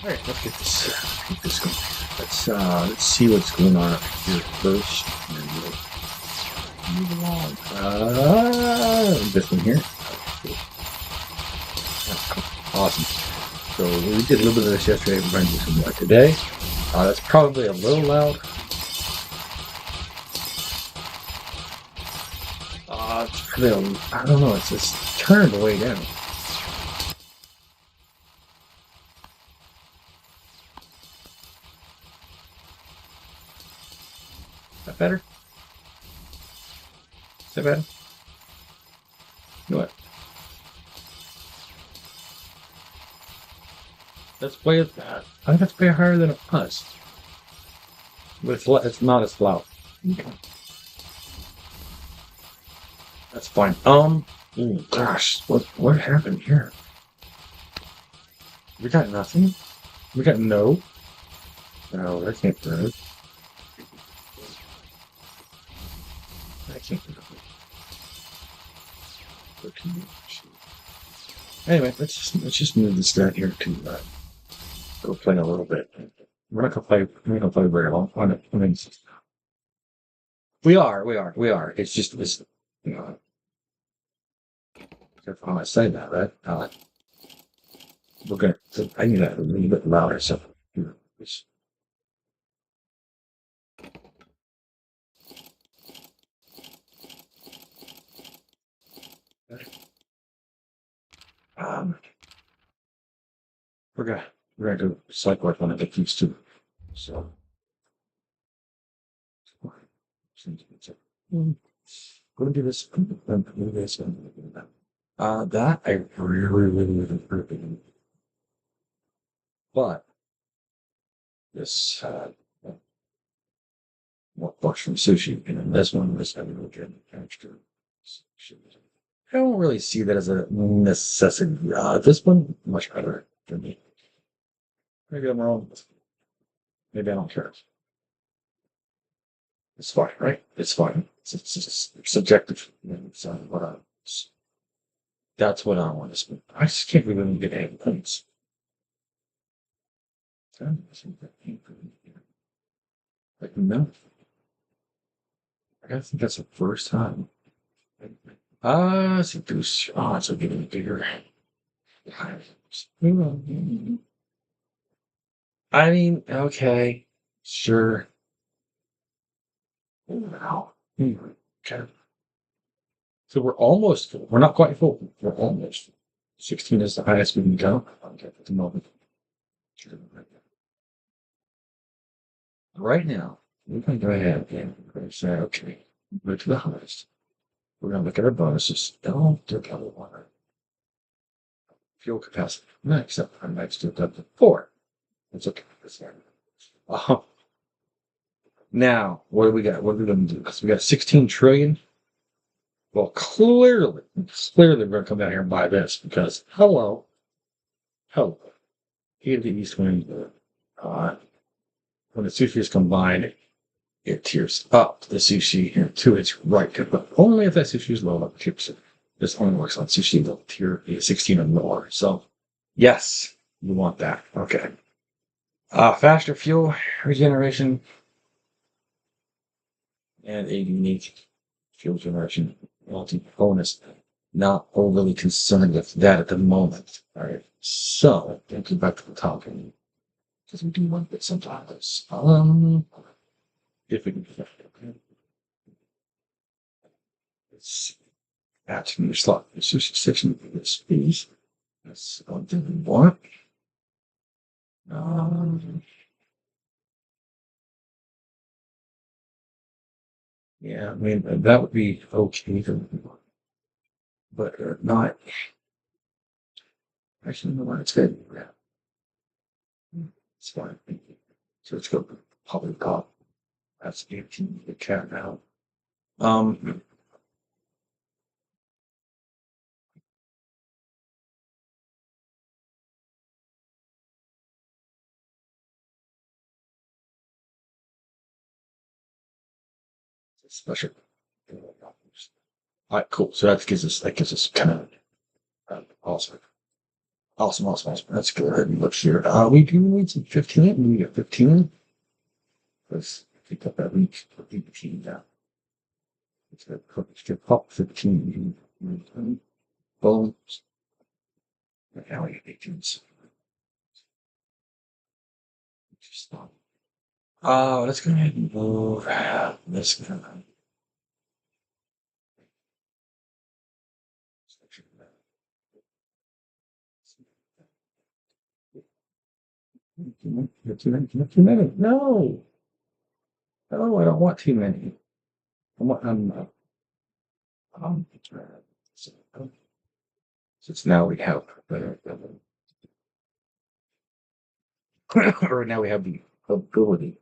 All right, let's get this going. Let's see what's going on up here first, and then we'll move along. This one here. Awesome. So we did a little bit of this yesterday. We're going to do some more today. That's probably a little loud. It's probably, I don't know. It's just turned way down. Is that better? Is that better? You know what? That's way. I think that's way higher than it was. But it's not as loud. Okay. That's fine. Oh gosh, what happened here? We got nothing. We got no. No, that can't be right. That can't be right. Anyway, let's just move this down here to go play a little bit. We're not gonna play. We're not gonna play very long. I mean, we are. It's just this. You know, careful how I say that, right? We're gonna. I need that a little bit louder. So, it's, um, we're gonna do psych work when I get used to. So, gonna do this. Do this. That I really approve. But this more books from Sushi, and then this one was having a good extra. I don't really see that as a necessity. This one much better for me. Maybe I'm wrong. Maybe I don't care. It's fine, right? It's fine. It's subjective. It's, that's what I want to spend. I just can't really get any points. Like, no. I think that's the first time. It's a goose. Oh, it's getting bigger. I mean, okay, sure. Wow. Okay. So we're almost full. We're not quite full. We're almost full. 16 is the highest we can go. Okay, at the moment. Right now, we're going to go ahead and we're going to say, okay, go to the highest. We're going to look at our bonuses. Don't do double water. Fuel capacity. Next up, our next up to 4. That's okay. Uh, Now, what do we got? What are we going to do? Because we got 16 trillion. Well, clearly, we're going to come down here and buy this because hello, here the east wind. When the sushi is combined, it tiers up the sushi to its right. But only if that sushi is low up tiers. This only works on sushi level tier 16 or more. So, yes, you want that. Okay. Faster fuel regeneration and a unique fuel generation multi bonus. Not overly concerned with that at the moment. All right. So, thank you back to the top. Because we do want it sometimes. If we can get it. Let's add to the slot. The sushi section for this piece. That's one thing we want. Yeah, I mean, that would be okay, but not. Actually, no, it's good. Yeah, it's fine. So let's go public cop. That's 18. The cat now. Um, special. All right, cool. So that gives us kind of awesome. Awesome, awesome, awesome. Let's go ahead and look here. We do need some 15. We got 15. Let's pick up that week for 18 now. Let's get pop 15. Bones. Now we get 18. Just let's go ahead and move. Let's go. Too many. No, no, I don't want too many. I want, um, so, since now we have, or now we have the ability.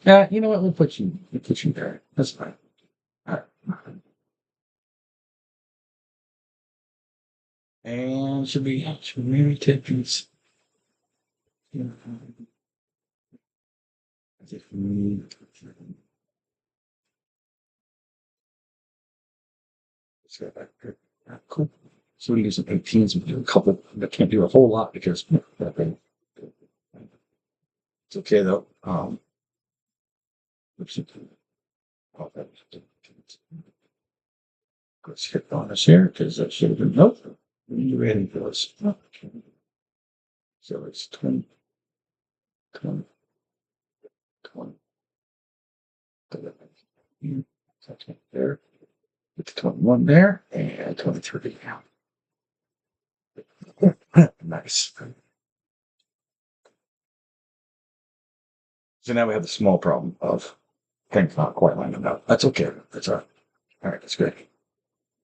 Yeah, you know what? We'll put you there. That's fine. All right. And should we maybe take these? Yeah, I think we let's go back here. Cool. So we use some 18s. We do a couple. I can't do a whole lot because it's okay though. Oops, oh, let's hit on this here because that should have been nope. You ready for this? Okay. So it's 20, 20, 20. Okay, there. It's 21 there and 23 now. Nice. So now we have the small problem of things not quite lining up. That's okay. That's all right. All right, that's good.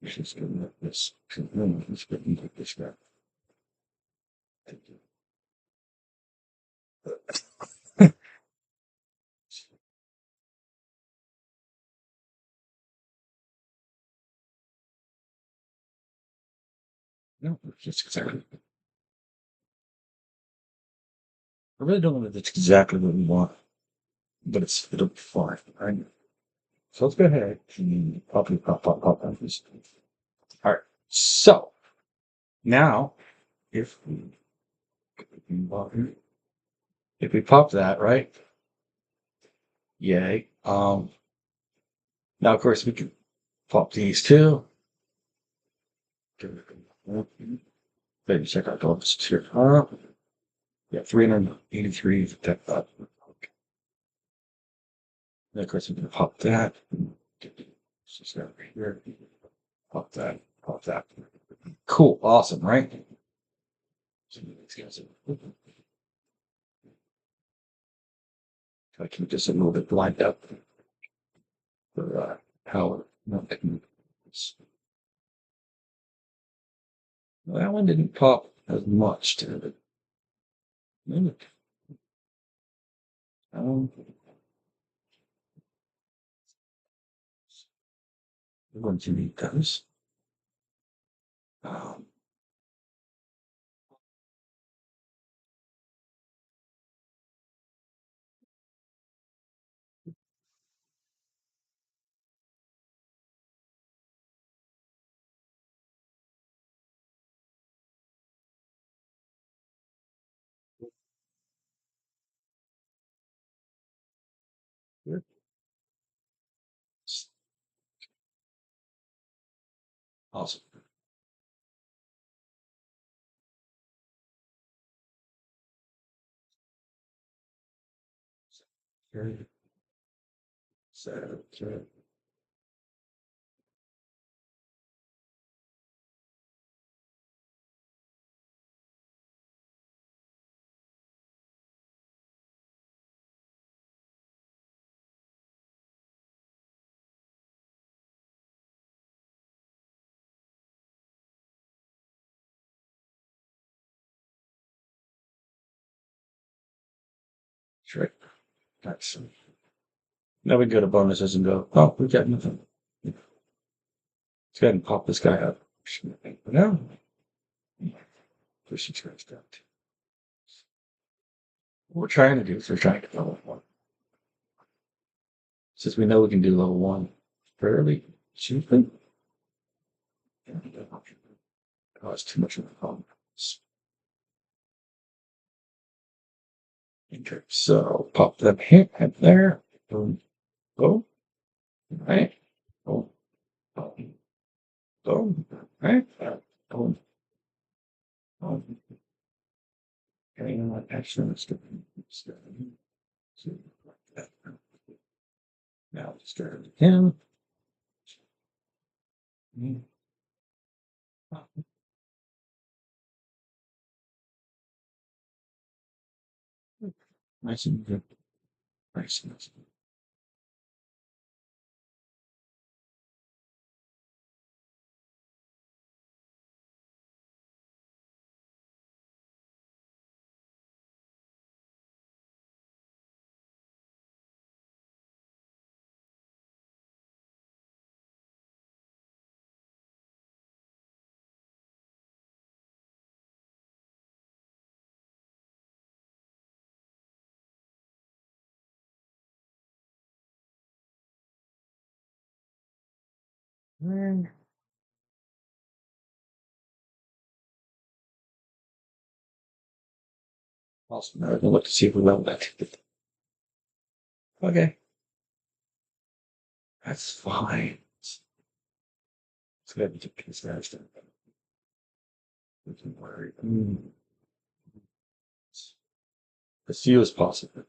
Let's just go with this. Let's go with this guy. No, just exactly. I really don't know if that's exactly what we want, but it'll be fine, right? So let's go ahead and pop this. All right. So now, if we if we pop that, right? Yay. Now of course we can pop these too. Maybe check out all this here. Yeah, 383 that up. Okay. Then of course we can pop that. Just over here. Pop that. Pop that. Cool. Awesome, right? So these guys are I keep this a little bit lined up for how not getting this. Well, that one didn't pop as much, did it? Look. Um, we're going to need those. Um, here. Awesome. Here. So, here. That's right. That's now we go to bonuses and go, oh, we got nothing. Let's go ahead and pop this guy up. No. Push these guys down. What we're trying to do is we're trying to get level one. Since we know we can do level one fairly cheaply. Oh, it's too much of a problem. Okay, so pop them here and there. Boom. Boom. Right. Boom. Boom. Boom. Right. Boom. Boom. Okay, you know what? Actually, let's do like that. Now let's start it again. Nice and good. Nice and nice. And also, now we're gonna look to see if we level that. Okay, that's fine. Let's go ahead and get these guys done. We can worry. As few as possible.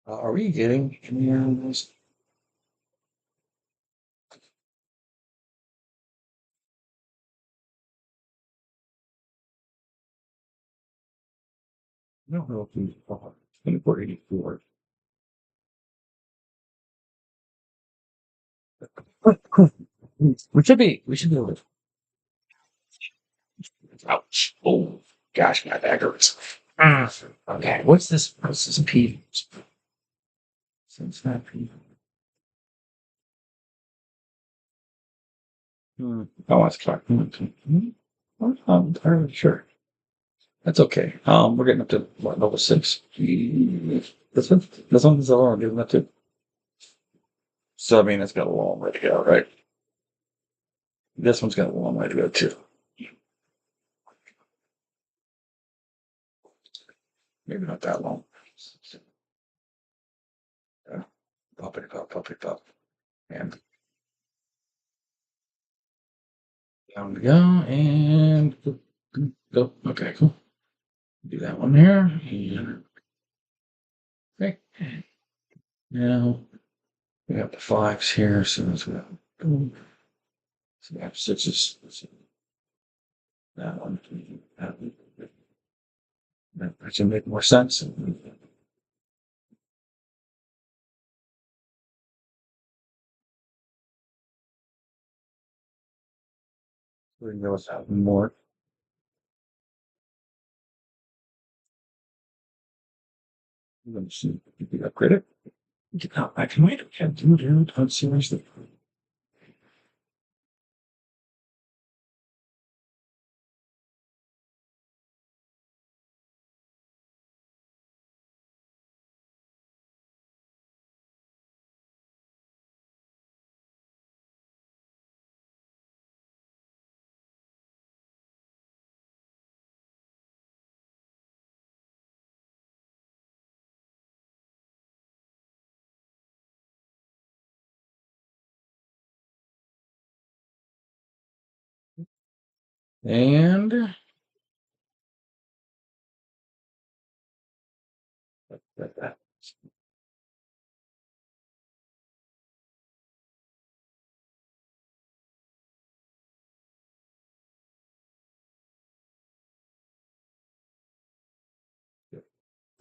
Are we getting any of this? I don't know if we are. 2484. We should be able to. Ouch. Oh, gosh, my back hurts. Okay, what's this? What's this P? Since that P. Oh, that's correct. I'm not entirely sure. That's okay. We're getting up to what, level six. This one is all I'm getting up to. So I mean, it's got a long way to go, right? This one's got a long way to go too. Maybe not that long. Pop it, pop it, pop. And down we go, and go. Okay, cool. Do that one here. And, okay. Now we have the fives here, so let's go. Boom. So we have sixes. That one. That should make more sense. We can go with that one more. I'm going to see if we upgrade it. No, I can wait. I can't do it. I'm seriously. And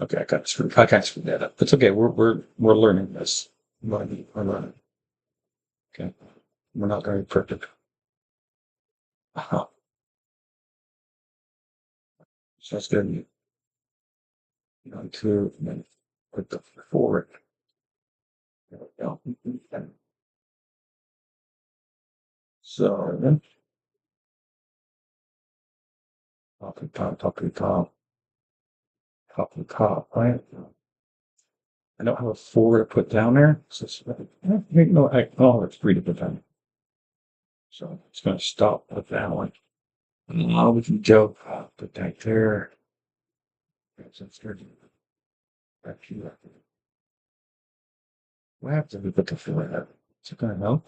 okay, I kind of screwed that up. It's okay. We're learning this. We're learning. Okay, we're not going to be perfect. So that's good. On two, and then put the forward. There we go. So then top and top, top and top, top and top, right? I don't have a four to put down there. So it's, no, oh, it's three to put down. So it's going to stop with that one. Now we can go put that there. That's good. Back here. What happens if we put the four in there? Is it going to help?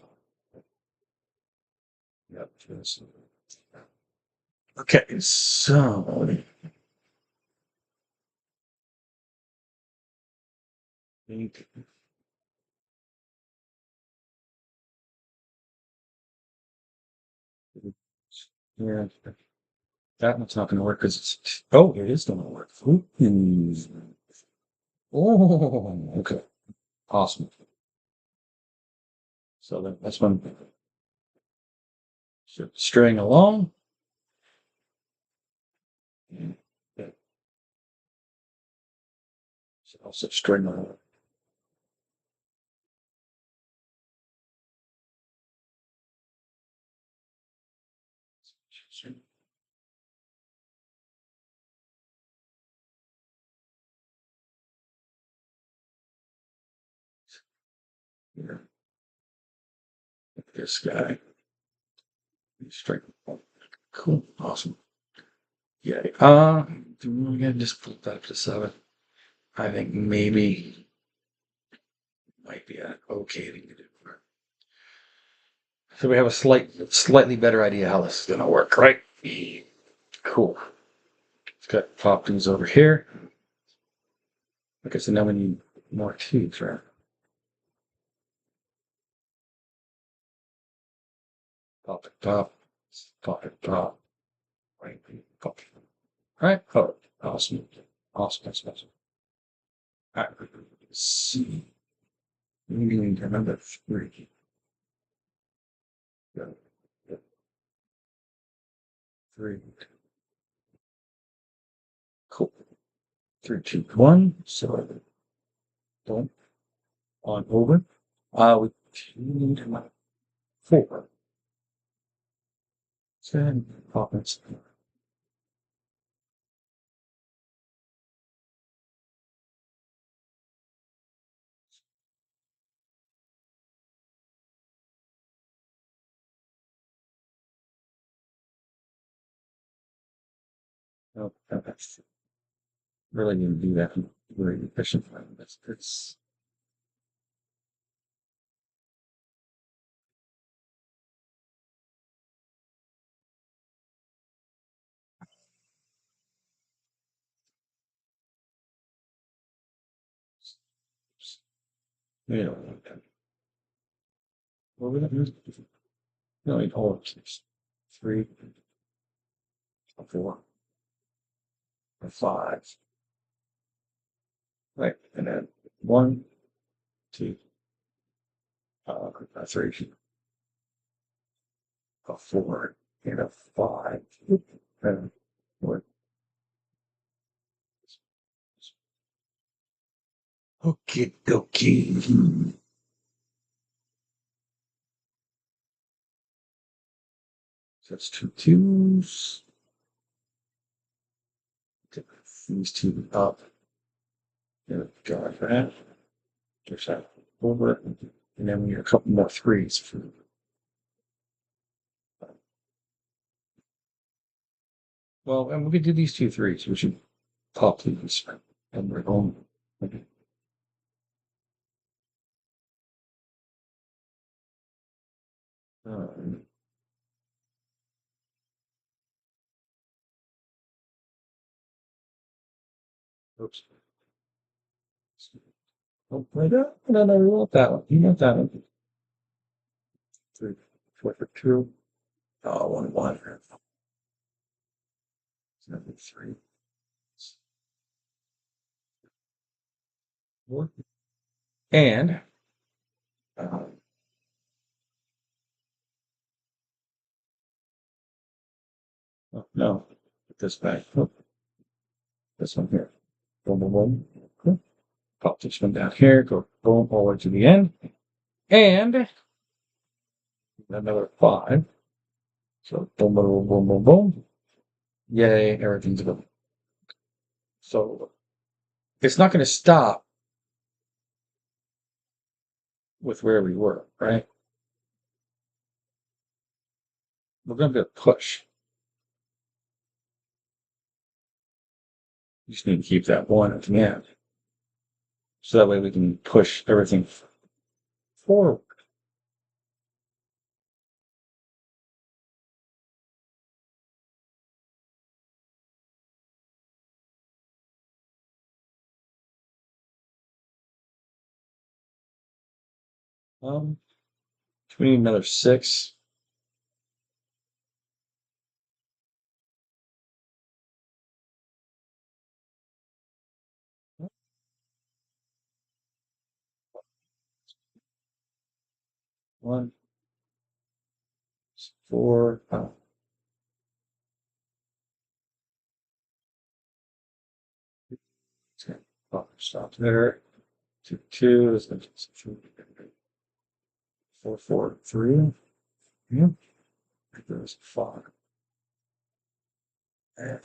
Yep. Yes. Okay, so think, yeah, that one's not going to work because it's. Oh, it is going to work. Ooh. Oh, okay, awesome. So then that's one string along. And also string along. Here, this guy. String. Cool, awesome. Yeah. We're gonna just put that up to seven. I think maybe might be an okay thing to do. So we have a slightly better idea how this is gonna work, right? Cool. Let's got pop these over here. Okay, so now we need more tubes, right? Pop it, pop, pop it, pop, right, pop. All right. Oh, awesome, awesome, that's awesome. All right. Let's see. We need to remember three. Go. Three. Cool. Three, two, one. So don't on over. We need four. Ten poppets. Oh, that's really need to do that very efficiently. That's yeah. Well, we don't use we don't need all of these. Three, four, or five. Right. And then one, two, three, a four, and a five. And what? Okay, okay. So that's two twos. These two up. Yeah, got that. There's that over. And then we need a couple more threes. Well, and we could do these two threes. We should pop these. And we're going. Um, oops. Oh, wait, no, we want that one. You want that one. Three, four for two. Oh, one. Number three. Four. And, uh, oh, no, put this back. Oh, this one here. Boom, boom, boom. Cool. Pop this one down here, go boom all the way to the end. And another 5. So boom, boom, boom, boom, boom. Yay, everything's good. So it's not going to stop with where we were, right? We're going to be able to push. You just need to keep that 1 at the end. So that way we can push everything forward. We need another 6. One, 4. Stop there. 2, 2. Is 4, 4, 3. Yeah. There's 5. And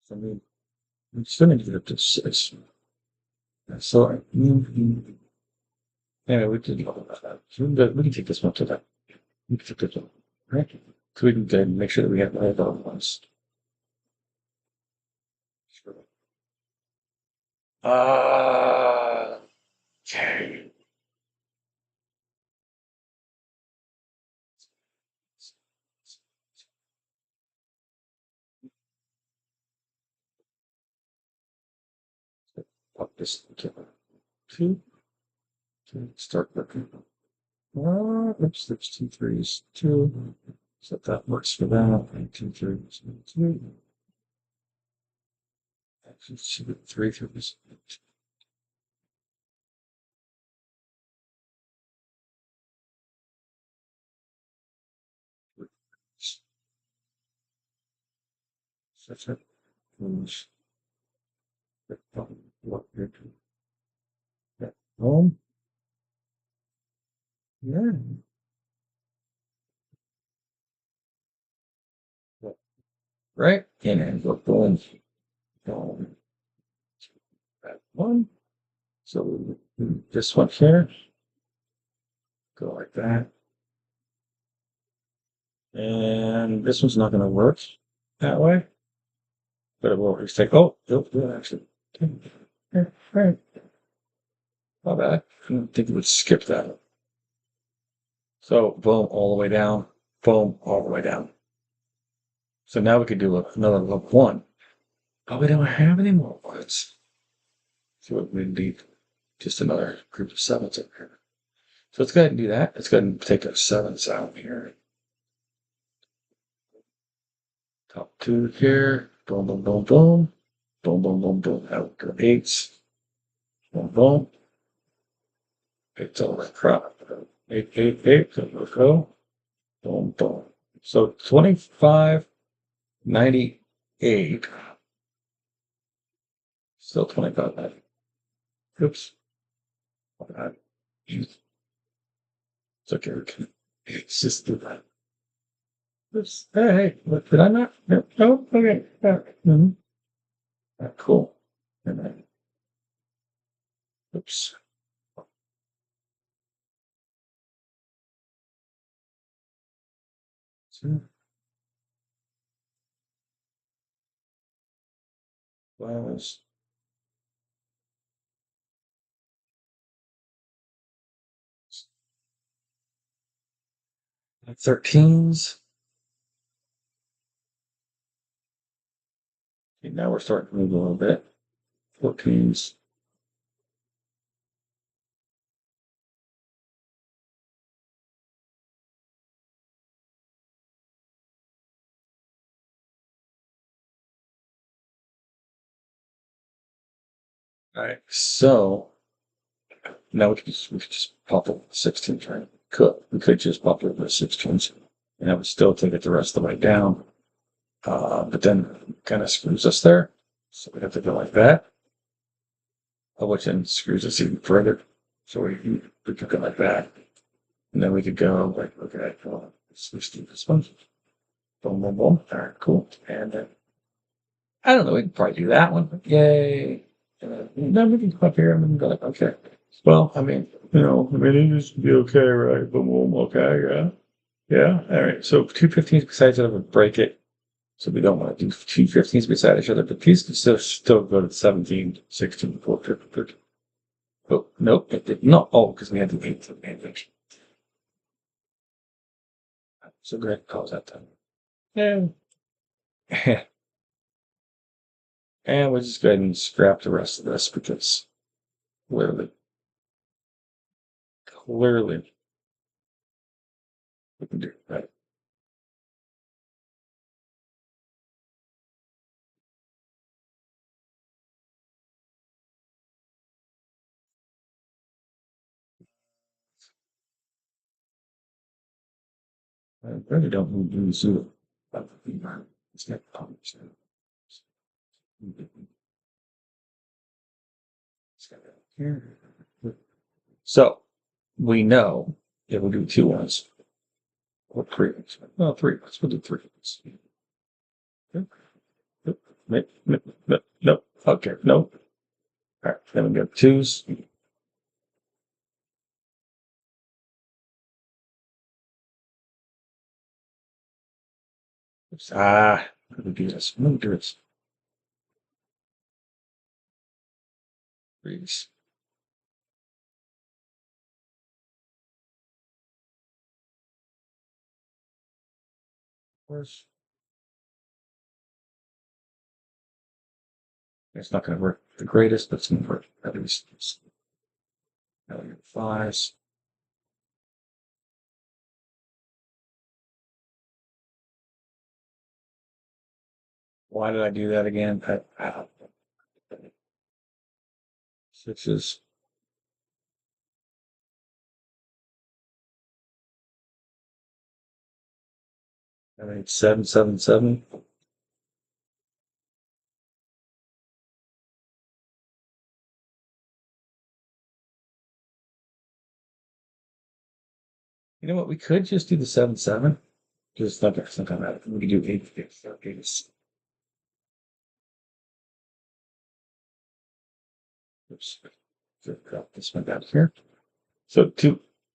so we still need to get up to 6. So anyway, we did all of that. So we can take this one to that. We can take this one, right? So we can make sure that we have all the ones. Okay. Pop this to 2. To start working. Oops, there's 2 3s, 2. So that works for that. And 2 3s, 2. Actually, 3 3s. Such a foolish. What you're doing. Home. Yeah. Right? And then go boom. Boom. That one. So this one here. Go like that. And this one's not going to work that way. But it will at least take, oh, it'll actually. Right. My bad. I didn't think it would skip that. So boom, all the way down. Boom, all the way down. So now we could do another loop 1. But we don't have any more ones. So we need just another group of 7s in here. So let's go ahead and do that. Let's go ahead and take our 7s out here. Top 2 here. Boom, boom, boom, boom. Boom, boom, boom, boom. Out go 8s. Boom, boom. 8's all the crap. 8, 8, 8. So we'll go. Boom, boom. So 25.98. Still 25.98. Oops. It's okay. It's just do that. Oops. Hey, what, did I not? No, okay. Cool. And then, oops. So, was 13s. Okay, now we're starting to move a little bit. 14s. All right. So Now we could just pop it with 16s, right? We could just pop it with 16s, and I would still take it the rest of the way down. But then kind of screws us there. So we'd have to go like that, which then screws us even further. So we could go like that. And then we could go like, okay, let's do this one. Boom, boom, boom. All right, cool. And then, I don't know, we could probably do that one. Yay. And then we can come up here and we can go like, okay. Well, it used to be okay, right? Boom, boom, okay, yeah. Yeah, all right. So 2 15s beside each other would break it. So we don't want to do 2 15s beside each other, but these can still go to 17, 16, 14, 15. Oh, nope, it did not. Oh, because we had the 8 to the advantage. So Greg calls that time. Yeah. And we'll just go ahead and scrap the rest of this because clearly, we can do it, right. I really don't need to use it. It's not punished. So we know if we do 2 ones or 3 ones. Well, 3 ones. We'll do 3 ones. Nope. Okay, nope. All right, then we got twos. Oops. Let me do this. Let me do this. Threes. Fours. It's not going to work the greatest, but it's going to work at least. Now we got fives. Why did I do that again? Sixes. I mean, 7, 7, 7. You know what? We could just do the 7, 7. Just not it's not gonna matter. We could do 8, 8, 8. Oops. Drop this one down here. So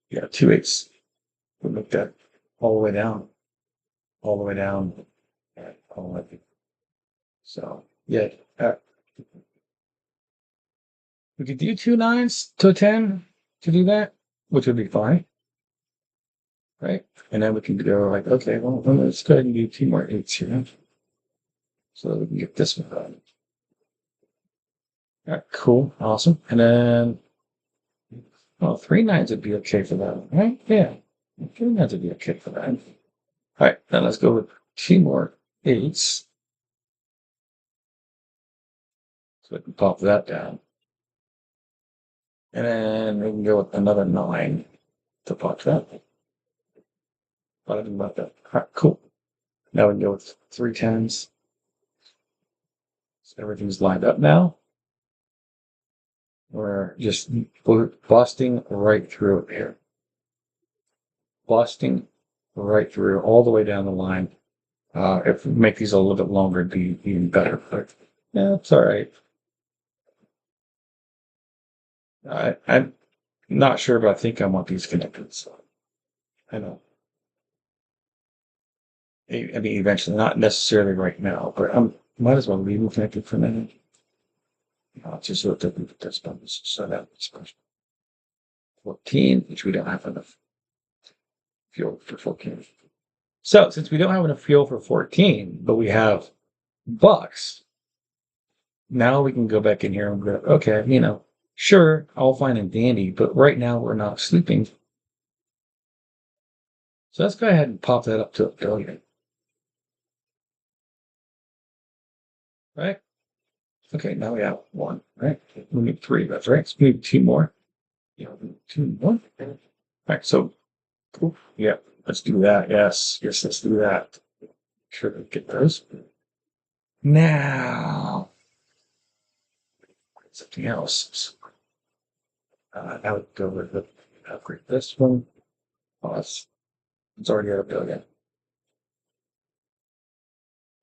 yeah, 2 8s. We'll make that all the way down, all the way down, and all the way. So yeah, we could do 2 9s to a 10 to do that, which would be fine, right? And then we can go like, okay, well, let's go ahead and do 2 more 8s here, so we can get this one done. All right, cool, awesome. And then, well, 3 9s would be okay for that, right? Yeah, 3 9s would be okay for that. All right, then let's go with 2 more 8s. So we can pop that down. And then we can go with another 9 to pop that. What I think about that. All right, cool. Now we can go with 3 10s. So everything's lined up now. We're just busting right through it here. Busting right through all the way down the line. If we make these a little bit longer, it'd be even better. But yeah, it's all right. I'm not sure, but I think I want these connected. So I know. I mean, eventually, not necessarily right now, but I might as well leave them connected for a minute. Just so that that's bonus. So that's 14, which we don't have enough fuel for 14. So since we don't have enough fuel for 14, but we have bucks, now we can go back in here and go, okay, sure, all fine and dandy, but right now we're not sleeping. So let's go ahead and pop that up to 1 billion. Right? Okay, now we have 1, right? We need 3, that's right. So we need 2 more. 2, 1. All right, so cool. Yeah, let's do that. Yes, let's do that. Sure to get those. Now, something else. I would go with the upgrade this one. Oh, it's already at 1 billion.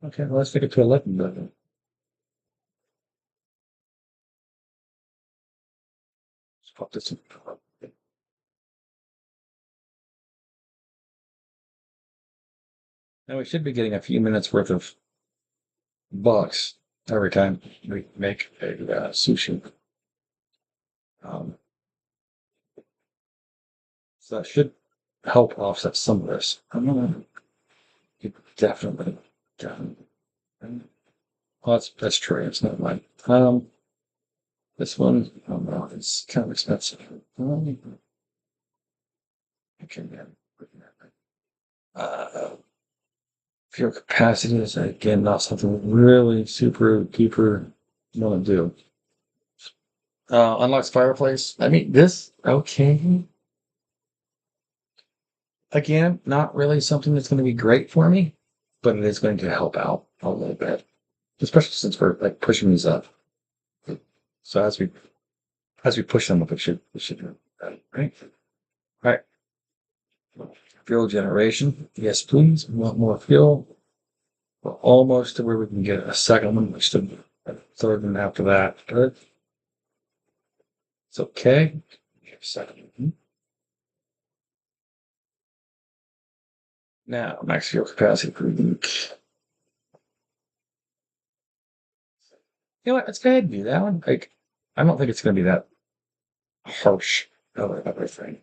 Okay, well, let's take it to 11 billion. Let's pop this in. Now we should be getting a few minutes worth of bucks every time we make a sushi. Um, so that should help offset some of this. I'm gonna definitely. Well, that's true. It's not mine. This one, oh no, it's kind of expensive. Okay, man. Fuel capacity is again not something really super duper want to do. Unlocks fireplace. I mean, this okay. Again, not really something that's going to be great for me, but it is going to help out a little bit, especially since we're like pushing these up. So as we push them up, it should do that, right? All right. Fuel generation. Yes, please. We want more fuel. We're almost to where we can get a second one. We still a third one after that. Good. It's okay. Second one. Now, max fuel capacity per week. You know what? Let's go ahead and do that one. Like, I don't think it's going to be that harsh of everything.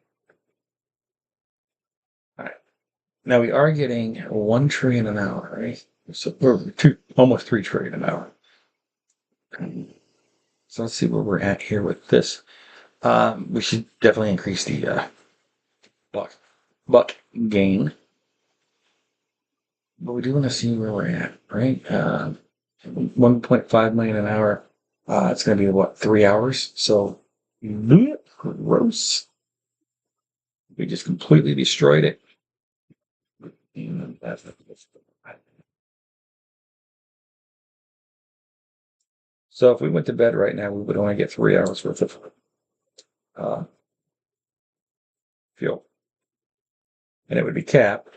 All right. Now we are getting 1 trillion an hour, right? So we're almost 3 trillion an hour. So let's see where we're at here with this. We should definitely increase the buck gain. But we do want to see where we're at, right? 1.5 million an hour. It's going to be what, 3 hours? So, gross. We just completely destroyed it. So if we went to bed right now, we would only get 3 hours worth of fuel, and it would be capped.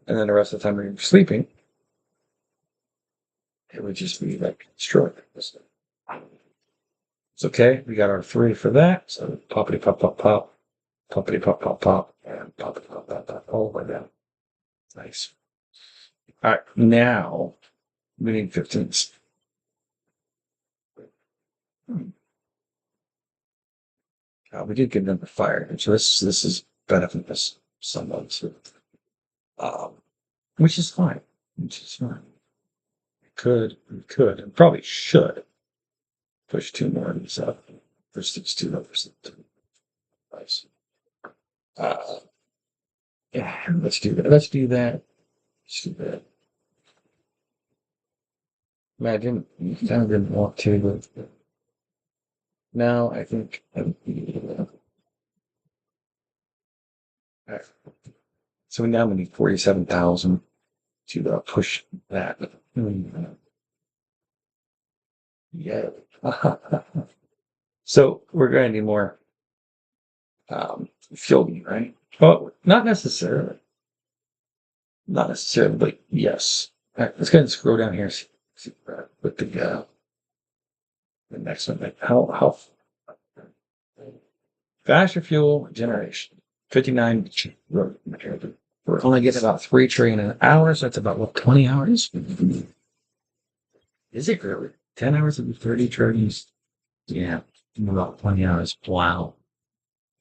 And then the rest of the time we were sleeping, it would just be like destroyed. It's okay. We got our 3 for that. So poppity pop pop pop, poppity pop pop pop, and poppity pop pop pop all the way down. Nice. All right, now we need 15s. We did get them to fire, so this is benefiting us somewhat, um, which is fine. Which is fine. We could, and probably should push 2 more of these up. Push these 2 up. Nice. Yeah, let's do that. Let's do that. Let's do that. I didn't want to, but now I think so now we need 47,000 to push that. Yeah. So we're going to need more fuel, right? Well, not necessarily. Not necessarily, but yes. All right, let's go ahead and scroll down here. See with the next one. Like how faster fuel generation. 59. We're only getting about 3 trillion an hour, so that's about what, 20 hours? Is it really? 10 hours would be 30 trillion. Yeah, about 20 hours. Wow.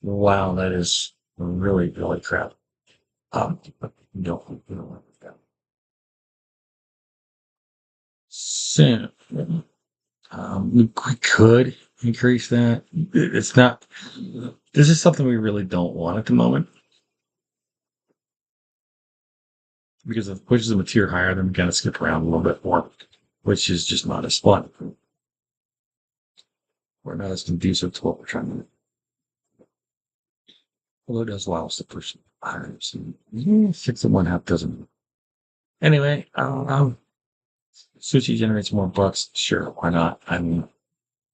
Wow, that is really, really crap. We don't want that. So, we could increase that. It's not, this is something we really don't want at the moment. Because if it pushes them a tier higher, then we gotta skip around a little bit more, which is just not as fun. We're not as conducive to what we're trying to do. Although it does allow us to push items. Yeah, 6 1/2 doesn't. Anyway, Sushi generates more bucks. Sure, why not? I mean,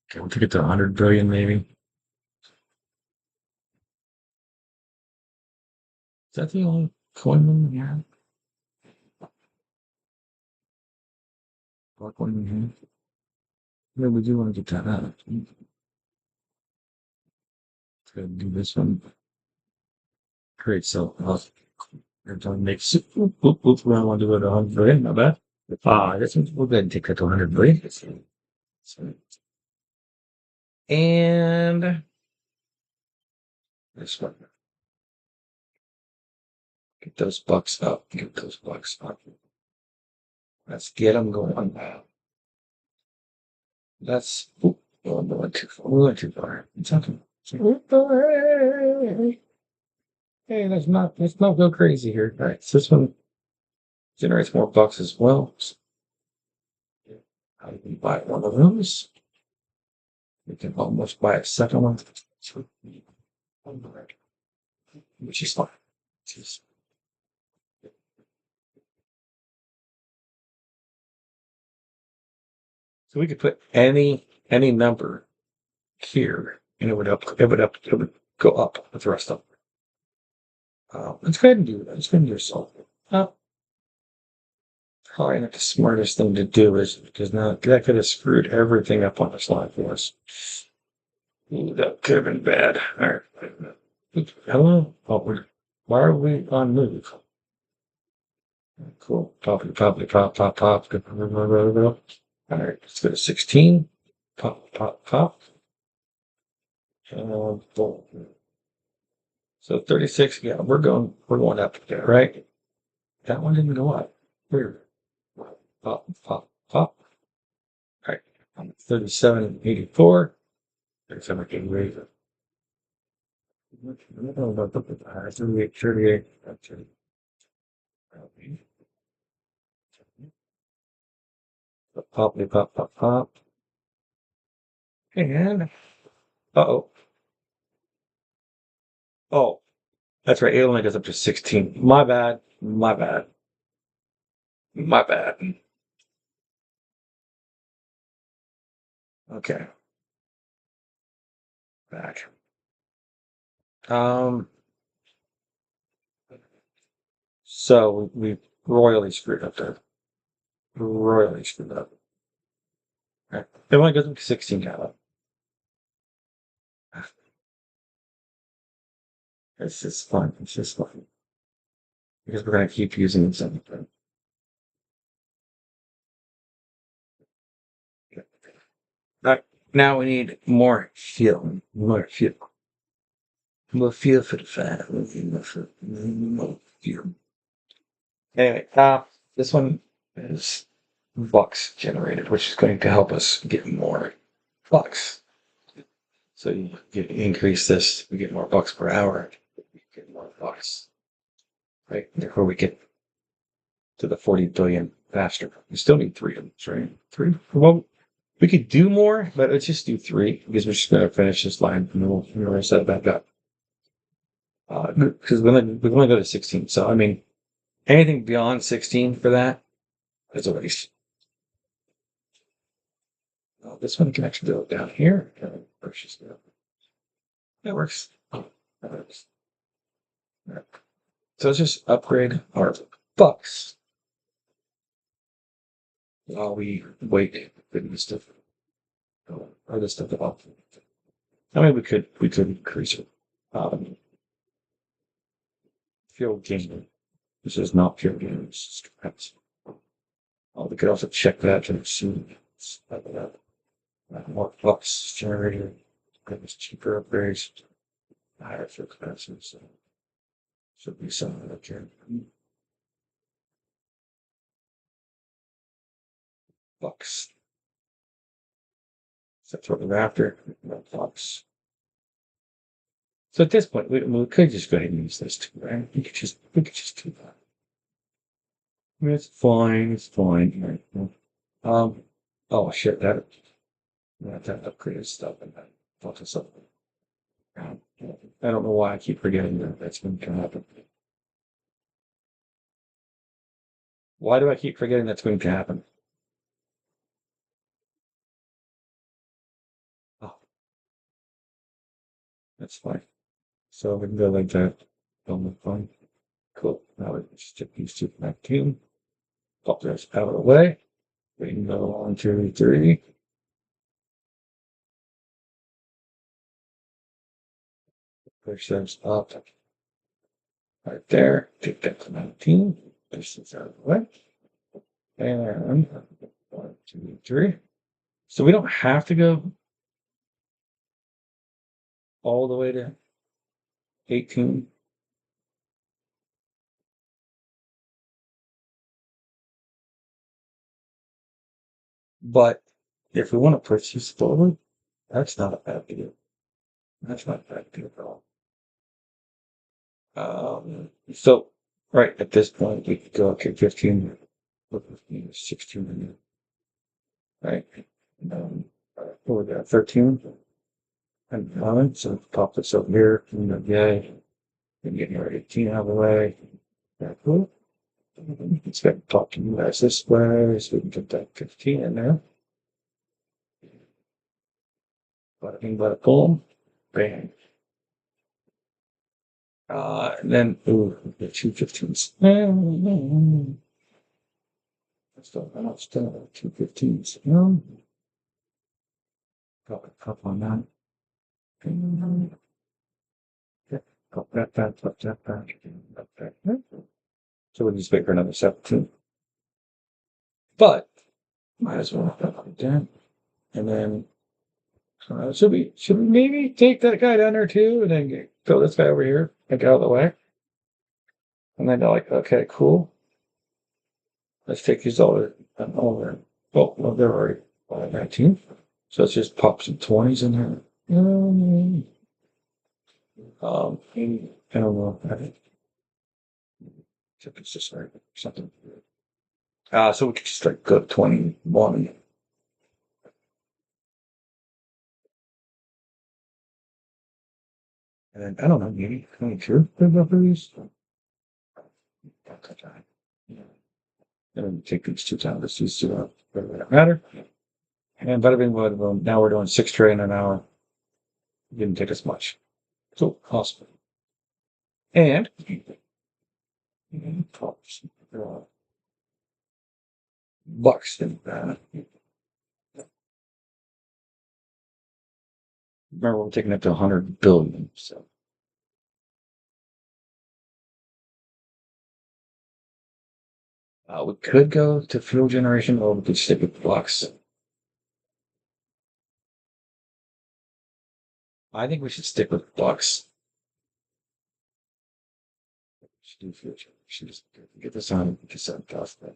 can we take it to 100 billion maybe? Is that the only coin we have? What coin we have? Maybe we do want to get that out. Let's go do this one. Great, so every time we make soup, we want to do it 100 billion, not bad. This one, we'll go ahead and take that to 100 billion. So, and this one. Get those bucks up. Get those bucks up. Let's get them going now. That's. Oop, oh, we went too far. We went too far. It's okay. Hey, let's not go crazy here. All right, so this one generates more bucks as well. So how do we buy one of those? We can almost buy a second one, which is fine. So we could put any number here, and it would go up with the rest of them. Let's go ahead and do that. Let's go ahead and do so. Probably not the smartest thing to do is because now that could have screwed everything up on this line for us. Ooh, that could have been bad. All right. Hello? Oh, why are we on move? Cool. Pop, pop, pop, pop. All right, let's go to 16. Pop, pop, pop. And boom. So 36, yeah, we're going up there, right? That one didn't go up. Weird. Pop, pop, pop. All right. 37 and 84. 37 and 88. 38, 38. Pop, pop, pop, pop. And, uh-oh. Oh, that's right. It only goes up to 16. My bad. My bad. My bad. Okay. Back. Um, so we royally screwed up there. Royally screwed up. Right. It only goes up to 16 now. It's just fun. It's just fun. Because we're going to keep using something. Right. Now we need more fuel. More fuel. More fuel for the fat. More fuel. Anyway, this one is bucks generated, which is going to help us get more bucks. So you increase this, we get more bucks per hour. We get more bucks, right? Therefore, we get to the 40 billion faster. We still need 3 of these, right? 3. Well, we could do more, but let's just do 3 because we're just going to finish this line and then we'll set it back up. Because we're going to go to 16. So, I mean, anything beyond 16 for that is a waste. This one can actually go down here. That works. That works. Right. So let's just upgrade our bucks while we wait for this stuff. Or this stuff up. I mean, we could increase it. Fuel gain. This is not fuel gain. This is we could also check that and see more bucks generated. It's cheaper upgrades. Higher fuel capacity. So should be something that can bucks. So that's what we're after. Bucks. So at this point, we could just go ahead and use this too, right? We could just do that. I mean, it's fine. It's fine. Right? Oh shit, that upgraded stuff and that fucked us up. I don't know why I keep forgetting that that's going to happen. Why do I keep forgetting that's going to happen? Oh, that's fine. So we can go like that. On the phone. Cool. Now we can stick these two back in. Pop those out of the way. We can go 1, 2, 3. Push those up right there. Take that to 19. Push this out of the way. And 1, 2, 3. So we don't have to go all the way to 18. But if we want to push this forward, that's not a bad deal. That's not a bad deal at all. So right at this point, we could go up to 15, 16, right? Um, what we got, 13 and 9. So pop this up here, yay. And getting our 18 out of the way. Yeah, cool. Let's get pop to you guys this way so we can get that 15 in there. Bada bing, bada boom. Bang. And then, ooh, the two 15s. Still 2 15s. Pop it up on that. Yeah, pop that back, pop that back. So we'll just wait for another 17. But might as well put it down. And then should we maybe take that guy down there too, and then throw this guy over here, and get out of the way? And then they're like, okay, cool. Let's take these over. Over. Oh, well, they're already 19. So let's just pop some 20s in there. I don't know. I think it's just like something. So we could just like go 21. And then, I don't know, maybe 22 for these. Yeah. And then take these two down. Let's use two that matter. And bada bing, bada boom. Now we're doing 6 tray in an hour. Didn't take us much. So awesome. And bucks and remember we're taking it to 100 billion. So we could go to fuel generation or we could stick with bucks. I think we should stick with bucks. Should do fuel generation. Just get this on to 7,000.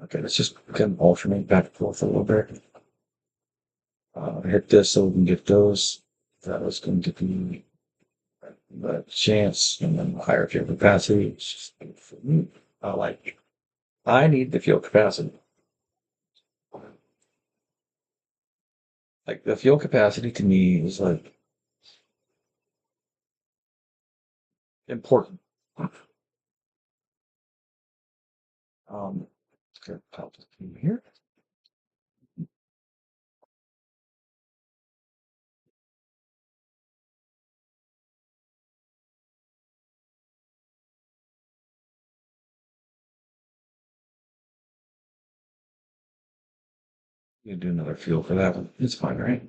Okay, let's just kind of alternate back and forth a little bit. Hit this so we can get those. That was going to be the chance and then higher fuel capacity. It's just good for me. I need the fuel capacity. Like the fuel capacity to me is like important. Okay, pop it in here. You do another fuel for that one. It's fine, right?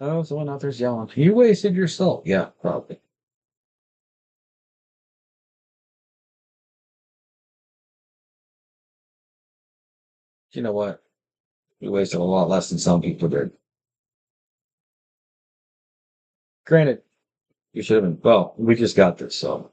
Oh, someone out there's yelling. You wasted your salt. Yeah, probably. You know what? We wasted a lot less than some people did. Granted, you should have been. Well, we just got this, so.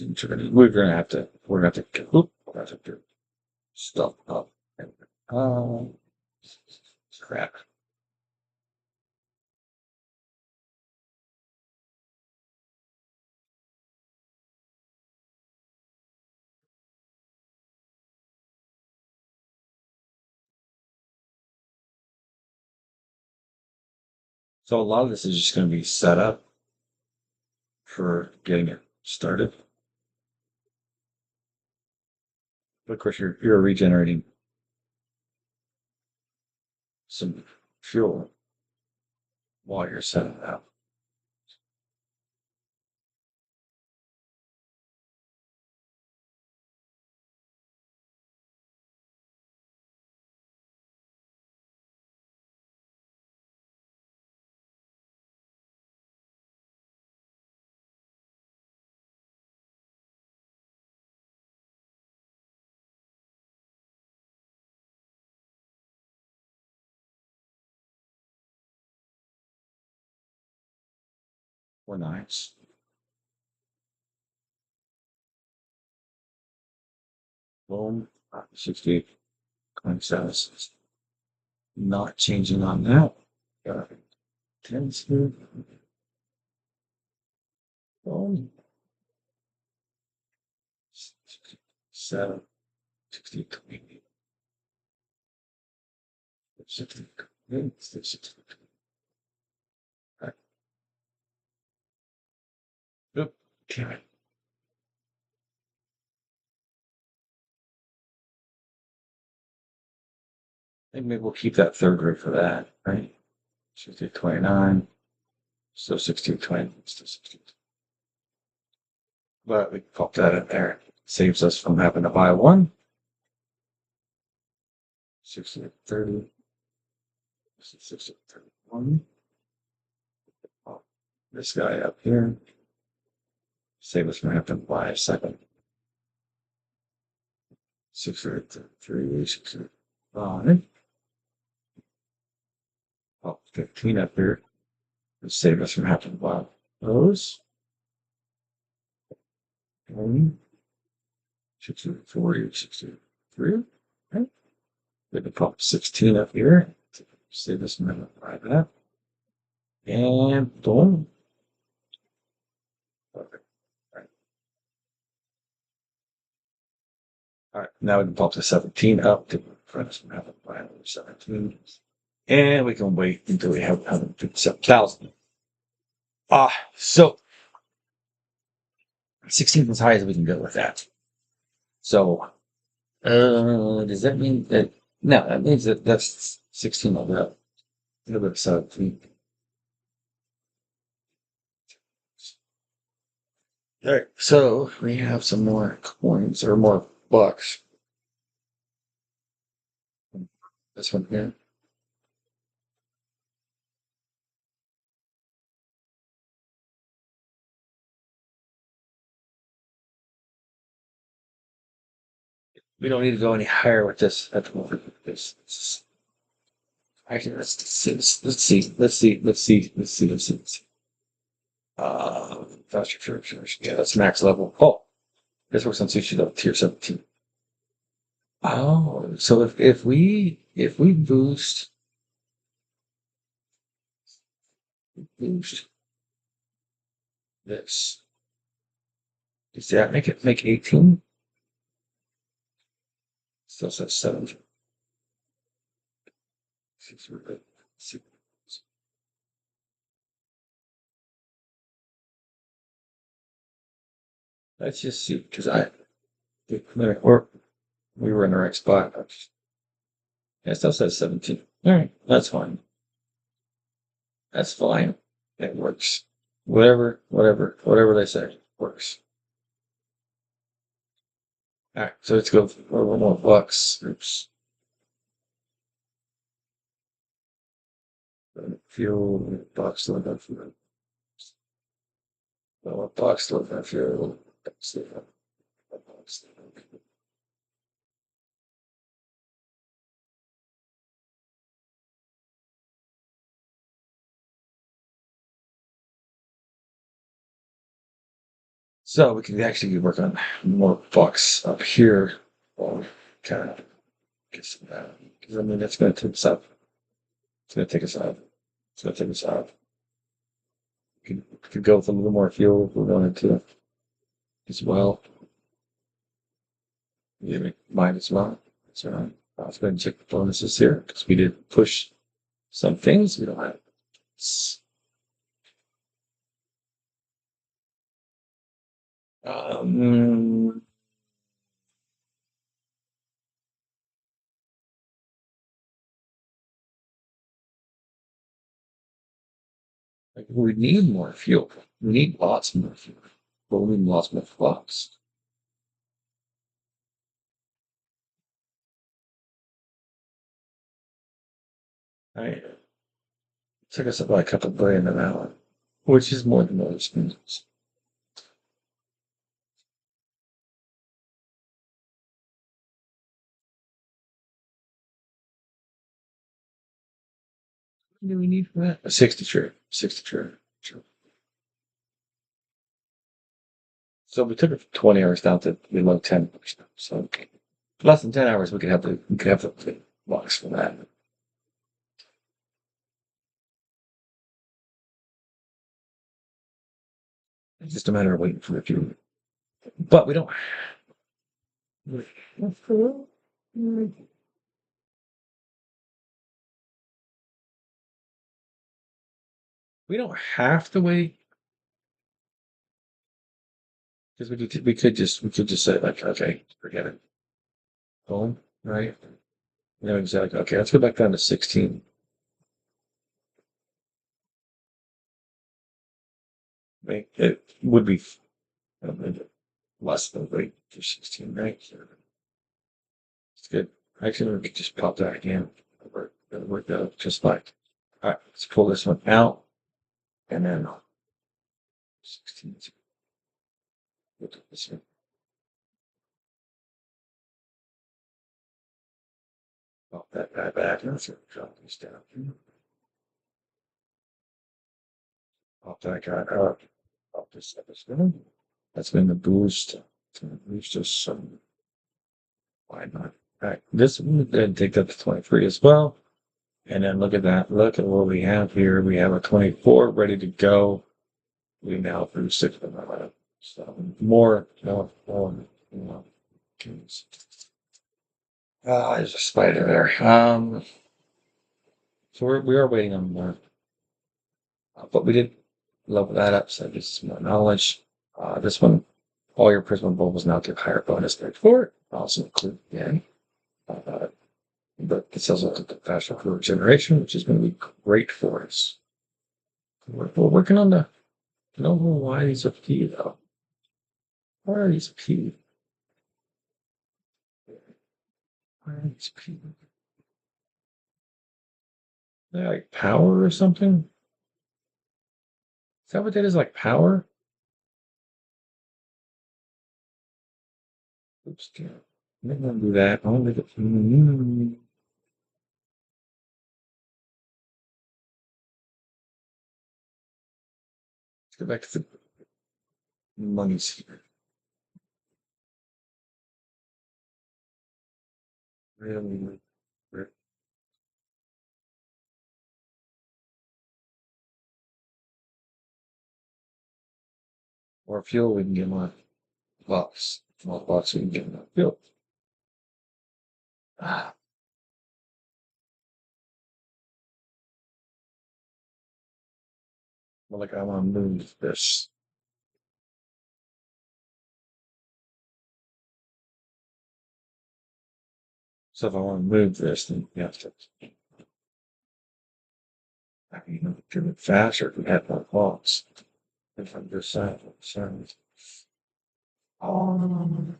We're gonna have to do stuff up. Um, crap. So a lot of this is just going to be set up for getting it started. But of course, you're regenerating some fuel while you're setting it up. Or nice. Boom. 68, 27. Not changing on that. Got 10 speed. Boom. 7, 60, 20. 60, 20. 60. Right. Yep. Damn it. I think maybe we'll keep that third rate for that, right? 60, 29. So 16, 20. Still 16. But we can pop that in there. Saves us from having to buy one. 60, 30. 60, 31. Pop this guy up here. Save us from having to buy a second. 60, 33, 65. Pop 15 up here. Save us from having to buy those. 60, 40, 63. Okay. We can pop 16 up here. Save us from having to buy that. And boom. Okay. All right, now we can pop the 17 up to prevent us from having to buy another 17. And we can wait until we have 157,000. So 16 as high as we can go with that. So, does that mean that? No, that means that that's 16 of that. A little bit of 17. All right, so we have some more coins or more bucks. This one here. We don't need to go any higher with this at the moment. Actually, let's see. Faster charge. Yeah, that's max level. Oh, this works on Sushi level tier 17. Oh, so if we boost this, does that make 18? Still says 7. Let's just see, because we were in the right spot. Yeah, it still says 17. All right, that's fine. That's fine. It works. Whatever they say works. All right, so let's go for a little more bucks. Oops. Fuel bucks to look for. Bucks to look fuel. So we can actually work on more bucks up here. Or kind of get some of that. Because I mean, that's going to take us up. It's going to take us up. It's going to take us up. We could go with a little more fuel if we wanted to as well. Yeah, might as well. So let's go ahead and check the bonuses here because we did push some things. We don't have. Um, like we need more fuel. We need lots more fuel. But we need lots more flux. Right? Took us about a couple billion an hour, which is more than most things. What do we need for that? A 60 trip. 60 trip. Sure. So we took it from 20 hours down to below 10 hours. So less than 10 hours, we could have the box for that. It's just a matter of waiting for the fuel. But we don't have to wait because we could just say like, okay, forget it. Boom, right? You know, exactly. Okay, let's go back down to 16. I mean, it would be less than wait for 16, right? So it's good. Actually, we could just pop that again. It worked out just fine. All right, let's pull this one out and then 16. We'll do this one. Pop that guy back. Let's drop these down. Pop that guy up. Pop this episode. That's been the boost. It's gonna boost us some. Why not? All right, this one, then take that to 23 as well. And then look at that. Look at what we have here. We have a 24 ready to go. We now through 6 of them. So more. There's a spider there. So we are waiting on more. But we did level that up. So this is more knowledge. This one, all your prism bubbles now get higher bonus rate for it. Also include again. Uh, but it says also the faster for regeneration, which is going to be great for us. We're working on the no why these are P though. Why are these P? Why are these P? They're like power or something? Is that what that is? Like power? Oops, yeah. I'm gonna do that. I want to get. Let's go back to the monies here. Really, really. More fuel, we can get more bucks. More bucks, we can get more fuel. Ah, well, like I want to move this. So if I want to move this, then you have to. I mean, do it faster if we have more bucks. If I'm just saying. Oh,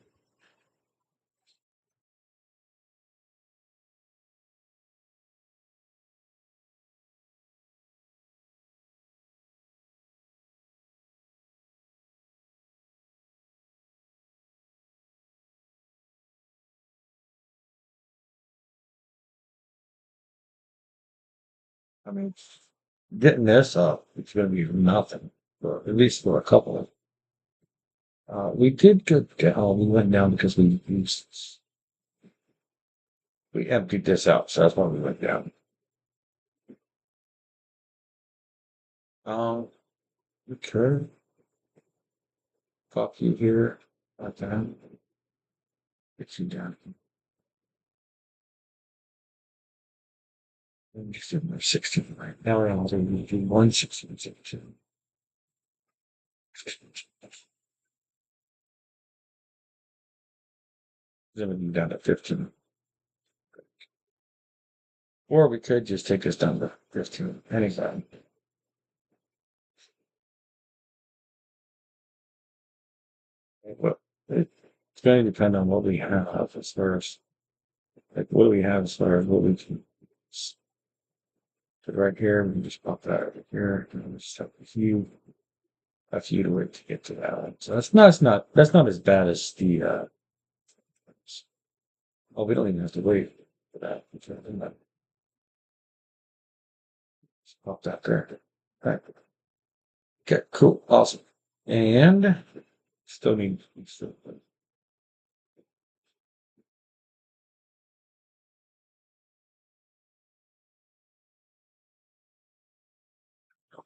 I mean, getting this up, it's going to be nothing, for, at least for a couple of We did get, we went down because we emptied this out, so that's why we went down. Um, we could pop you here, like that, get you down. And just give them 16 right now. We're on to 116, 16. Then we can down to 15. Or we could just take this down to 15. Anytime. Well, it's going to depend on what we have as far as, like, what do we have as far as what we can put right here. We can just pop that over here. And we just have a few to it to get to that one. So that's not as bad as the, oh, we don't even have to wait for that. Just pop that there. Right. Okay, cool. Awesome. And still need, still,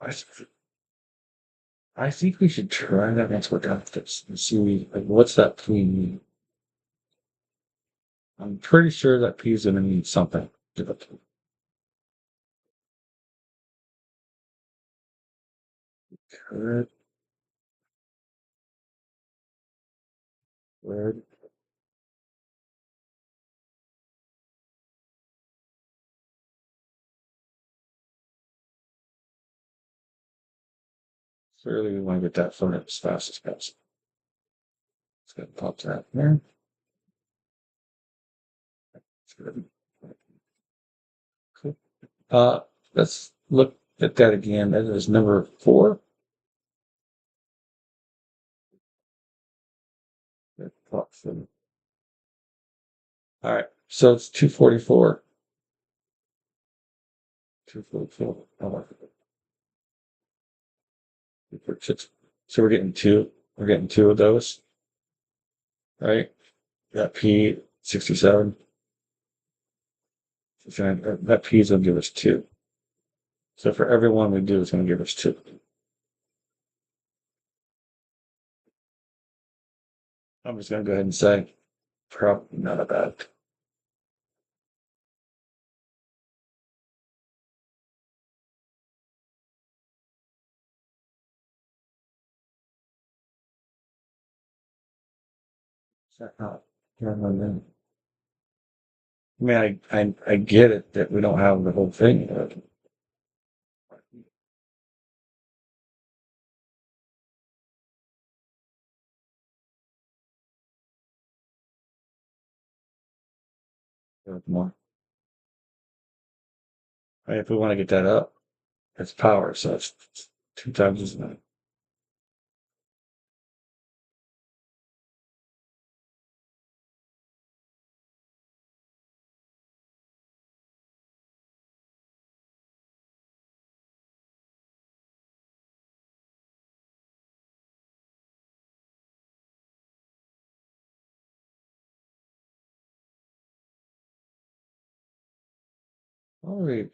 I, I think we should try that once we're done with this and see, like, what's that P mean? I'm pretty sure that P is going to mean something. Current word. Clearly, we want to get that phone up as fast as possible. Let's go pop that there. Good. Cool. Let's look at that again. That is number 4. All right. So it's 244. 244. So we're getting two. We're getting two of those, right? That P 67. That P is going to give us two. So for every one we do, it's going to give us two. I'm just going to go ahead and say, probably not a bad. Not. I mean, I get it that we don't have the whole thing. But more. Right, if we want to get that up, it's power. So it's two times as many.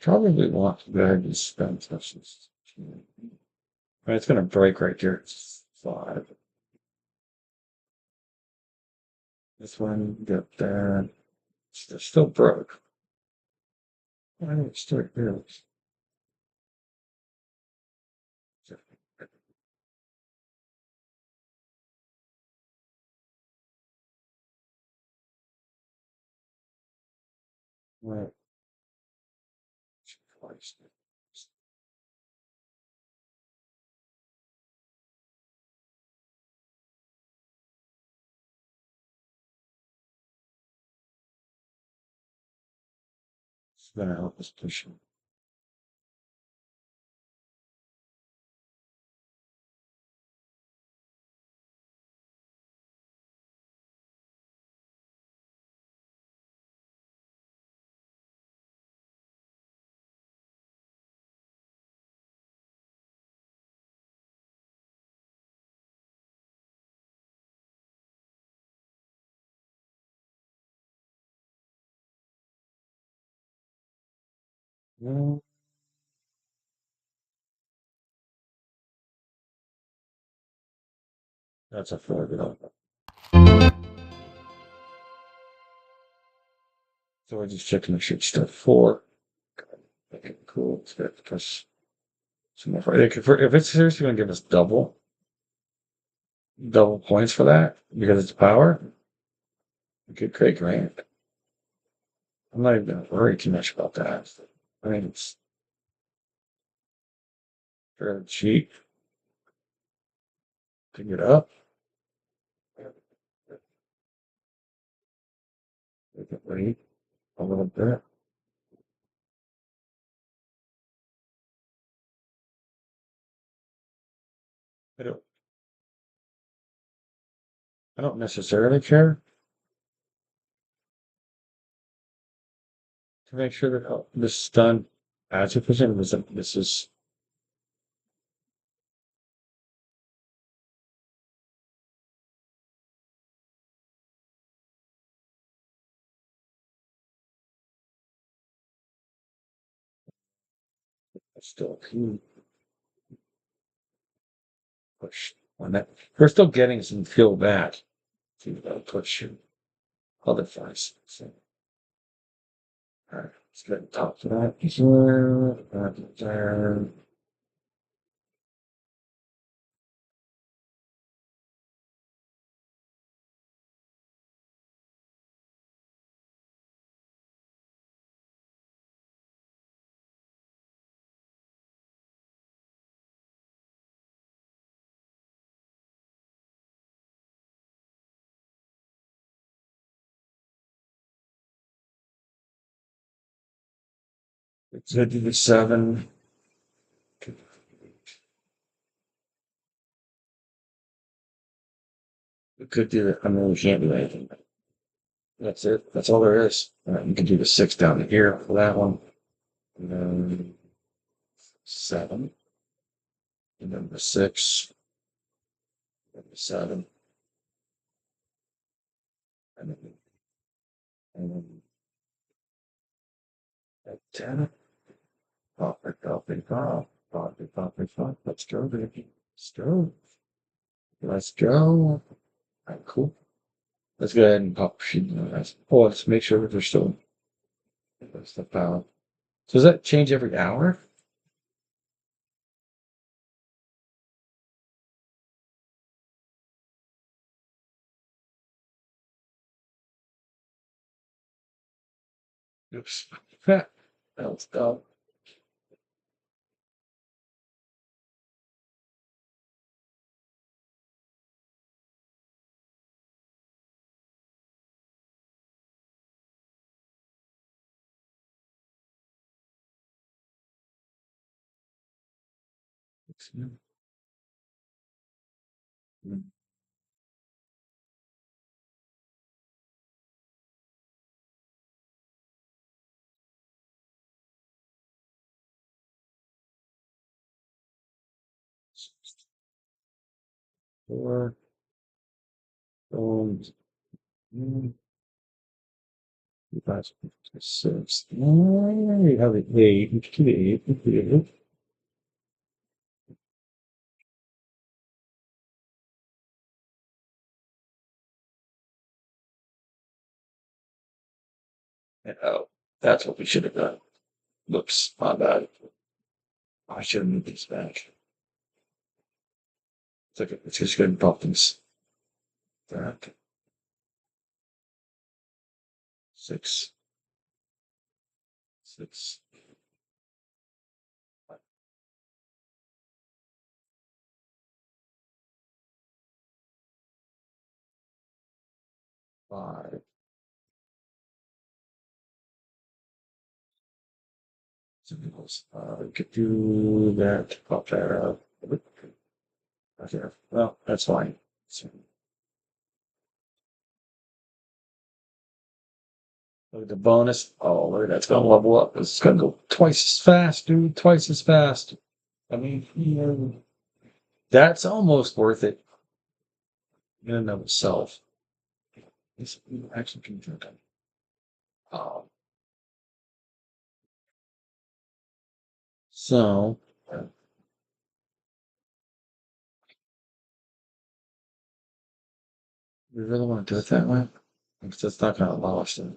Probably want to go ahead and spend this. Right, it's going to break right there. It's 5. This one, get there. It's still broke. Why don't it start here? Right. It's going to help us push it. Mm, that's a fair bit. So I just checked my shit step 4. Okay, cool. It's good because if it's seriously going to give us double points for that because it's power, we could create grant. I'm not even going to worry too much about that. I mean, it's fairly cheap. Pick it up. We can wait a little bit. I don't, I don't necessarily care to make sure that this is done as efficient as this is. Still push on that. We're still getting some fuel back to push other flies. So, all right, let's get top to that. There. Let's do the 7. We could do it. I mean, we can't do anything. That's it. That's all there is. You can do the 6 down here for that one. And then 7. And then the 6. And the 7. And then, and then the 10. Pop it, pop it, pop. Pop it, pop it, pop. Let's go, baby. Let's go. Let's go. All right, cool. Let's go ahead and pop sheet. Oh, let's make sure that they're still the power. So does that change every hour? Oops. That was dumb. Four, um, mm, five, six. You have an eight. You can do eight. You can do eight. And, oh, that's what we should have done. Whoops, my bad. I should have moved these back. It's okay. Let's just go ahead and pop these back. 6, 6, 5. We could do that. Pop that up. Right there. Well, that's fine. So, look at the bonus. Oh, look, that's gonna level up. It's gonna go twice as fast, dude. Twice as fast. I mean, that's almost worth it in and of itself. This actually can drink it. Um, So, we really want to do it that way? Because that's not going to allow us to.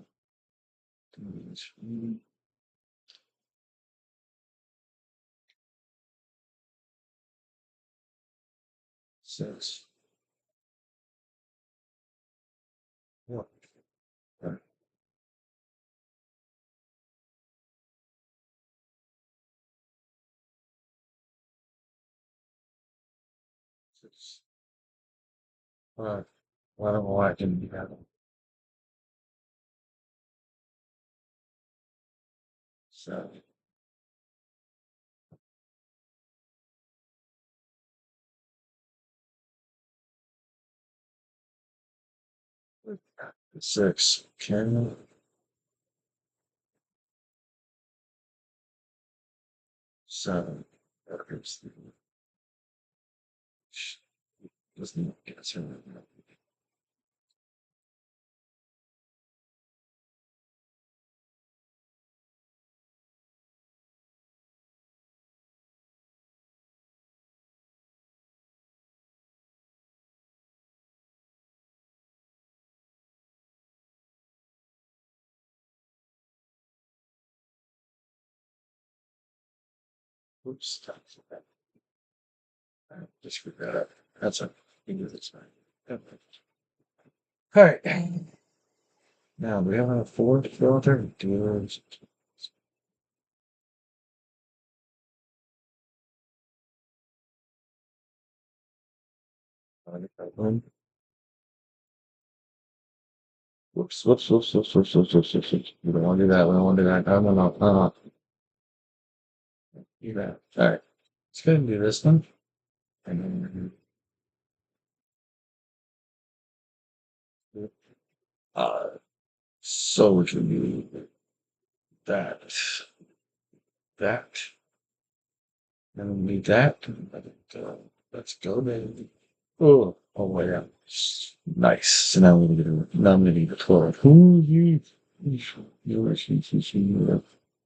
Six. What? Right. Six. Right. Well, I don't know why I didn't do that. So, six. Okay. Seven. Okay. Doesn't get us in. Oops. Just screwed that up. That's a. We do this right. Okay. All right. Now, do we have a fourth filter? Doors. Whoops, whoops, whoops, whoops, whoops, whoops, whoops, whoops, whoops. We don't want to do that. We don't want to do that. No, no, no, no, no. Do that. All right. Let's go and do this one. And then, uh, so we can do that, that, and we need that. Let's go then. Oh, oh my God. Nice. So now we need the 12.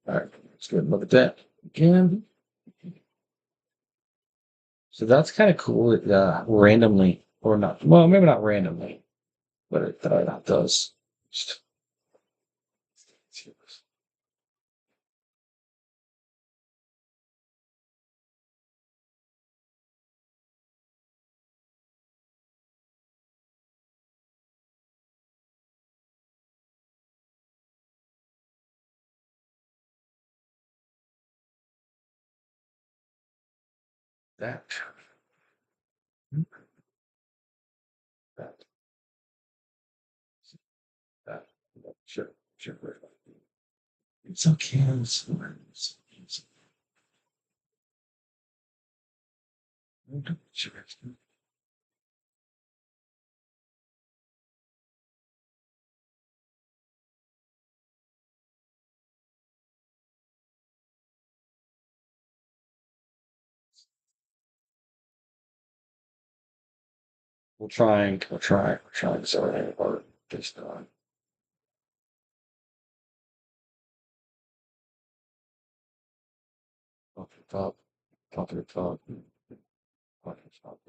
All right. Let's go and look at that again. So that's kind of cool. It randomly, or not, well, maybe not randomly, but it does. Just- That, that, that. Sure, sure. It's okay. It's sure. We're trying so hard. Just off the top, top of the top, off the top.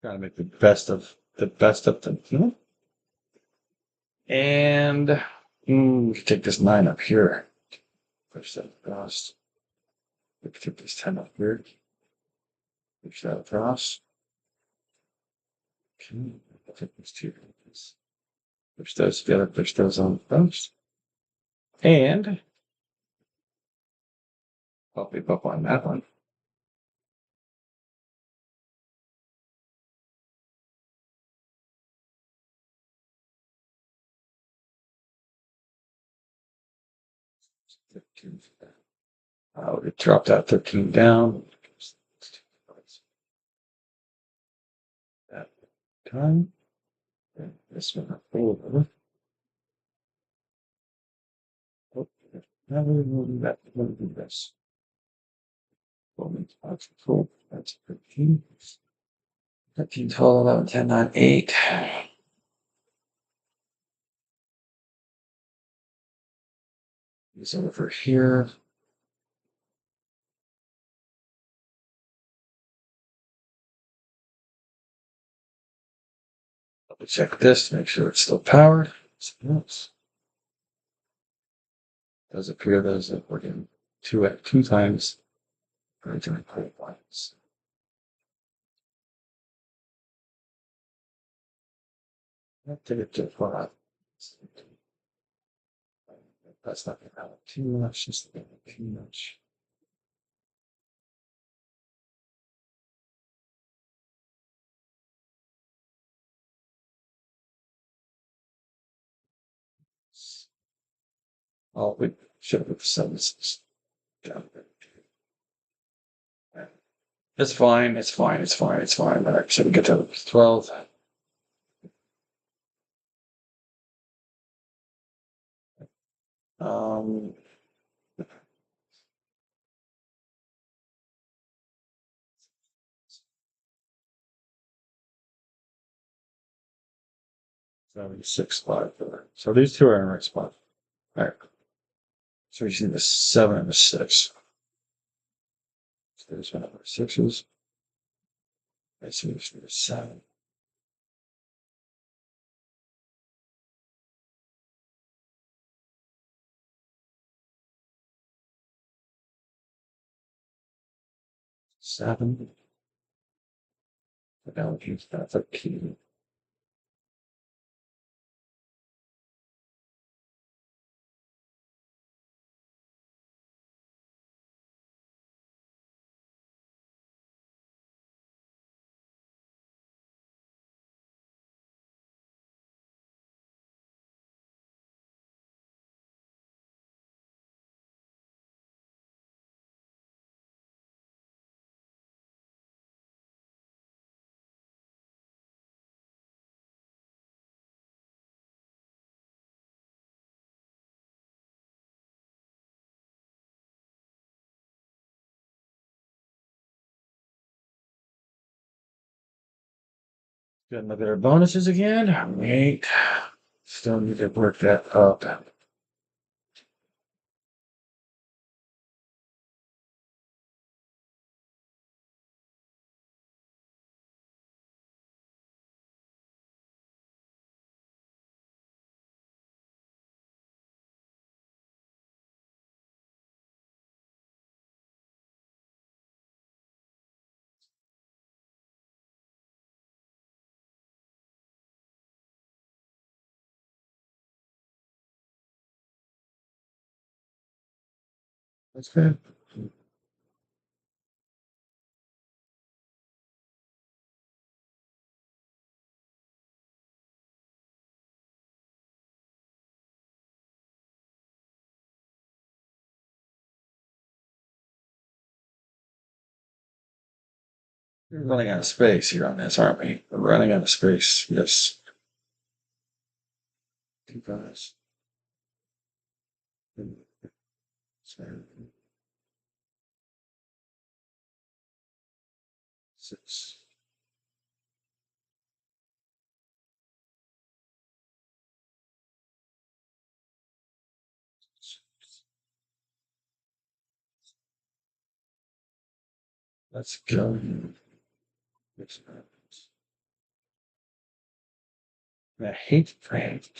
Gotta make the best of them. And we can take this 9 up here. Push that across. We can take this 10 up here. Push that across. Okay. I'll take these two. Push those together. Push those on first. And I'll be up on that one. We dropped that 13 down. That time. And this one over. Oh, now we're moving that. We're going to do this. Control. That's 13. 13, 12, 11, 10, 9, 8. It's over here. Double check this to make sure it's still powered. Oops. Does appear those are working two times originally put once. That did it too far. That's not going to help too much, just too much. Oh, we should have set this down. It's fine, it's fine, it's fine, it's fine. But I should get to 12. Um, 76, 5. So these two are in the right spot. All right. So we see the 7 and the 6. So there's one of our 6s. I see this the 7. Seven. But now we use that for key. Good. Look at our bonuses again. 8. Still need to work that up. That's good. We're running out of space here on this, aren't we? We're running out of space. Yes. 2 guys. 6. Let's go. I hate France.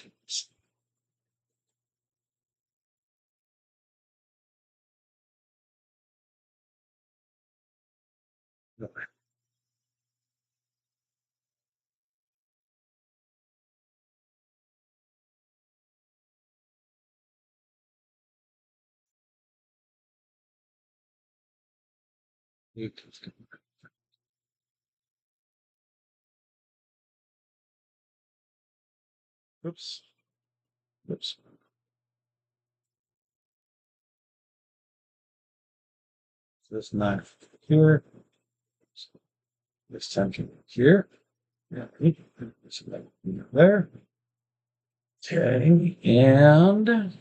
Oops. Oops. This knife here. This tension here. Yeah. This there. Okay. And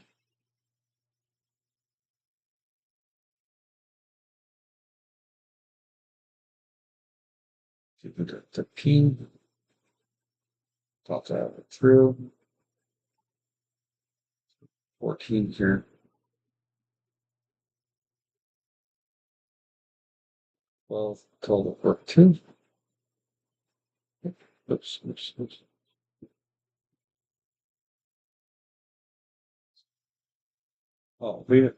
the pin. Talk that through. 14 here. 12 total work 2. Oops, oops, oops. Oh, we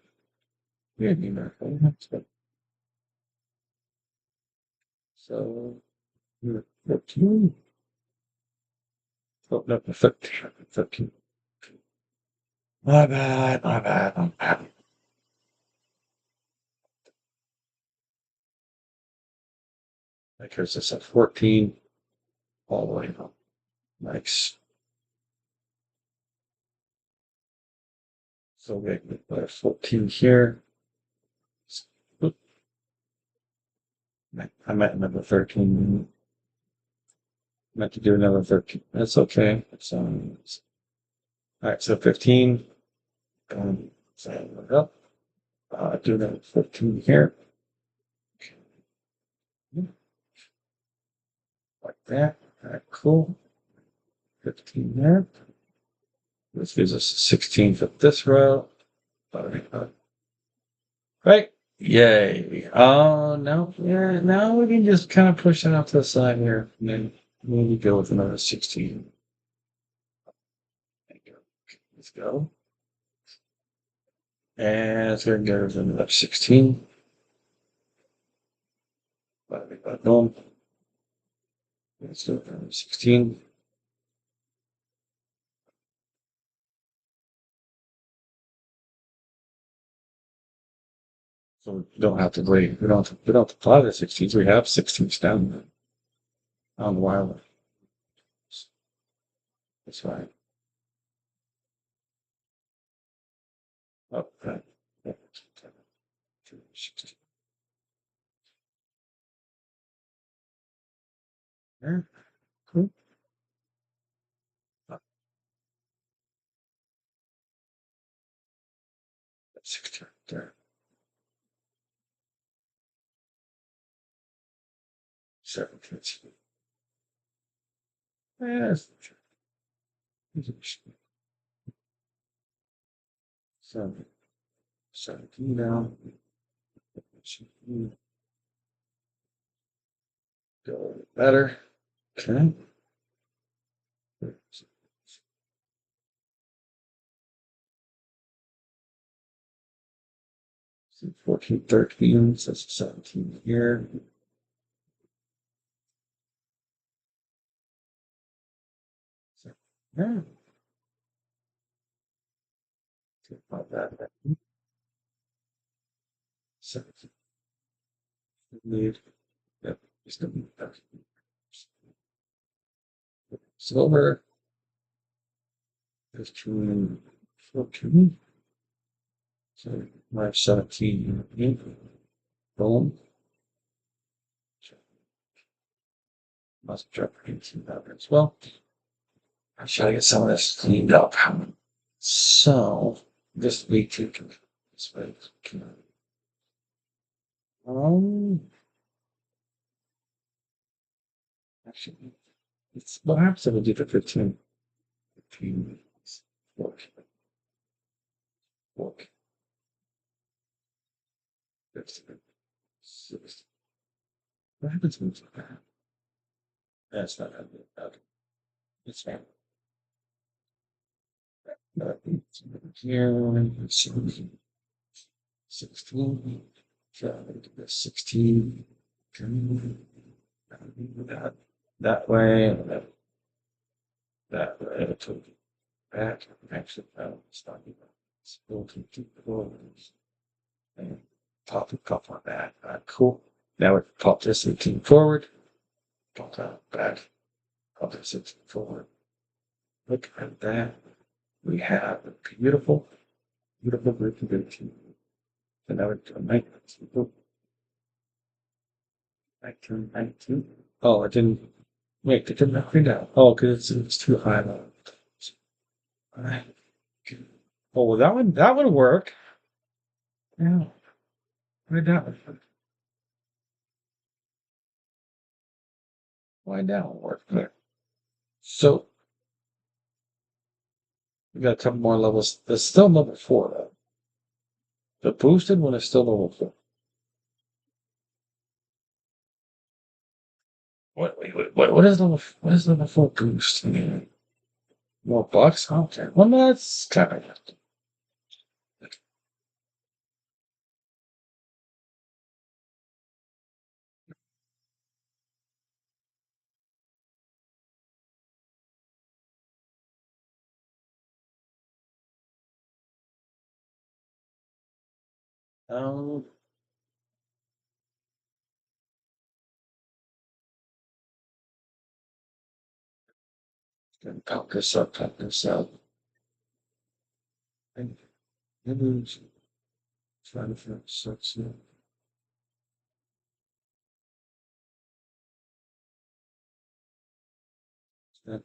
didn't need that. So, 13. Oh, no, 13. 13. My bad, my bad, my bad. Because it's at 14 all the way up. Nice. So we have 14 here. Oop, I meant number 13. Meant to do another 13. That's okay. It's, all right, so 15. So up. Do another 15 here. Like that. All right, cool. 15 there. This gives us 16 for this row. Right. Yay. Oh, no. Yeah, now we can just kind of push that off to the side here. And then maybe go with another 16. There you go. Let's go. And it's going to go with another 16. Boom. Let's do another 16. So we don't have to wait. We don't have to apply the 16s. We have 16s down on the wire. That's right. Oh, okay. Yeah. 16. There. Cool. 16 there. 17. Yes. 17 down. Go better. Okay. 14, 13. So that's 17 here. So, yeah. About that. 17. Need. Yep. Just a silver. 15, 14. So my 17. Boom. Must drop 18 down there as well. I should get some of this cleaned up. So this week you can this way. Um actually it's what happens if we do the 15 15 work. Work. 15, 16. What happens when it's like that? That's not happening. Okay. It's fine. Here, 16. So this 16. That that way, that way to back. Actually, it's not even. It's built into the and pop a cup on that. Cool. Now we pop this 18 forward, pop that back, pop this 18 forward. Look at that. We have a beautiful, beautiful group of 18. And now we're doing 19. 19. Oh, it didn't. Wait, it didn't knock me down. Oh, because it's too high now. All right. Oh, well, that would work. Yeah. Why that would work? Why that would work? There. So we got a couple more levels. It's still level 4 though. The boosted one is still level 4. What is level 4 boost? More bucks? Okay. Well, that's kind of. Um, pop this up, pop this up. And maybe trying to find such that.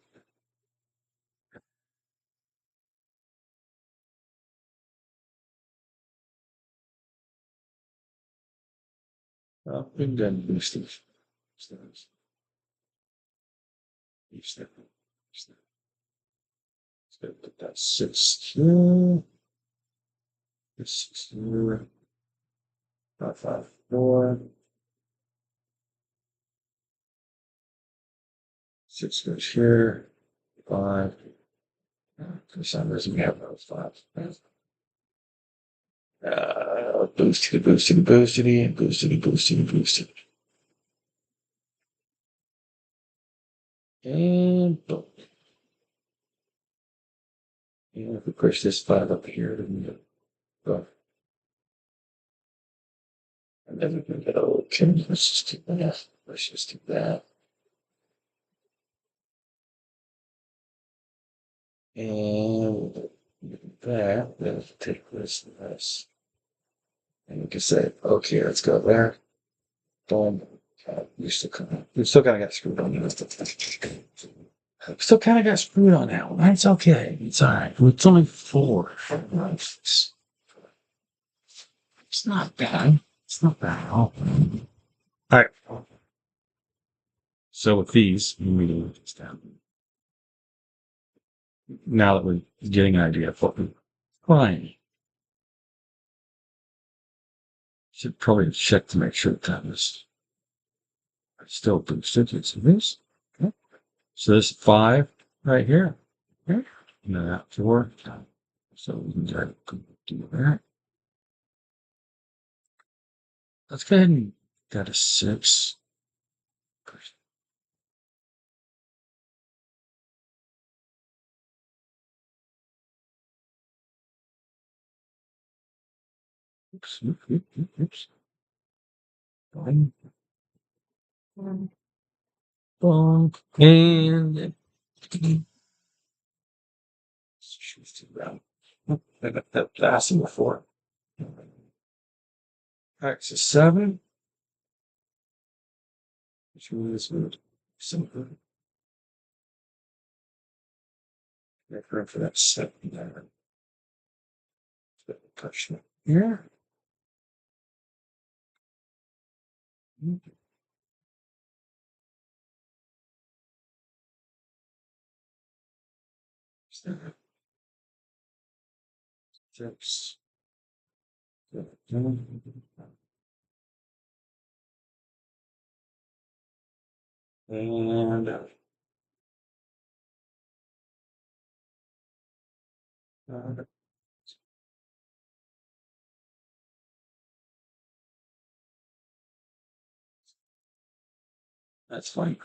Bring down boosted. Stairs. Step. Step. Step. Put that 6 here. This 6 here. 5, 5, 4. 6 goes here. 5. For some reason, we have those 5. Boosted, boosted, boosted, and boosted, boosted, boosted. And boom. And if we push this 5 up here, then we go. And then we can go, okay, let's just do that. Let's just do that. And that, let's take this and this. And we can say, okay, let's go there. Boom. We still kind of got screwed on that. Still kind of got screwed on that one. That's okay. It's all right. It's only 4. It's not bad. It's not bad at all. All right. So with these, we immediately put this down. Now that we're getting an idea of what we're trying, should probably check to make sure that is still boosted. It's this. Okay. So this 5 right here. Okay. And then that 4. So we can do that. Let's go ahead and get a 6. Oops. Oops. Boom. Boom. And she's too round. I got that last one before. All right, so 7. Which one is good? So good. Make room for that 7 there. Touch it here. Seven, 6. And that's fine.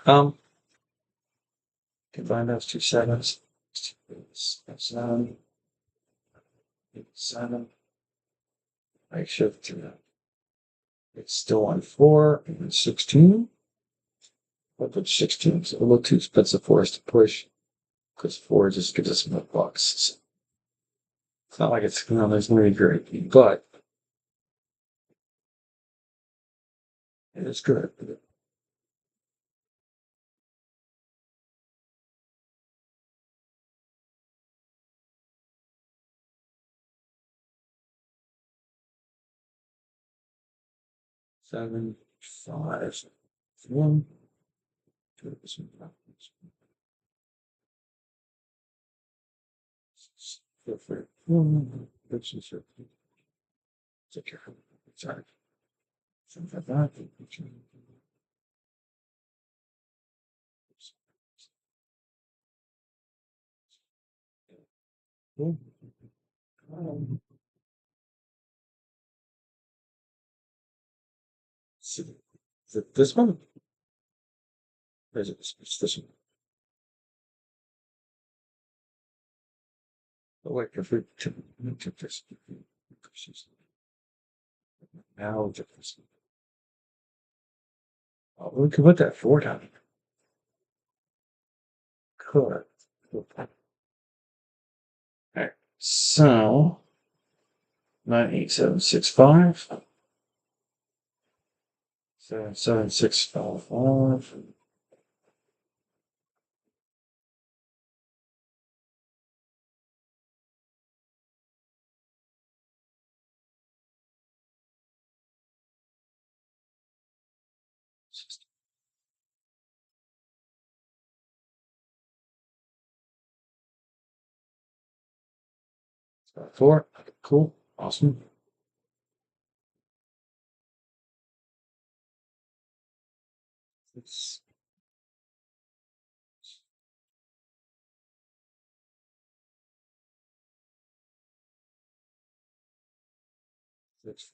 Combine those 2 sevens. 7, 7. Make sure that It's still on 4 and 16. I'll put 16. It's a little too expensive for us to push because 4 just gives us more bucks. It's not like it's, there's really great, but it's good. 7, 5, 1, 2, 3, 1, take care. Sorry. Something like that. Is it this one? Or is it this one? Oh, wait, if we took this. Now, took this. Oh, we could put that 4 down. Could. Alright, so 98765. 77655. Four. Cool. Awesome. It's 6.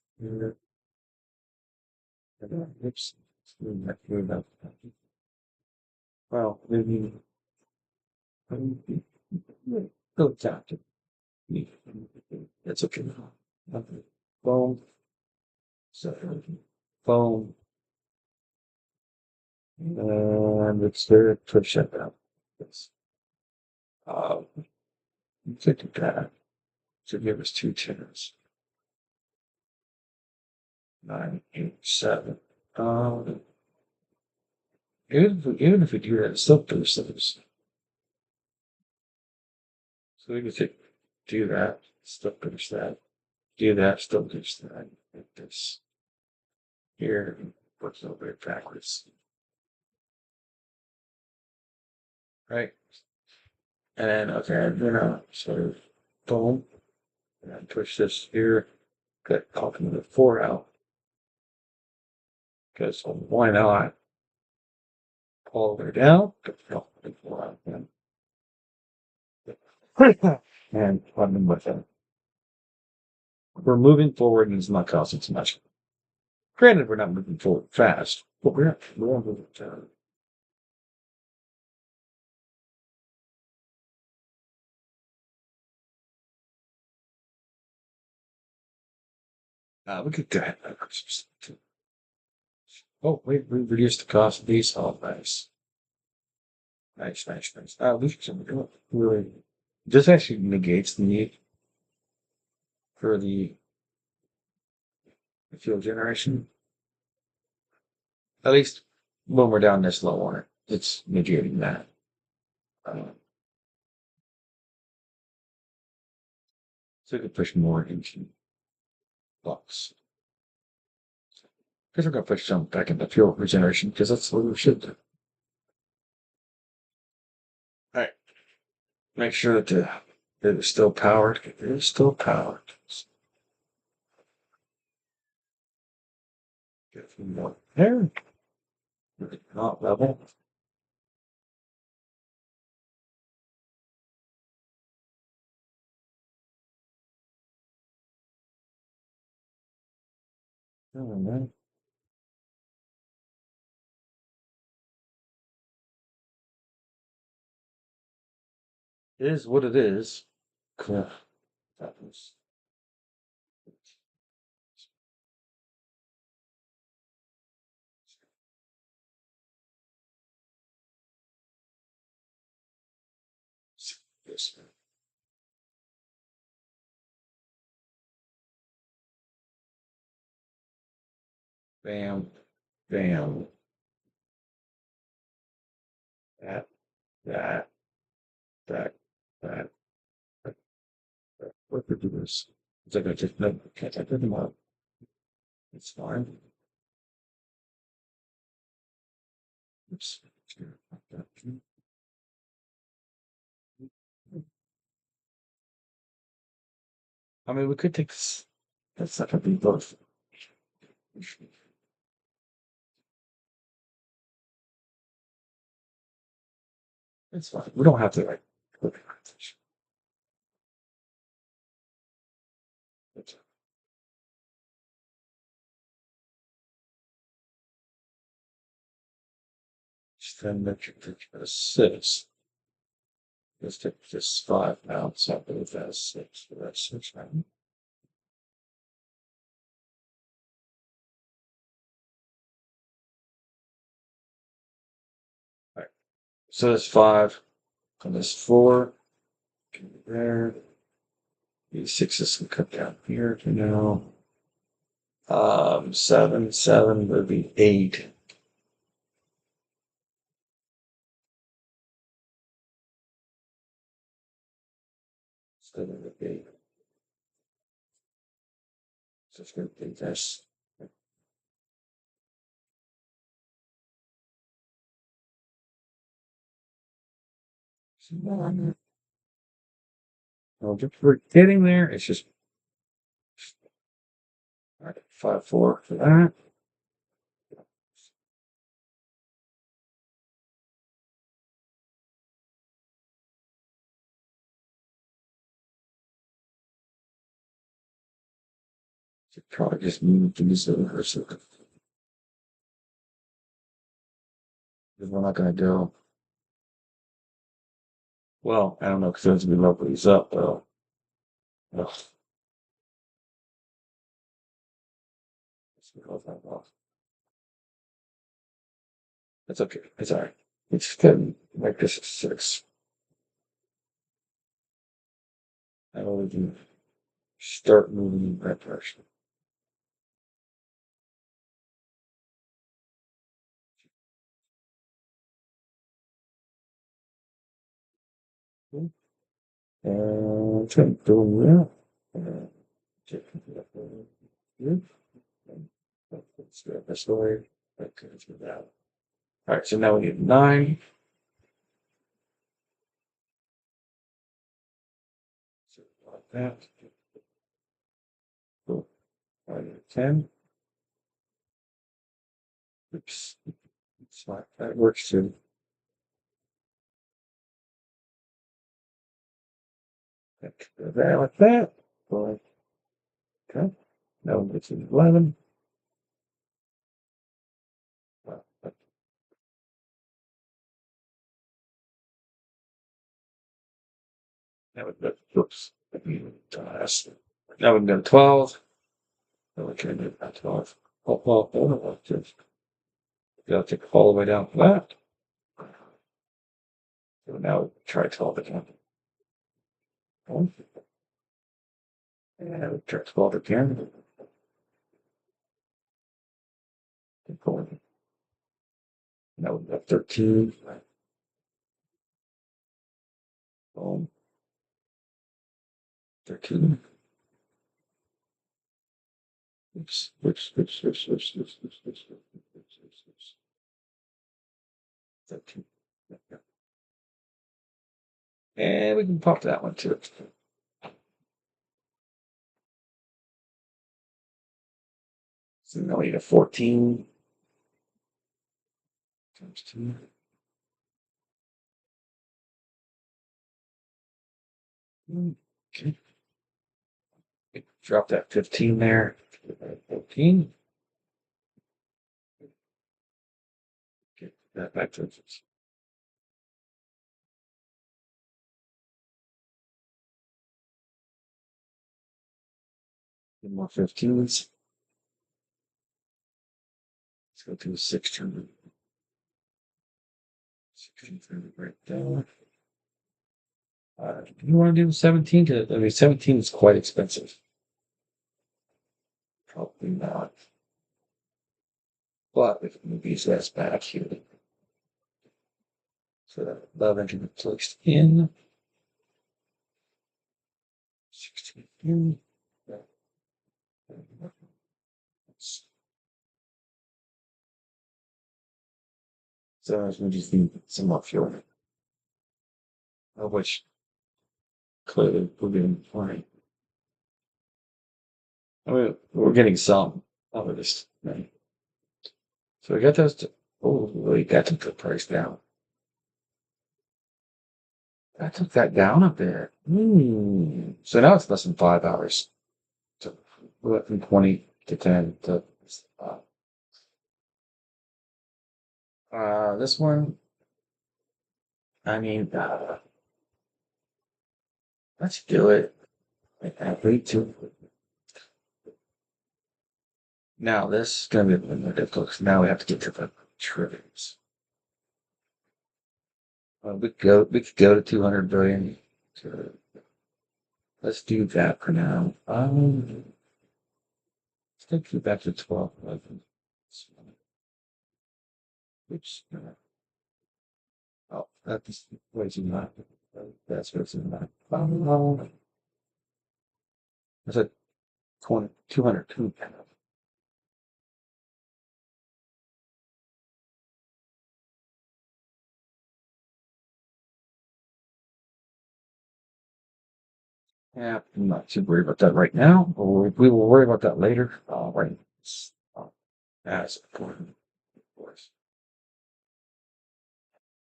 Oops. Move that. Well, maybe. Go tap it. That's okay. Boom. So, boom. And it's there to shut down. Yes. Um, Think of that. So give us 2 10s. 9, 8, 7. Um, even if we do that, it still boosts those. So we can do that, still boost that. Do that, still boost that. Like this. Here, works a little bit backwards. Right? And then, okay, sort of boom. And then push this here. Cut talking the 4 out. Because why not? All the way down. Cut the 4 out again. And button with it. We're moving forward and it's not costing too much. Granted, we're not moving forward fast, but we're moving forward. Look at that. Oh, wait, we reduced the cost of these. Oh, nice. Nice, nice, nice. This is really, this actually negates the need for the fuel generation. At least when we're down this low on it, it's negating that. Um, so we could push more into blocks. Because we're going to push some back into fuel regeneration because that's what we should do. All right. Make sure that it is still powered. It is still powered. Get a few more there. Not level. Oh, man. It is what it is. Cool. That was this. Bam, bam, that, that, that, that. What could do this? It's like I just no, can't I put them up? It's fine. Oops. I mean, we could take this. That's not gonna be both. It's fine. We don't have to like look at this. It's- Just then make it a six. Let's take this five now. So I believe that's six. So that's six, right? All right. So that's five. And this four. There. These sixes can cut down here to now. Seven, seven would be eight. Seven would be. So it's going to be this. Well, we're getting there. It's just all right, 5-4 for that. Should probably just move these over so because we're not going to go. Well, I don't know because we level these up though. Ugh, let's go with that off. That's okay. It's all right. It's good. Make this a six. And we can start moving in that direction. And try doing that. And check it out. Good. Let's do it this way. Okay, let's do that. All right, so now we need nine. So like that. Cool. All right, 10. Oops. It's fine. That works too. There like that. Boy. Okay. Now we get to 11. Well, that would, oops. Now we can go to 12. Then we can do that 12. Just gotta take all the way down to that. So now try 12 again. And we try 12 again. Now we got 13. Boom. 13. Oops. Oops. Oops. Oops. Oops. Oops. Oops. Oops. Oops. 13. And we can pop that one too. So now we need a 14 times 2. Okay. Drop that 15 there. 14. Get that back to us. More 15s. Let's go to a 16. 16 right there. You want to do 17? I mean, 17 is quite expensive. Probably not. But if movies that's back here, so that 11 can be placed in 16 in. So we just need some more fuel, of which clearly we're getting plenty. I mean, we're getting some out of this. Right? So we got those. Oh, wait, that took the price down. That took that down a bit. So now it's less than 5 hours. So we went from 20 to 10 to uh, this one. I mean, let's do it. I can't wait to. Now this is gonna be a little more difficult because now we have to get to the triggers. We could go to 200 billion. So let's do that for now. Let's take you back to 12. Oops. Oh, that's way too much. That's way too much. That's a 20, 202. Yeah, I'm not too worried about that right now. We will worry about that later. Right. Uh, as important, of course.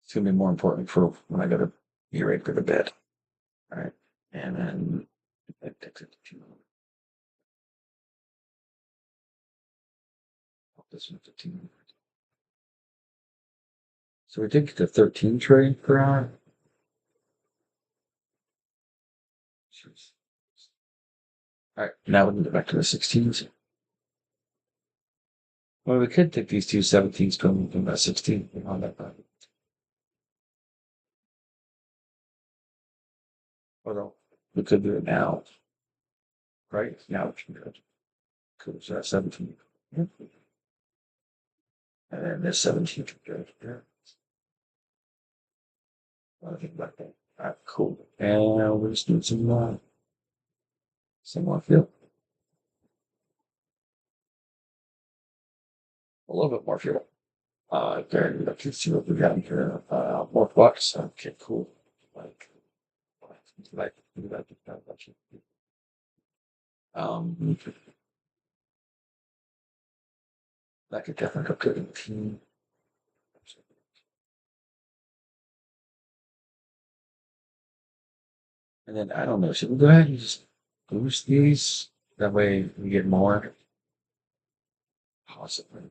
It's gonna be more important for when I go to be ready for the bed. All right. And then it takes it to this one 15. So we did get to 13 trillion per hour. Jeez. All right. Now we can go back to the 16s. Well, we could take these two 17s from about 16 on that. Although we could do it now, right? Now we can do it. Because 17. And then this 17 can go here. I think about that. All right, cool. And we'll just do some more fuel. A little bit more fuel. Okay, let's see what we got here. More bucks. Okay, cool. Like, like, um, that could definitely go good in team. And then I don't know, should we go ahead and just boost these? That way we get more. Possibly.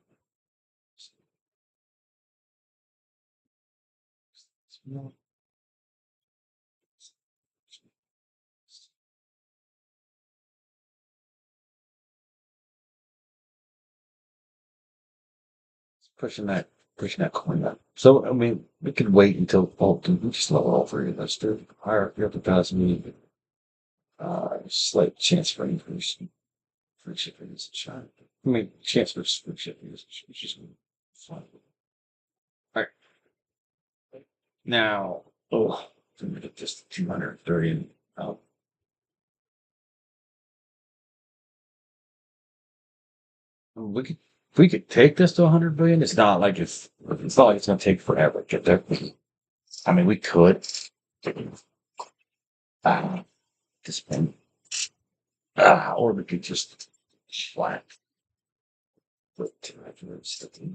Pushing that coin up. So I mean, we could wait until we just level all three of those two. Higher up the capacity, slight chance for increase. Free shipping is a shot. I mean, chance for free shipping is just fun. All right, now, oh, just 230. Um, we could take this to 100 billion. It's not like it's going to take forever to get there. I mean, we could. This one. Or we could just flat put 250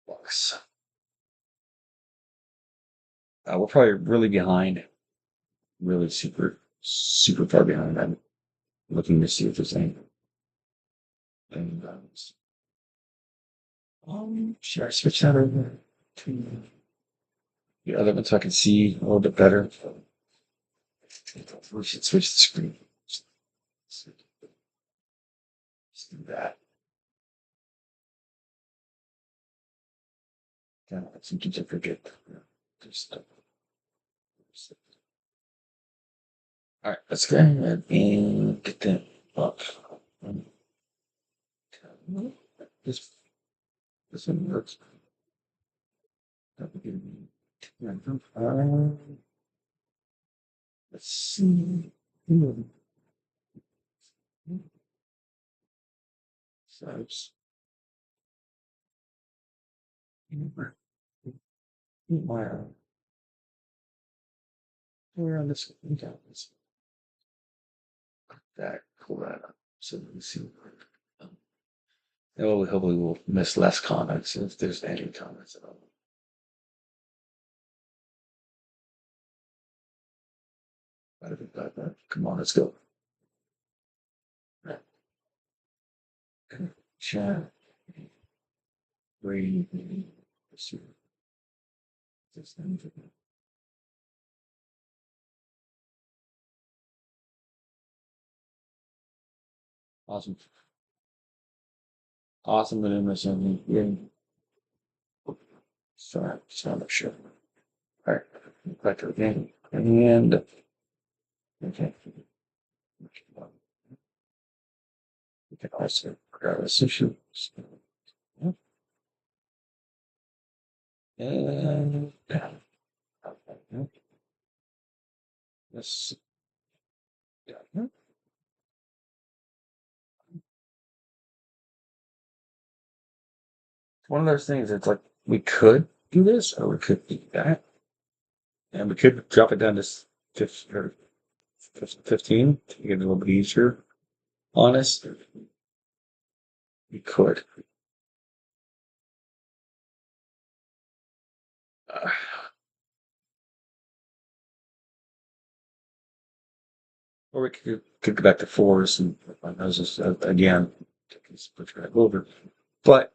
bucks. We're probably really behind, really super, super far behind. I'm looking to see if there's anything. And, should I switch that over to the other one so I can see a little bit better? We should switch the screen. Let's do that. Yeah, sometimes I forget. Just, all right, let's go ahead and get that up. This this one works. Let's see. So it's where where on this this that pull that up. So let me see. Oh, hopefully we'll miss less comments if there's any comments at all. Come on, let's go. Chat. Breathe. Awesome. Awesome that I'm missing. Yeah. Sorry, just want to make sure. All right. Back to the game. And okay. We can also grab a sushi. And this. One of those things. It's like we could do this, or we could do that, and we could drop it down to 15 to get it a little bit easier. Honest, we could. Uh, or we could go back to fours and my noses again. Put it back over. But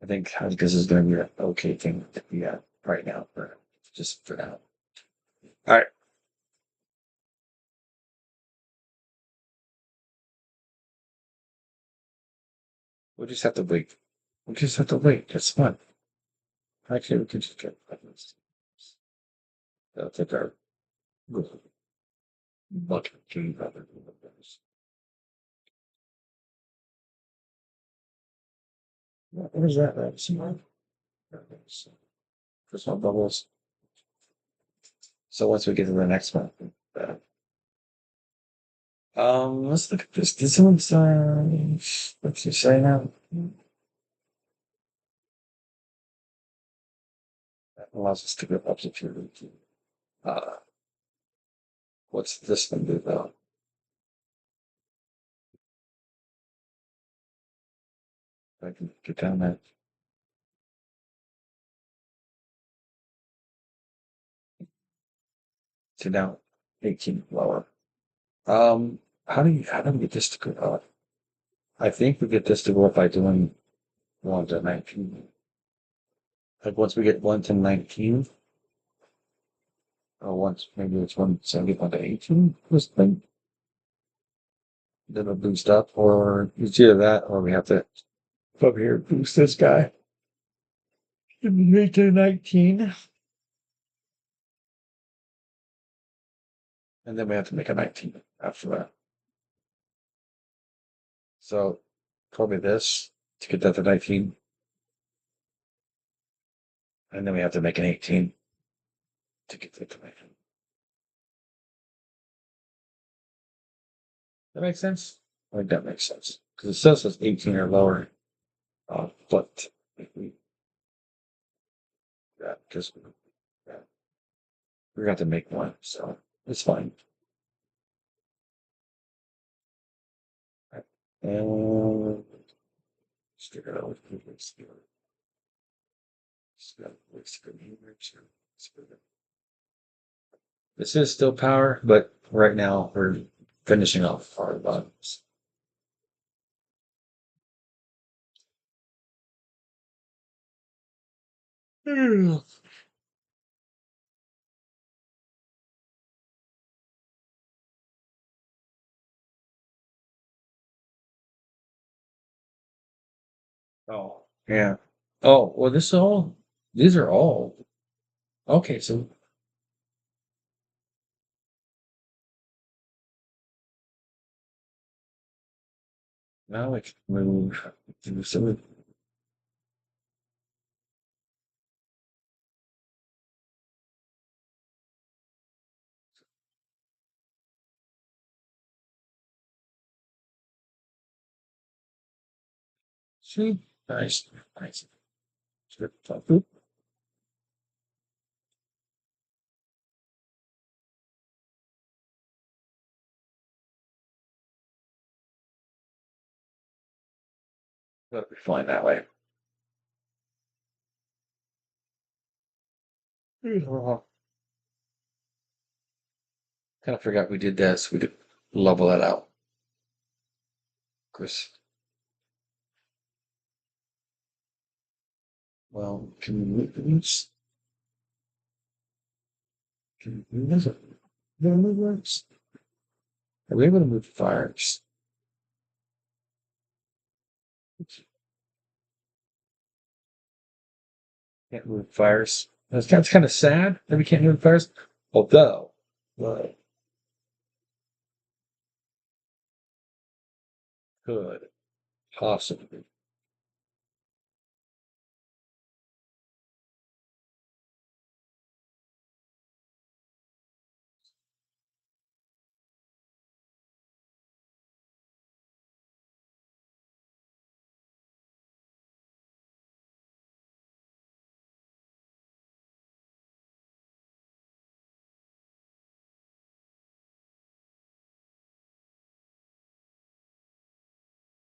I think this is going to be an okay thing to be at right now, for just for now. All right. We'll just have to wait. We'll just have to wait. It's fun. Actually, we can just get this. That'll take our bucket to rather than this. What is that? Right? First one bubbles. So once we get to the next one, uh, let's look at this. This one's what's it say now? That allows us to go up to two. Uh, what's this one do though? I can get down that to now 18 lower. How do we get this to go up? I think we get this to go up by doing 1 to 19. Like once we get 1 to 19, or once maybe it's 171 to 18, this thing. Then it'll boost up, or it's either that, or we have to over here boost this guy. 8 to 19. And then we have to make a 19 after that. So probably this to get that to 19. And then we have to make an 18 to get that to 19. That makes sense? I think that makes sense. Because it says it's 18 or lower. But if we, yeah, because yeah, we got to make one, so it's fine. Right. And stick it out with this is still power, but right now we're finishing off our buttons. Oh, yeah. Oh, well, these are all, okay, so now I can move, so see, nice, nice. Oop, that'll be fine that way. Oh, kind of forgot we did this. We did level that out. Of course, well, can we move these? Can we move this? Can we move this? Are we able to move fires? Can't move fires. That's kind of sad that we can't move fires. Although, well, could possibly.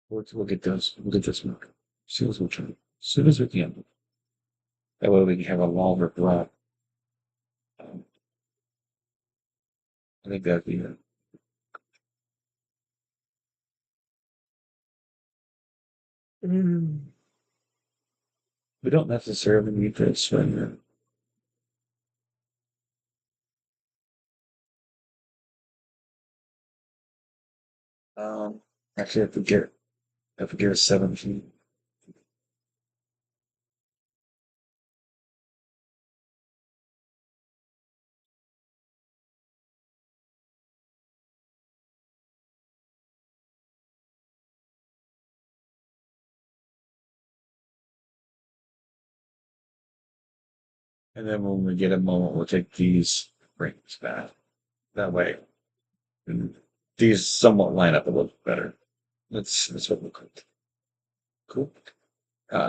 We'll get those. We'll get this one. As soon as we can. As soon as we can. That way we can have a longer run. Um, I think that'd be it. Mm. We don't necessarily need this when um actually if we get a 17. And then when we get a moment we'll take these rings back. That way and these somewhat line up a little better. That's what we'll do. Cool.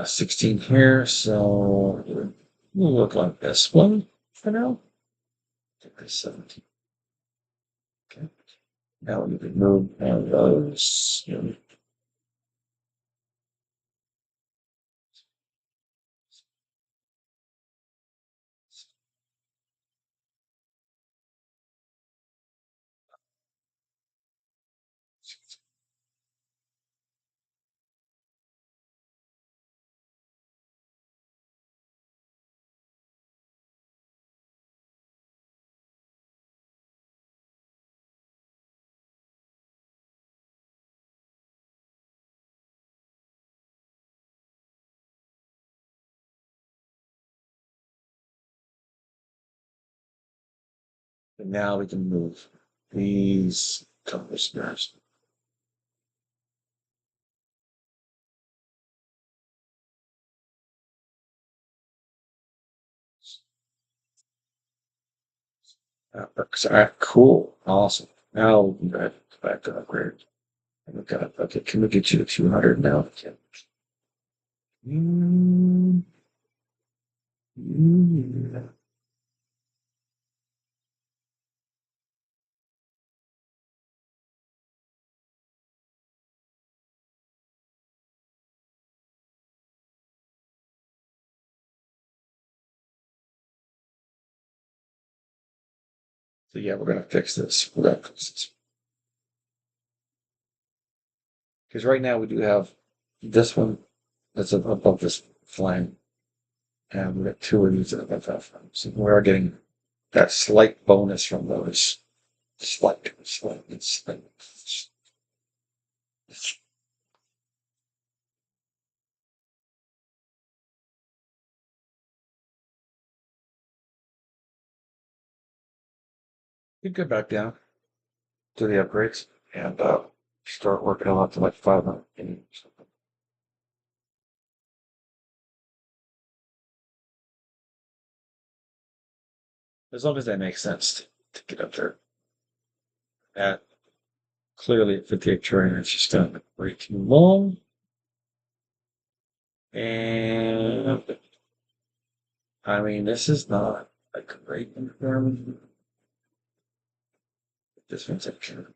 16 here, so we'll look like this one for now. Take this 17. Okay. Now we can move one of those. And now we can move these couple of squares. That works. All right, cool. Awesome. Now we can go back to upgrade. And we've got, okay, can we get you to 200 now? Mm, mm. So yeah, we're gonna fix this. We're gonna fix this. Because right now we do have this one that's above this flame, and we got two of these above that flame. So we are getting that slight bonus from those. Slight. You go back down to the upgrades and start working on up to like 500. As long as that makes sense to get up there. That clearly at 58 trillion, it's just going to be way too long. And I mean, this is not a great environment. This one's actually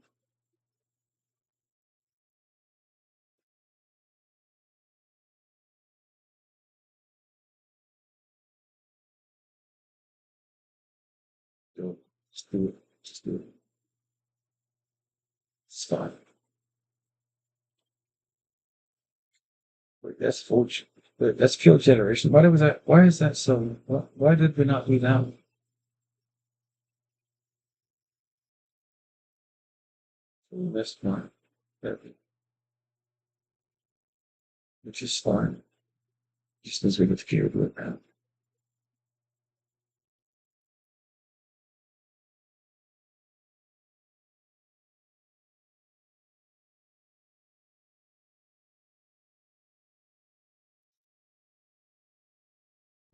do it. Just do it. Just do it. It's fine. Wait, that's fuel generation. Why was that? Why is that so? Why did we not do that? We missed one. Which is fine. Just as we get to gear to it now.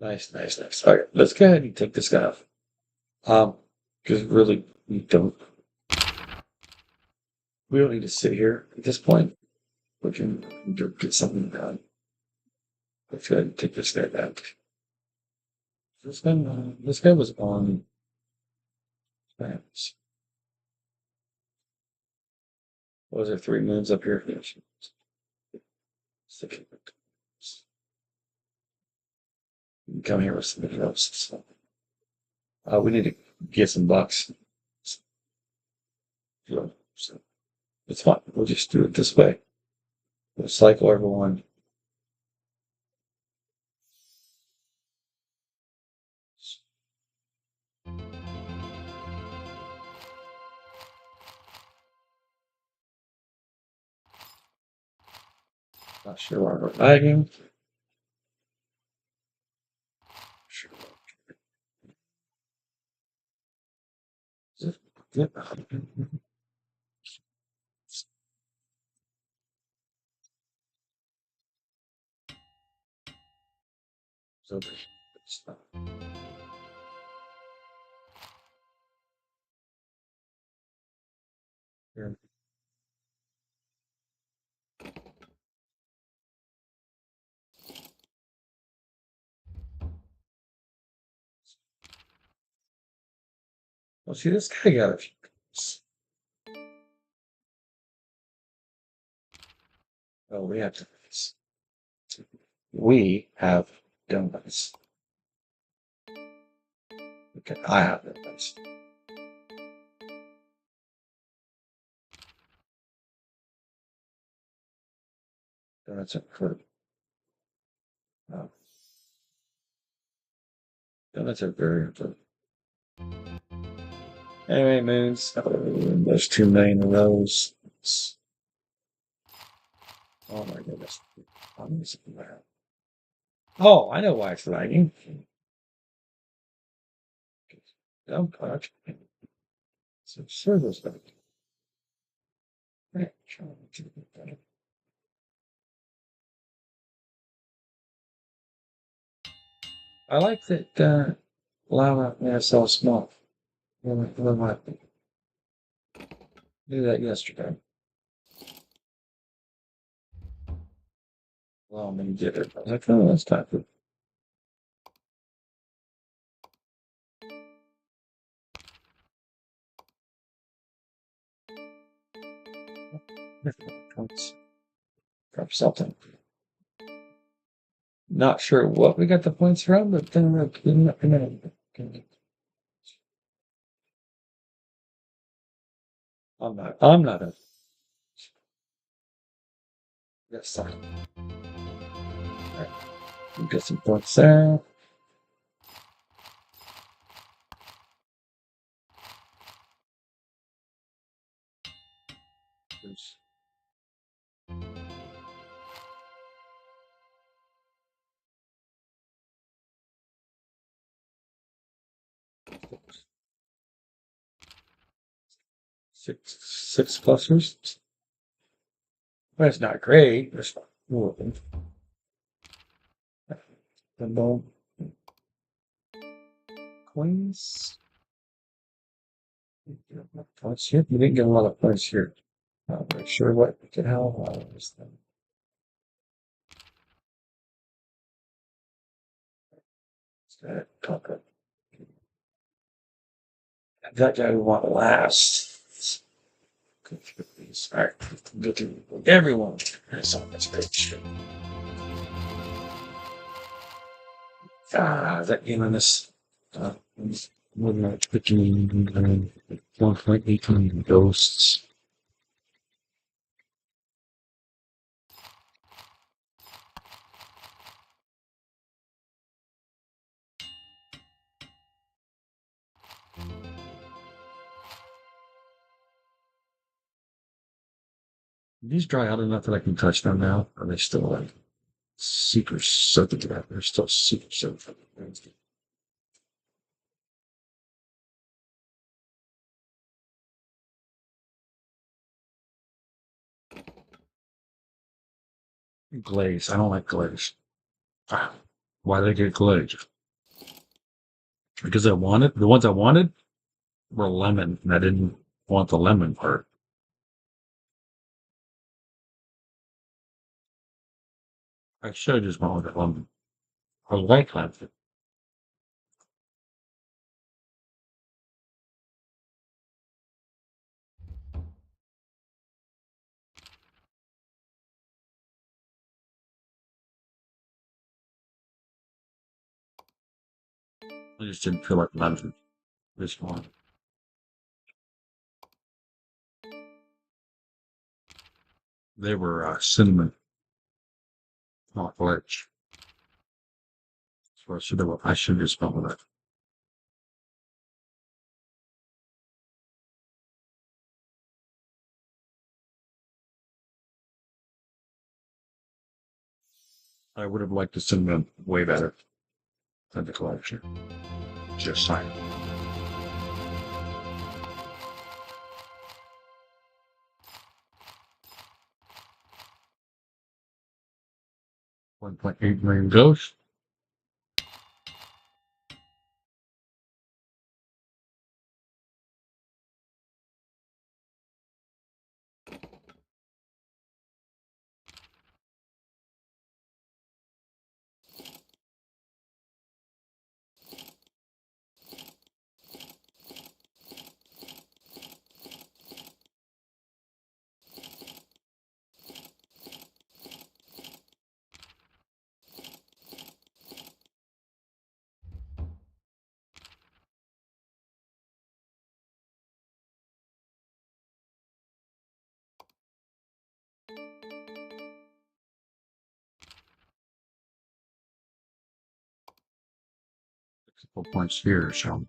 Nice, nice, nice. All right, let's go ahead and take this guy off. Because really, we don't need to sit here at this point. We can get something done. Let's go ahead and take this guy back. This guy was on plans. What was there 3 moons up here? Stick it. You can come here with somebody else. We need to get some bucks. So it's fine. We'll just do it this way. We'll cycle everyone. Not sure why we're lagging. Sure. Yep. So it's not here. Well, see, this guy got a few. Oh, we have donuts. We have donuts. Okay, I have donuts. Donuts are good. Oh, donuts are very important. Anyway, moons. There's 2 million of those. Oh my goodness. Oh, I know why it's lagging. Dump punch. So servers back. I like that lava is so small. I did that yesterday. Well, maybe did it. I was like, oh, that's time for points from something. Not sure what we got the points from, but then we're cleaning up in a minute. I'm not a yes, sorry. All right. We got some points there. Six clusters. Well, it's not great. There's more of them. The coins. Points here. You didn't get a lot of points here. Not really sure what we could have. That guy we want last. All right, go through everyone. That's all. That's great. That game on this. Uh, more than 1.18 ghosts. These dry out enough that I can touch them now? Or are they still like super soaked to that? They're still super soaked. Glaze. I don't like glaze. Ah, why did I get glaze? Because the ones I wanted were lemon, and I didn't want the lemon part. I should have just went with the lemon. I like lemon. I just didn't feel like lemon this one. They were cinnamon, not glitch. So I should have just went with it. I would have liked the cinnamon way better than the collection. Just saying. 1.8 million ghosts. Couple points here, so all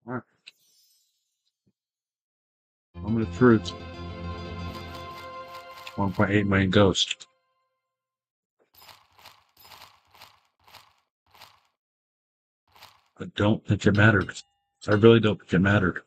right. Moment of truth. 1.8 million ghosts. I don't think it mattered. I really don't think it mattered.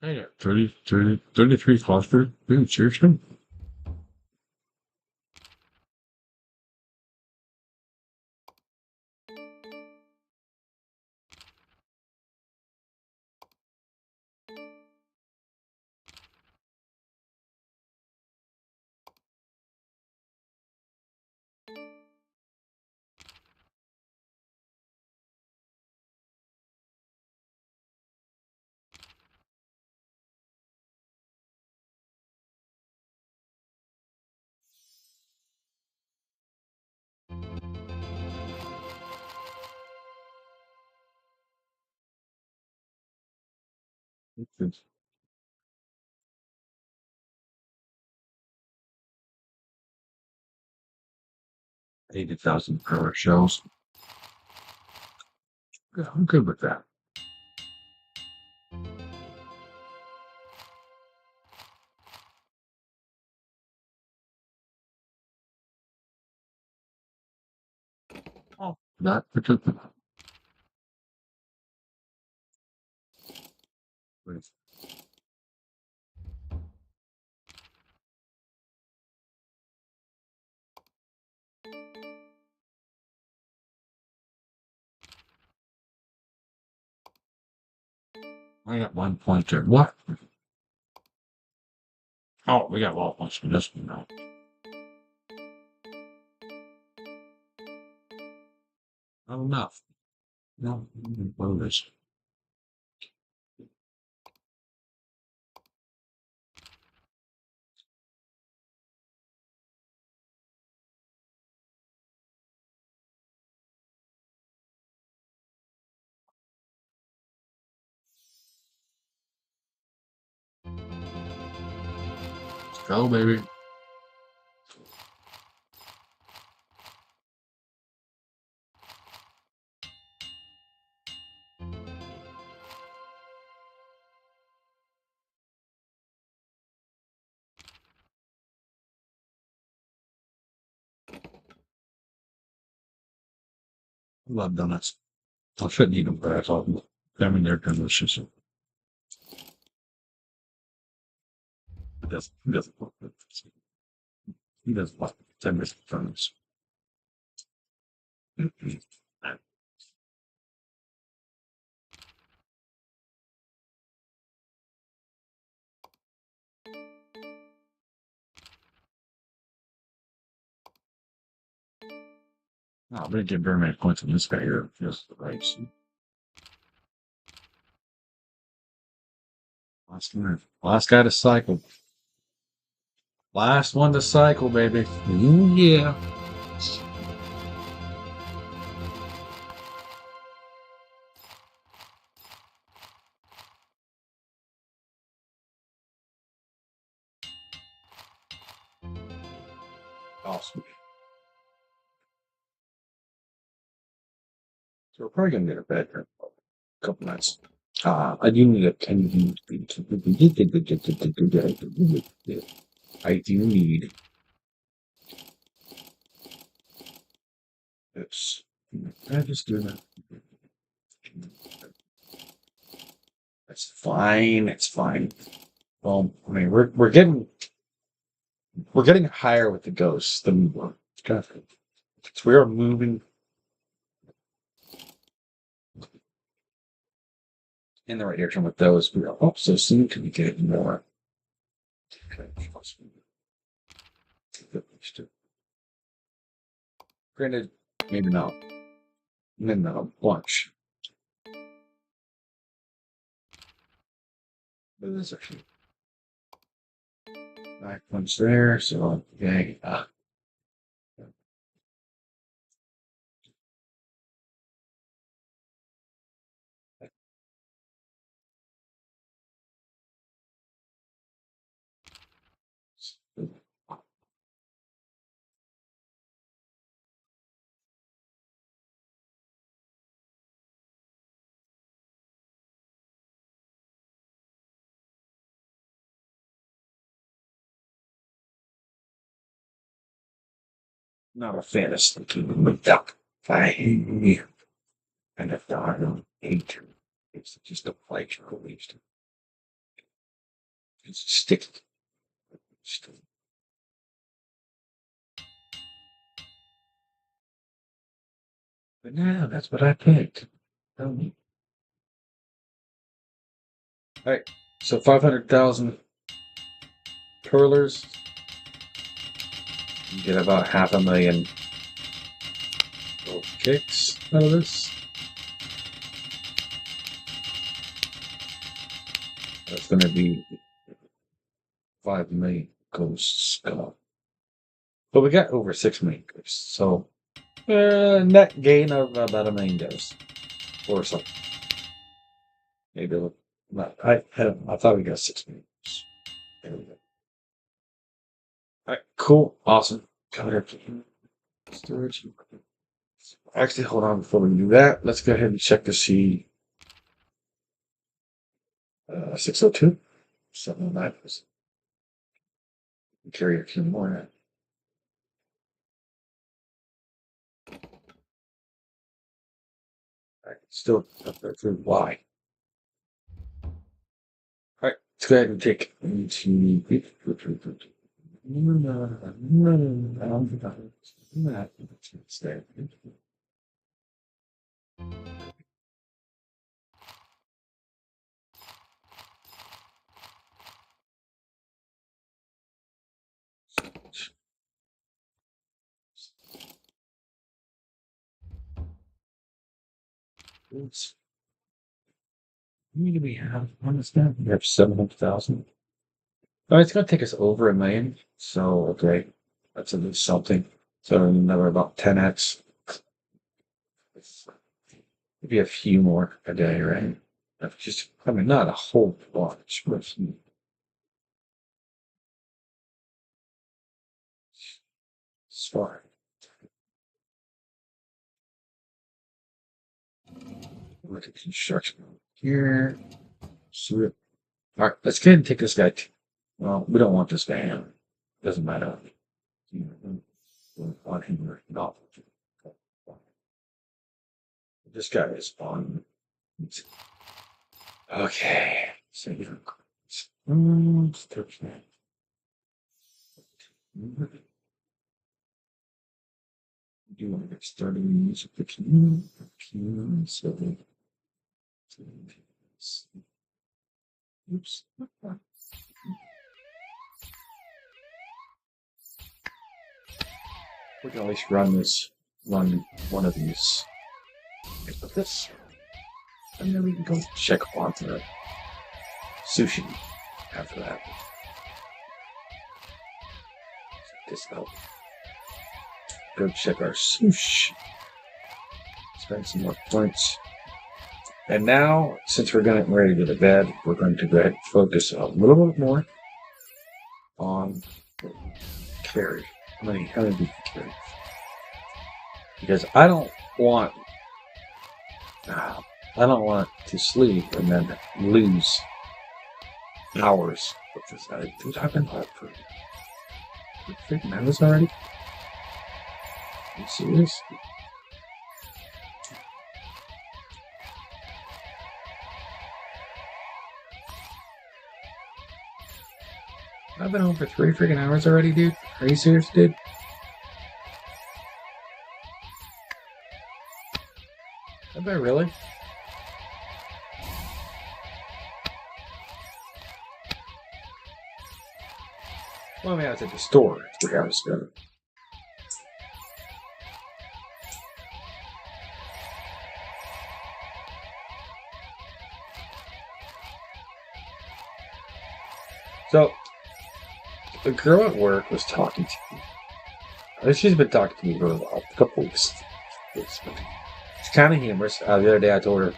Hey, 33 cluster? Dude, seriously? 80,000 per shells. Yeah, I'm good with that. Oh, not particular. I got 1 point there. What? Oh, we got 1 points from this one now. Not enough. No, bonus. Let's go, baby. I love donuts. I shouldn't eat them, but I thought, I mean, they're delicious. It he doesn't want it. He doesn't want 10 minutes donuts. Oh, I'm going to get very many points on this guy here. Just the rice. Last guy to cycle. Last one to cycle, baby. Ooh, yeah. Awesome. So we're probably going to get a bed here in a couple nights. I do need a I do need this. Can I just do that? That's fine. It's fine. Well, I mean, we're getting higher with the ghosts than we were. So we are moving in the right direction with those. We are also soon to be getting more. Okay. Granted, maybe not. Maybe not a bunch. But this actually 9 points there, so okay. Not a fan of sticking with duck. I and if I don't hate it, it's just a pleasure at least. It's sticky. But no, that's what I picked. Tell me. All right, so 500,000 curlers. You get about 500,000 little kicks out of this. That's going to be 5 million ghosts. But we got over 6 million ghosts. So, net gain of about 1 million ghosts. Or something. Maybe a little. I thought we got 6 minutes. There we go. All right, cool, awesome. Got everything. Storage. Actually, hold on before we do that. Let's go ahead and check to see 602, 709. Carry a few more in. All right, still up there through Y. All right, let's go ahead and take into. Stay. Oops. How many do we have on this map? We have 700,000. Oh, it's going to take us over 1 million. So, okay. That's at least something. So, another about 10x. Maybe a few more a day, right? Just, I mean, not a whole bunch, but it's fine. Look at construction here. Sweet. All right, let's go ahead and take this guy. Well, we don't want this guy. Doesn't matter. We want him or not. This guy is on. Okay. So you do you want to get started in music? So, oops. We can at least run one of these. With this. And then we can go check on the sushi after that. This out. Go check our sushi. Spend some more points. And now, since we're getting ready to go to bed, we're going to go ahead and focus a little bit more on carry. How many do you carry? Because I don't want to sleep and then lose hours with this. Dude, I've been up for freaking hours already. Are you serious? I've been home for 3 freaking hours already, dude. Are you serious, dude? Have I really? Well, I mean, I was at the store 3 hours ago. So, the girl at work was talking to me. She's been talking to me for a couple weeks. It's kind of humorous. The other day I told her,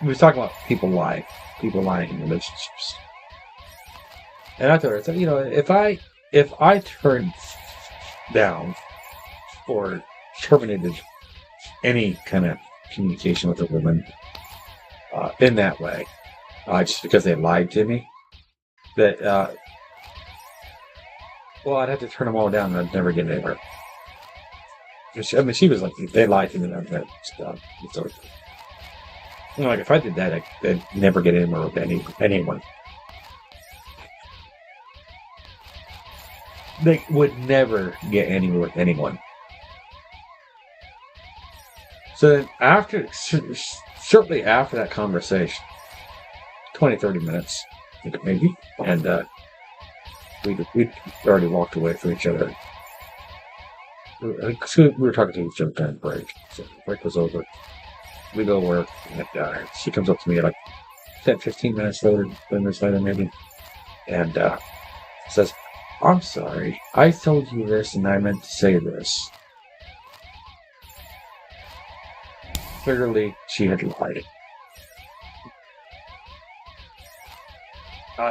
we was talking about people lying in relationships. And I told her, you know, if I turned down or terminated any kind of communication with a woman in that way, just because they lied to me, that well, I'd have to turn them all down and I'd never get anywhere. She was like, they lied to me and that stuff. So, you know, like if I did that, I'd never get anywhere with anyone. They would never get anywhere with anyone. So then shortly after that conversation, 20, 30 minutes, maybe, and we already walked away from each other. We were talking to each other during break. So the break was over. We go to work, and she comes up to me like 10, 15 minutes later, 10 minutes later maybe, and says, "I'm sorry, I told you this and I meant to say this." clearly she had lied.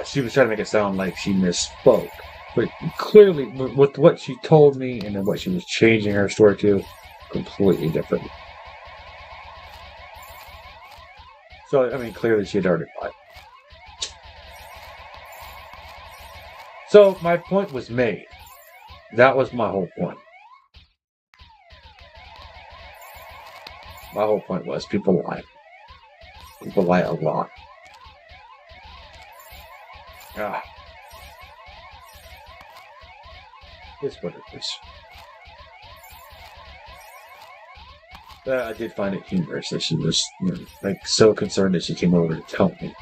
She was trying to make it sound like she misspoke, but clearly, with what she told me and then what she was changing her story to, completely different. So, I mean, clearly she had already lied. So, my point was made. That was my whole point. My whole point was people lie. People lie a lot. Ah, it's what it is. I did find it humorous that she was like so concerned that she came over to tell me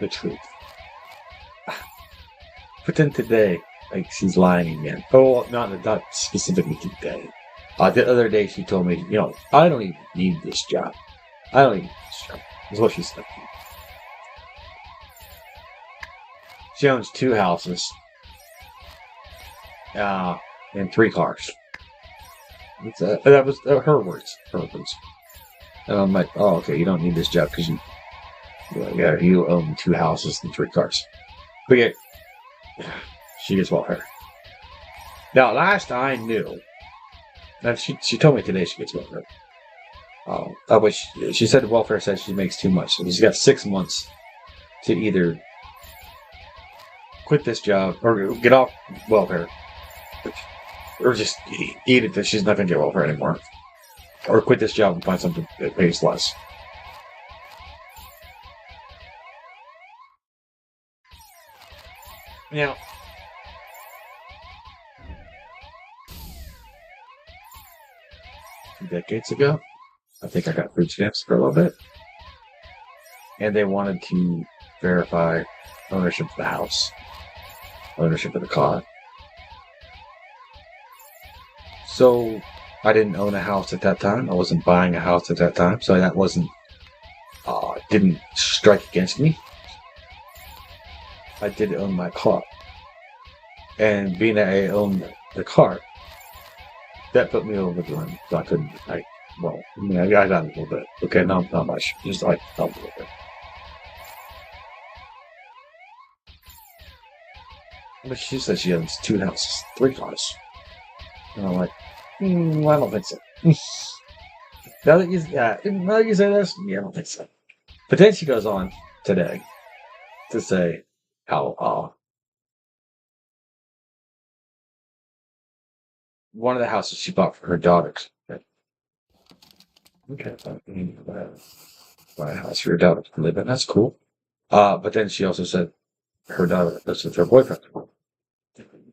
the truth. But then today, like she's lying again. Oh, not specifically today. The other day she told me, I don't even need this job. I don't even need this job. Is what she said. She owns 2 houses, and 3 cars. That was her words. Her words. And I'm like, oh, okay, you don't need this job because you own 2 houses and 3 cars. But yeah, she gets welfare. Now, last I knew, and she told me today she gets welfare. But she said welfare says she makes too much. So she's got 6 months to either quit this job or get off welfare, or just eat it that she's not going to get welfare anymore, or quit this job and find something that pays less. Now, decades ago, I think I got food stamps for a little bit, and they wanted to verify ownership of the house, ownership of the car. So I didn't own a house at that time. I wasn't buying a house at that time, so that didn't strike against me. I did own my car, and being that I owned the car, that put me over the limit. So I couldn't. I got a little bit. Okay, not much. Just like a little bit. But she said she owns 2 houses, 3 cars. And I'm like, I don't think so. now that you say this, yeah, I don't think so. But then she goes on today to say how one of the houses she bought for her daughters. Okay, buy a house for your daughter to live in. That's cool. But then she also said her daughter lives with her boyfriend,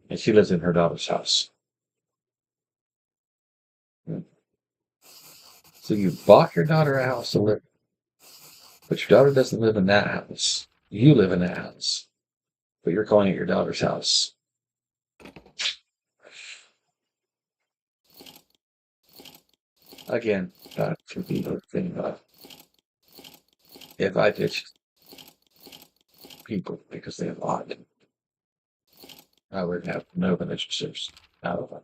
and she lives in her daughter's house. So you bought your daughter a house to live, but your daughter doesn't live in that house. You live in that house, but you're calling it your daughter's house. Again, that could be the thing. If I ditched people because they lied, I would have no relationships out of it.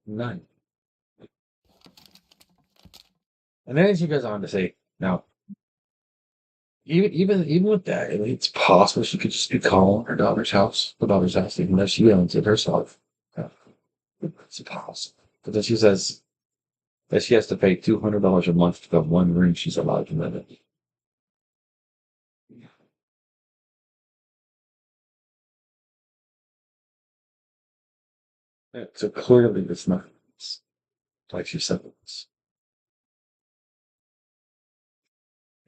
None. And then she goes on to say, now, even with that, I mean, it's possible she could just be calling her daughter's house, even though she owns it herself. It's possible. But then she says that she has to pay $200 a month for the one room she's allowed to live in. So clearly it's not like she said it was.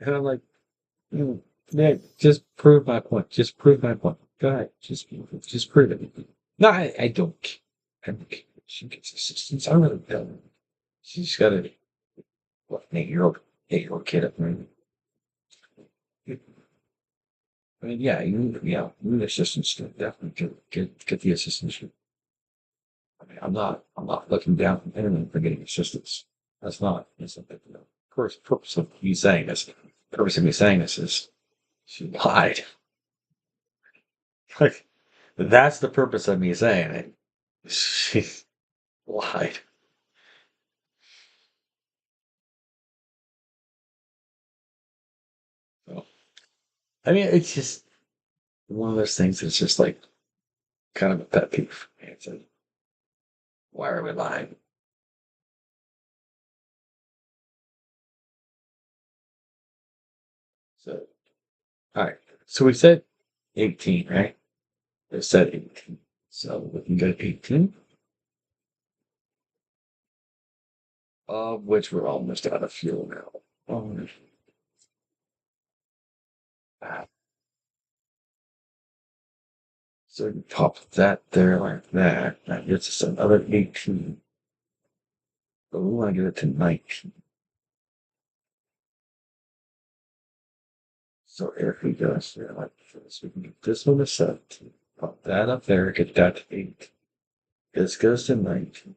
And I'm like, Nick, just prove my point. Just prove my point. Go ahead. Just prove it. No, I don't care. I don't care. She gets assistance. I really don't. She's got a what, 8-year-old kid at home. I mean, you need assistance to definitely get the assistance. I mean, I'm not looking down on anyone for getting assistance. That's not the purpose of me saying this. The purpose of me saying this is she lied. Like, that's the purpose of me saying it. She lied. I mean, it's just one of those things that's just like kind of a pet peeve for me. It's like, why are we lying? So, all right. So we said 18, right? They said 18. So we can go to 18, of which we're almost out of fuel now. Ah, so you pop that there like that. That gets us another 18. But we want to get it to 19. So if we go here like this, we can get this one to 17. Pop that up there, get that to 8. This goes to 19.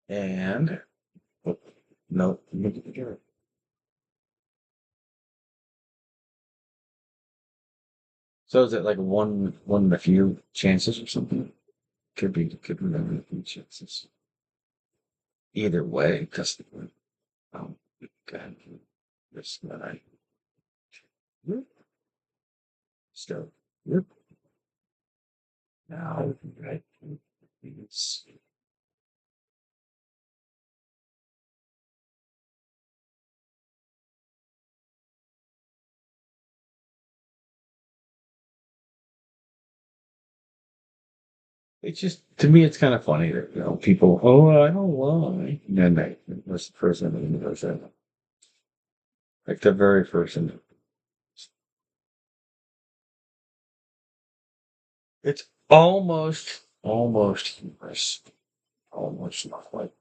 And, oh, no, look at the So is it like one in a few chances or something? Could be one in a few chances. Either way, because um, God, this guy. Yep. So, yep. Now, right. It's, it's just to me, it's kind of funny that people. Oh, I don't lie. And then that's the first thing that goes in. Like the very first thing. It's almost humorous. Almost not like.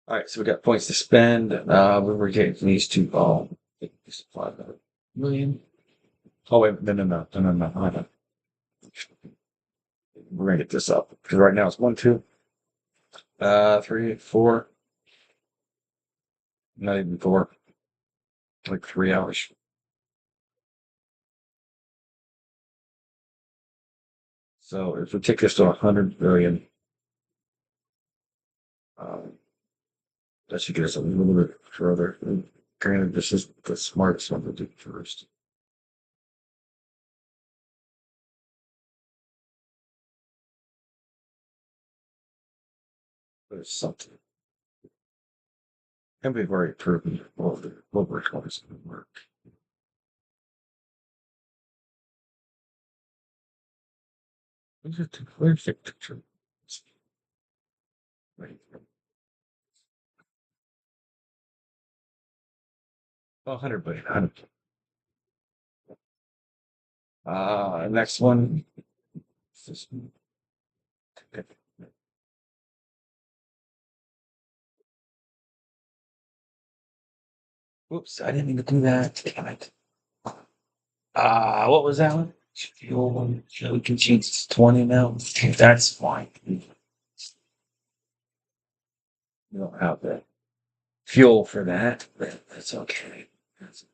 All right, so we got points to spend. We were getting these two. 500 million. Oh wait, no. Hold on. We're gonna get this up because right now it's one, two, 3, 4, not even 4, like 3 hours. So if we take this to 100 billion, um, that should get us a little bit further. And granted, this is the smartest one to do first. But it's something. And we've already proven what we're going to work. Where's the picture? Right. Oh, 100 billion. 100. Next one. This one. Okay. Whoops, I didn't even do that. Damn it. What was that one? The old one. We can change it to 20 now. That's fine. We don't have the fuel for that, but that's okay. That's,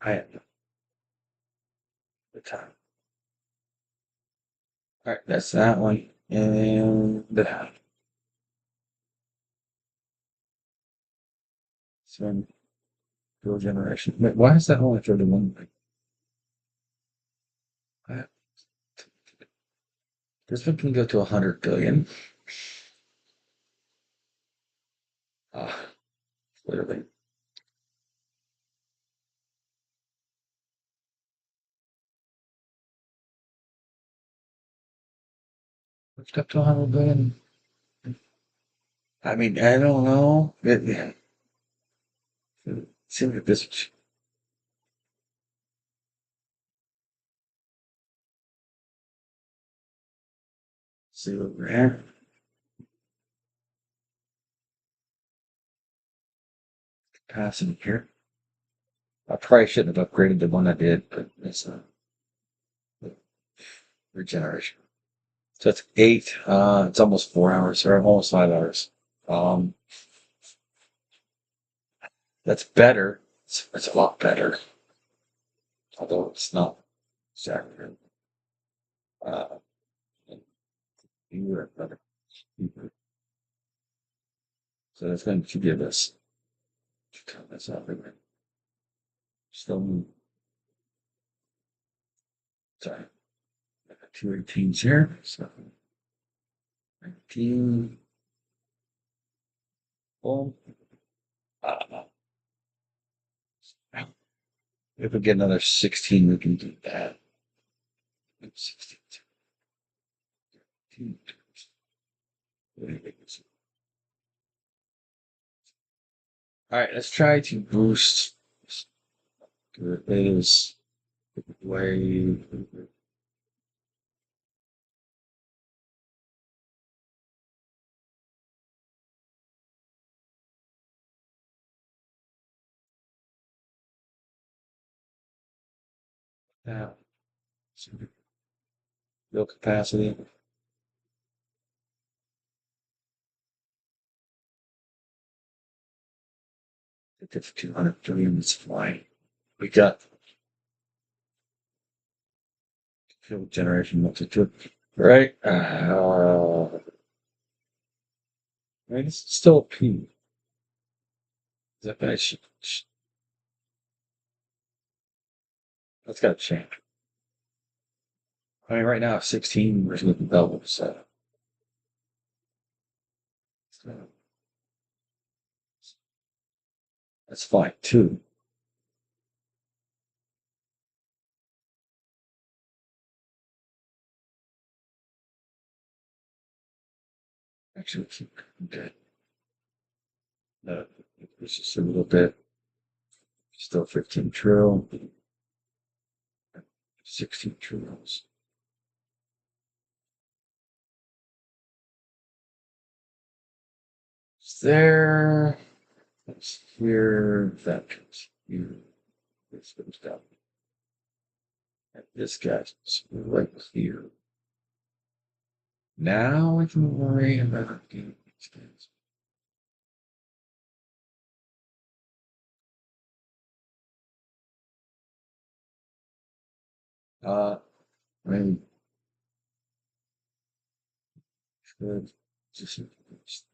I have the time. All right, that's that one. And the so fuel generation. Wait, why is that only 31? Why- This one can go to 100 billion. Ah, literally. Lift up to 100 billion. I mean, I don't know. It seems like this. See what we're at. Capacity here. I probably shouldn't have upgraded the one I did, but it's regeneration. So it's 8. It's almost 4 hours or almost 5 hours. Um, that's better. It's a lot better, although it's not exactly. Uh, you are better. So that's going to give us. Turn this up again. Still, sorry. 218s here. So 19. Boom. If we get another 16, we can do that. 16. All right, let's try to boost. It is way. Yeah. Build capacity. 200 billion is flying. We got fuel generation multitude. Right? Right, it's still a P. That guy that's got to change. I mean, right now, 16, we're looking double, so that's fine too. Actually, keep good. No, it's just a little bit. Still 15 trill, 16 trills. It's there. That's here. That comes here. This goes down. And this guy's right here. Now I can worry about getting these guys. I mean, should just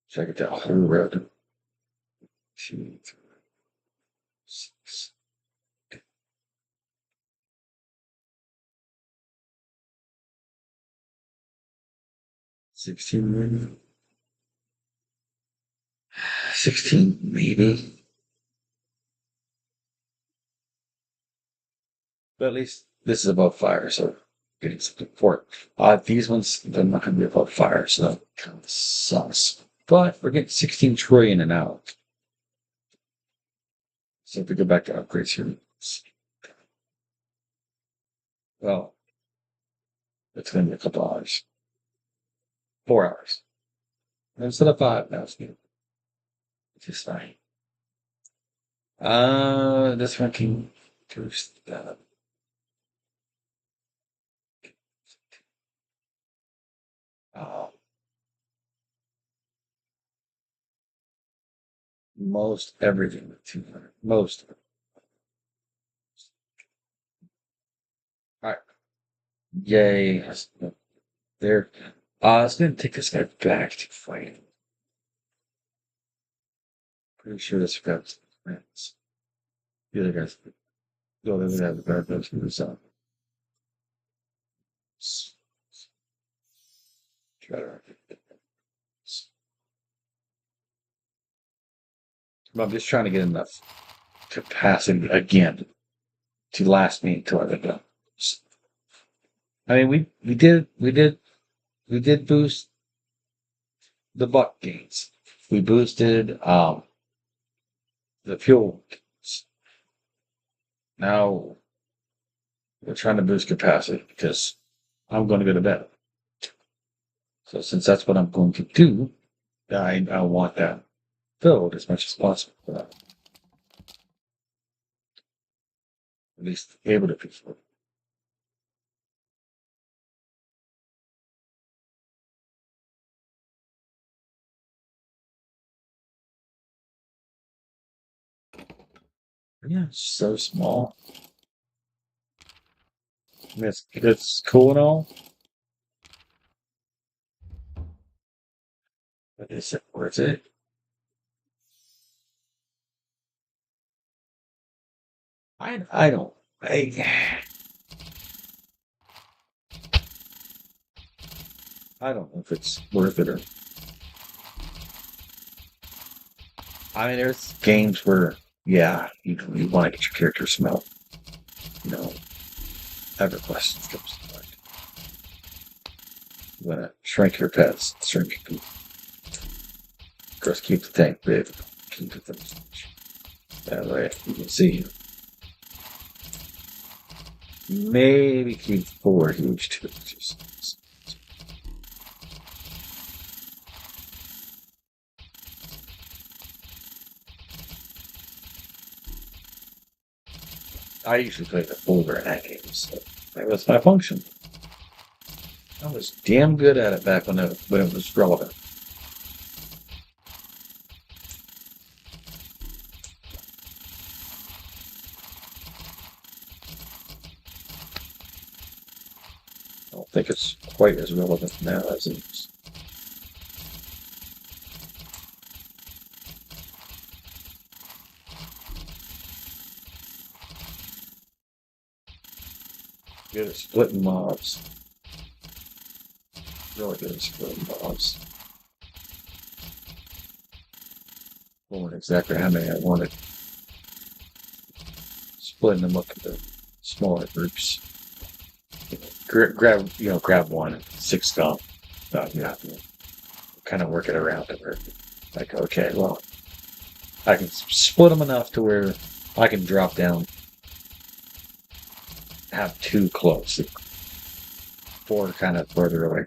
check it out. Whole road. 2, 3, 6. 16 maybe. 16 maybe. But at least this is above fire, so getting something for it. These ones, they're not going to be above fire, so that kind of sucks. But we're getting 16 trillion an hour. So if we go back to upgrades here, well, it's going to be a couple hours. 4 hours. Instead of 5, now it's good. Which is fine. This one can boost that. Uh, most everything with 200. Most of it. All right. Yay. There. I was going to take this guy back to fight. Pretty sure this guy's friends. The other guy's. The other guy's the bad guys for this out. Try to. I'm just trying to get enough capacity again to last me until I get done. I mean, we did boost the buck gains. We boosted the fuel. Now we're trying to boost capacity because I'm going to go to bed. So since that's what I'm going to do, I want that filled as much as possible. For that. At least able to be filled. Yeah, it's so small. I mean, it's cool and all. But is it worth it? I don't. I don't know if it's worth it or. I mean, there's games where, yeah, you want to get your character smell. You know, EverQuest comes to mind. You want to shrink your pets, shrink. Of course, keep the tank big. Keep the thing. That way, you can see. Maybe keep 4 huge too. I usually play the folder in that game, so that was my function. I was damn good at it back when it was relevant. I don't think it's quite as relevant now as it is. Good at splitting mobs. Really good at splitting mobs. Pulling exactly how many I wanted. Splitting them up into smaller groups. Grab one, 6 gum. Yeah, kind of work it around to where, like, okay, well, I can split them enough to where I can drop down, have 2 close, 4 kind of further away.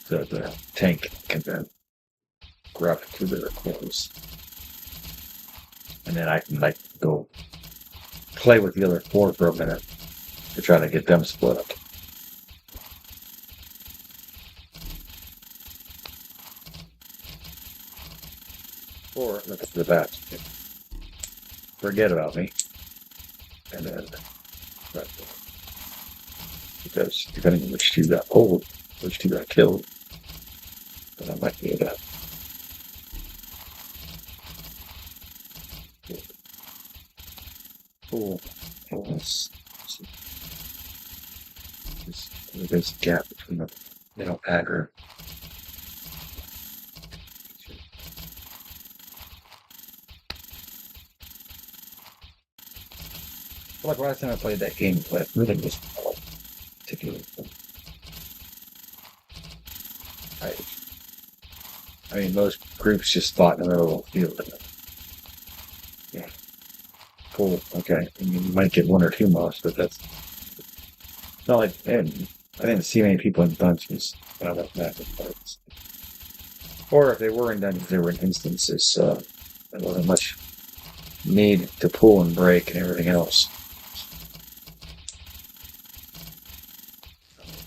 The tank can then grab 2 that are close, and then I can like go play with the other 4 for a minute to try to get them split up. Or look at the bat. Forget about me. And then, because depending on which 2 got pulled, which 2 got killed, then I might be able to. Cool. There's a gap between them. They don't aggro. Like last time I played that game, but really was particularly fun. I mean, most groups just fought in the middle of the field. Yeah. Cool. Okay. I mean, you might get 1 or 2 mobs, but that's not like. And I didn't see many people in dungeons. I don't know if that. Or if they were in dungeons, they were in instances. There wasn't much need to pull and break and everything else.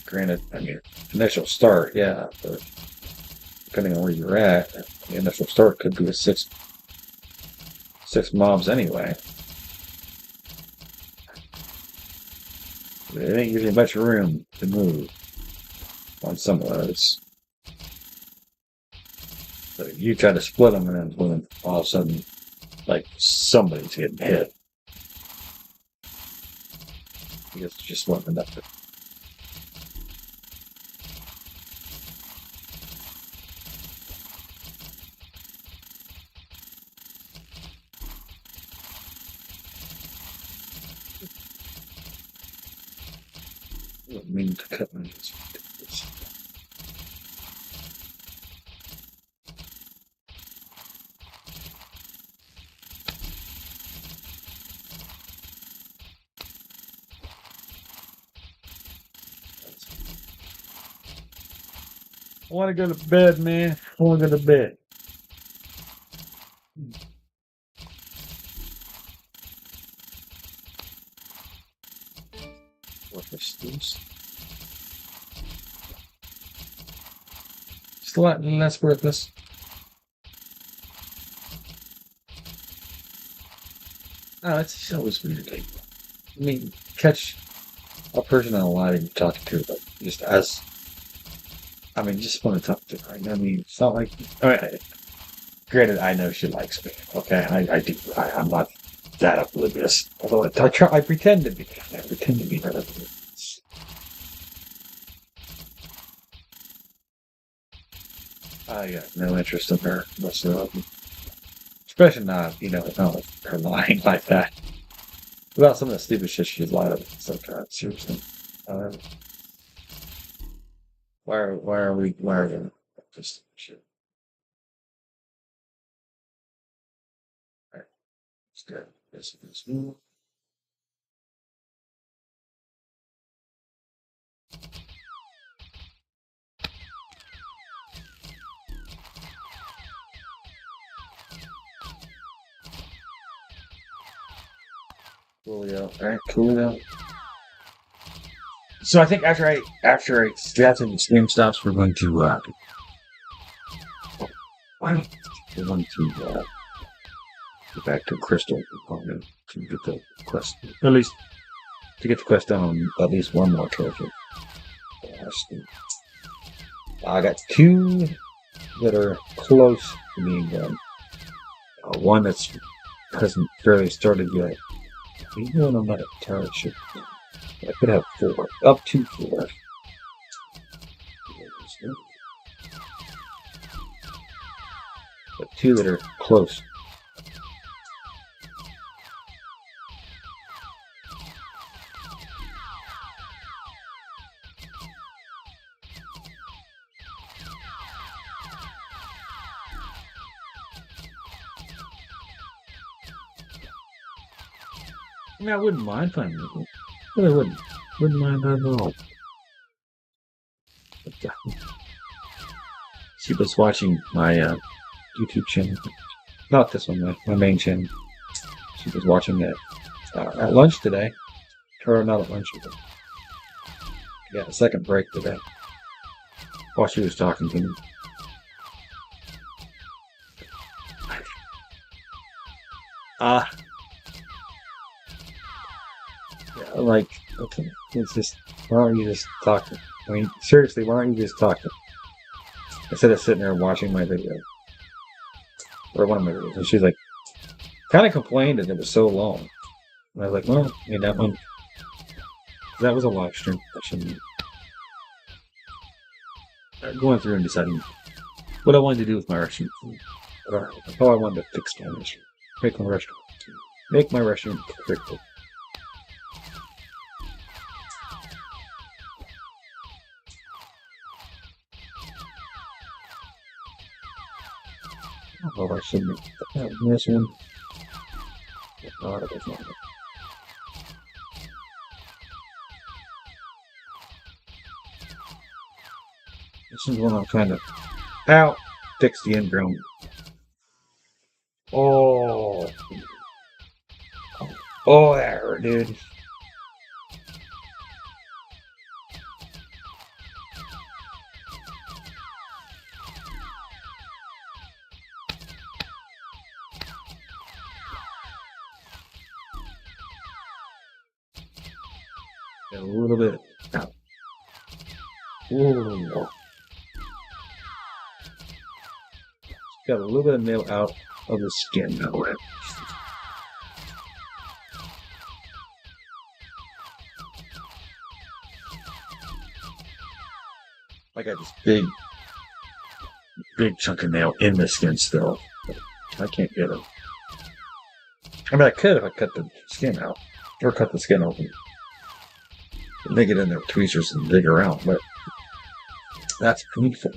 Granted, I mean, initial start, yeah, but depending on where you're at, the initial start could be a 6 mobs anyway. It ain't usually much room to move on some of those. So if you try to split them and then all of a sudden, like, somebody's getting hit. Because it's just wasn't enough to. I didn't mean to cut my hands. I want to go to bed, man. I want to go to bed. Worthless things. Still less worthless. Oh, it's always weird. Like, I mean, catch a person on a line and you're talking to, but just as I mean, just want to talk to her. I mean, it's not like. I mean, granted, I know she likes me. Okay, I do. I'm not that oblivious. Although I try, I pretend to be. I pretend to be that oblivious. I got no interest in her whatsoever. Especially not, not with her lying like that. About some of the stupid shit she's lied about. So, God, seriously. Uh, why are we just shit? Alright, let's go. This. Coolio. Alright, coolio. So I think after the stream stops, we're going to get back to Crystal component to get the quest, at least to get the quest done on at least one more character. I got two that are close to being done. One that's hasn't barely started yet. Even though I'm not entirely sure. I could have 4. Up to 4. But 2 that are close. I mean, I wouldn't mind finding it. Really wouldn't. Wouldn't mind that at all. But, she was watching my YouTube channel. Not this one, my main channel. She was watching it at lunch today. Or not at lunch. Yeah, a second break today. While she was talking to me. Like, okay, it's just, why don't you just talk to me? I mean, seriously, why don't you just talk to me? Instead of sitting there watching my video. Or one of my videos. And she's like, kind of complained that it was so long. And I was like, well, I mean, that was a live stream. I shouldn't going through and deciding what I wanted to do with my restaurant. How I wanted to fix my restaurant. Make my restaurant perfect. Oh, I shouldn't have this one. Oh, that was not it. This is one I'm trying to fix the ingrown. Oh, that hurt, dude. A little bit out. Ooh. Got a little bit of nail out of the skin now. I got this big chunk of nail in the skin still. I can't get it. I mean, I could if I cut the skin out. Or cut the skin open. Make it in there with tweezers and dig around, but that's painful.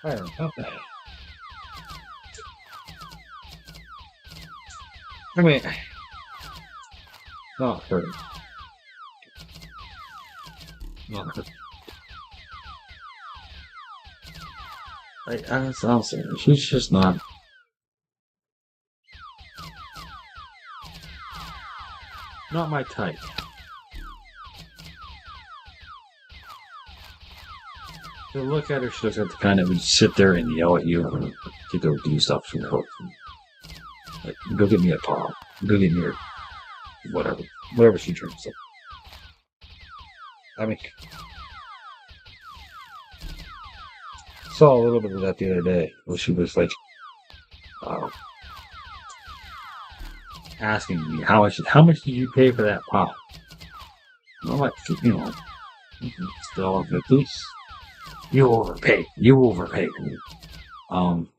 I don't know. I mean, not her. Not her. That's awesome. She's just not my type. To look at her, she looks like the kind that would sit there and yell at you to go do stuff from her. Like, go get me a pop. Go get me whatever she drinks. I mean, saw a little bit of that the other day, where she was like, asking me how much did you pay for that pop? And I'm like, $1.50. You overpaid.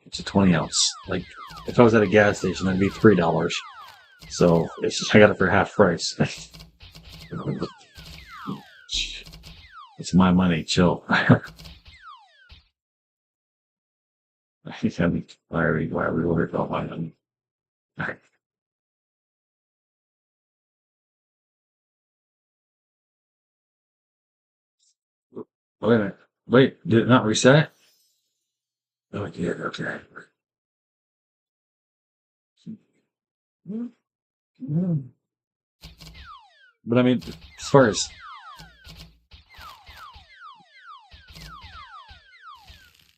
It's a 20 ounce. Like, if I was at a gas station, that'd be $3. So I got it for half price. It's my money. Chill. Why are we worried about my money? Wait a minute. Wait, did it not reset? Oh, it did. Okay. But I mean, as far as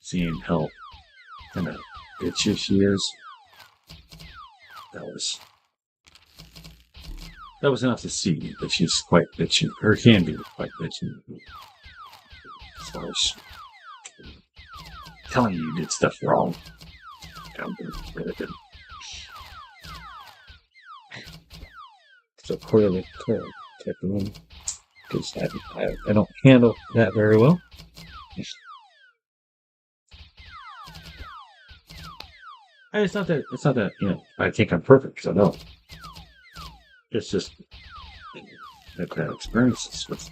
seeing how kind of bitchy she is, that was enough to see that she's quite bitchy, or can be quite bitchy. As far as telling you did stuff wrong. Really good. So clearly, type of one, because I don't handle that very well. And it's not that I think I'm perfect, because I don't. It's just I've had experiences with.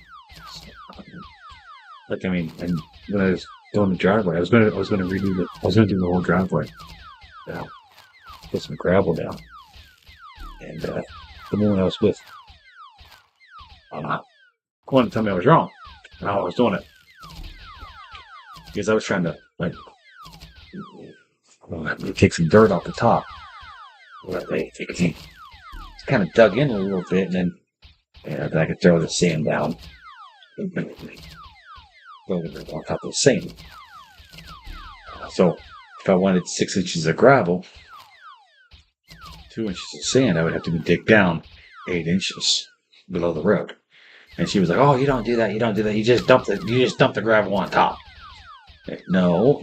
Like, I mean, and when I was doing the driveway, I was going to do the whole driveway. Put some gravel down, and the woman I was with wanted to tell me I was wrong and how I was doing it, because I was trying to take some dirt off the top. It's kind of dug in a little bit, and then I could throw the sand down. On top of the sand. So if I wanted 6 inches of gravel, 2 inches of sand, I would have to dig down 8 inches below the road. And she was like, "Oh, you don't do that. You just dump the gravel on top." No,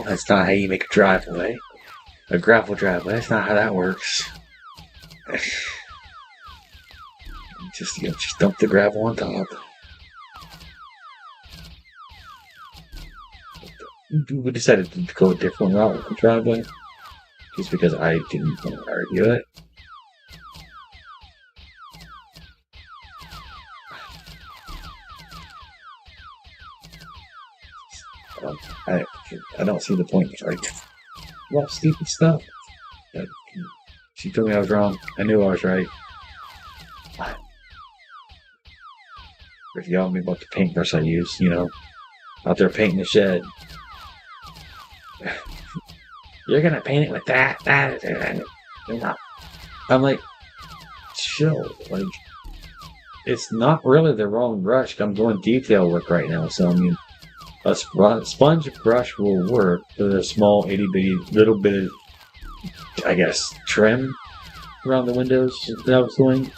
that's not how you make a driveway. A gravel driveway. That's not how that works. Just dump the gravel on top. We decided to go a different route with the driveway, just because I didn't want to argue it. I don't see the point. Well, stupid stuff. She told me I was wrong. I knew I was right. If you asked me about the paintbrush I use, out there painting the shed. You're gonna paint it with that. I'm like, chill. Like, it's not really the wrong brush. I'm doing detail work right now, so I mean, a sponge brush will work with a small itty bitty little bit of, I guess, trim around the windows that I was doing.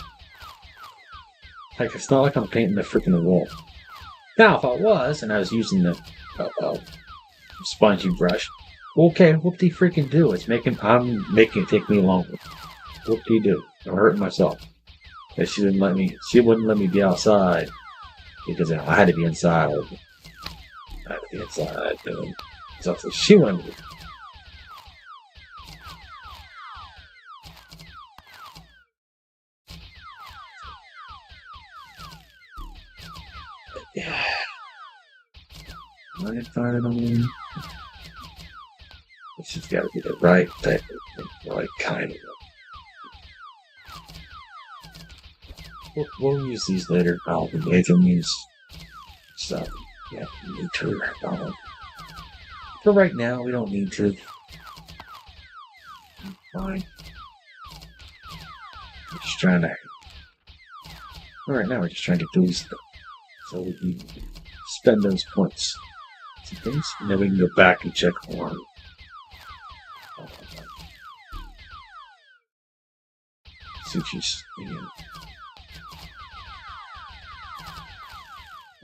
Like, it's not like I'm painting the freaking wall. Now, if I was, and I was using the spongy brush, okay, whoop-de-freaking-do. I'm making it take me longer. Whoop-de-do. I'm hurting myself. And she wouldn't let me be outside, because I had to be inside. So she wanted me. Yeah. I started on me. It's just got to be the right type of like kind of. We'll use these later, probably. If it means stuff. Yeah, we need to. For right now, we don't need to. Fine. We're just trying to. Right now, we're just trying to do stuff so we can spend those points. Some things, and then we can go back and check on. Sushi's again.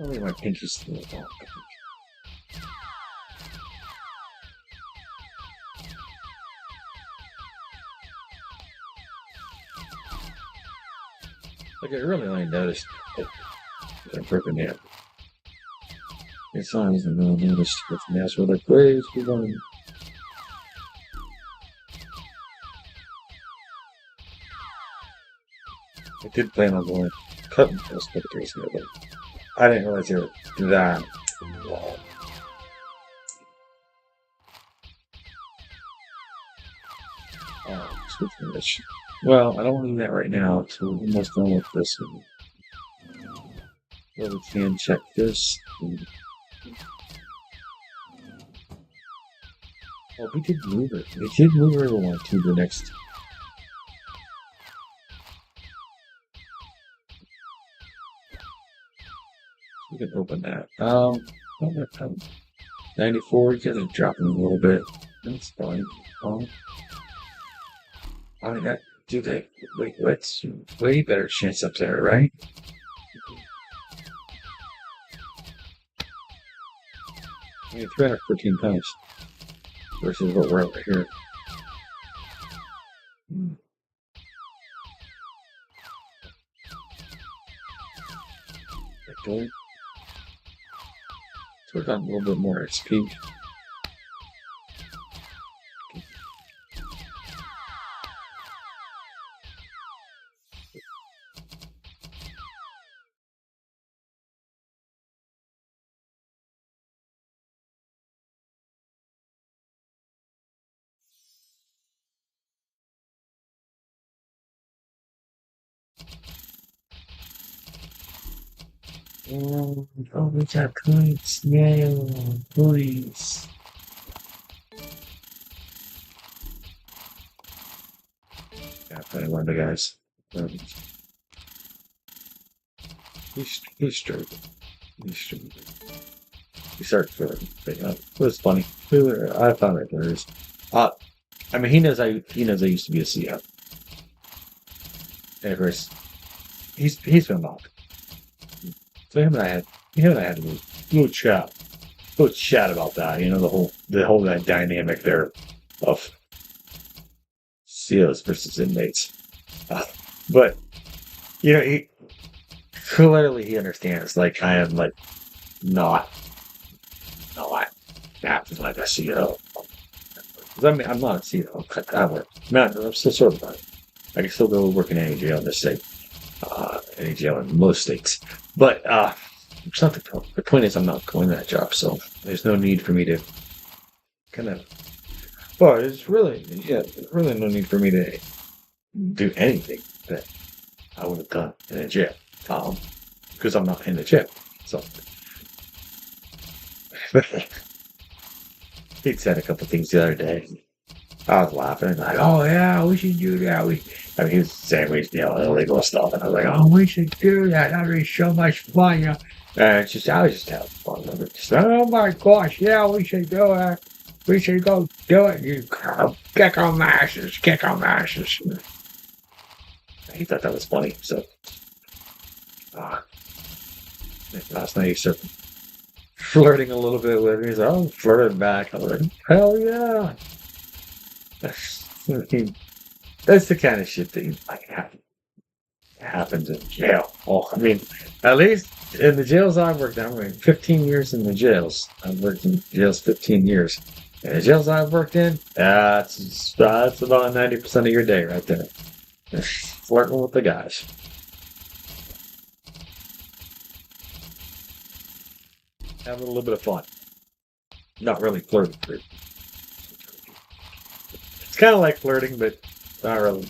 Only my pinky's still long. Like, I really only noticed that I'm broken down. It's not even really noticed with the mask. We're like, wait, we're going. I did plan on going cutting those pictures, but I didn't realize they were that long. Speaking of which, well, I don't want to do that right now, so we're almost done with this. Well, we can check this. Oh, we did move it. We did move everyone to the next. We can open that. 94, you guys are dropping a little bit. That's fine. I mean, do they? Wait, what's way better chance up there, right? I mean, 314 times versus what we're over here. Okay. So we're got a little bit more XP. Oh, we got points now, please. Yeah, probably one of the guys. He's straight. He's straight. He started feeling, it was funny. I found it hilarious. I mean, he knows I used to be a CEO. And of course, he's been mocked. So him and I had a little chat about that. You know, the whole that dynamic there of CEOs versus inmates. But you know, he clearly understands. Like, I am like not acting like a CEO. I mean, I'm not a CEO. I'm still sort of. I can still go work in any jail in this state. Any jail in most states. But it's not the point. The point is, I'm not going to that job, so there's no need for me to kind of. Well, there's really no need for me to do anything that I would have done in a jail, because I'm not in the jail. So he said a couple things the other day. I was laughing, like, "Oh yeah, we should do that." I mean, he was saying we, illegal stuff, and I was like, "Oh, we should do that. That'd be so much fun." And I was just having fun with it. Just, oh my gosh, yeah, we should do it. We should go do it. You kick on asses, kick on asses. He thought that was funny. So last night he started flirting a little bit with me. He's like, "Oh, flirting back." I was like, "Hell yeah." That's the kind of shit that happens in jail. Oh, I mean, at least in the jails I've worked in, I mean, 15 years in the jails. I've worked in jails 15 years. In the jails I've worked in, that's about 90% of your day right there. Flirting with the guys. Having a little bit of fun. Not really flirting. kind of like flirting, but not really.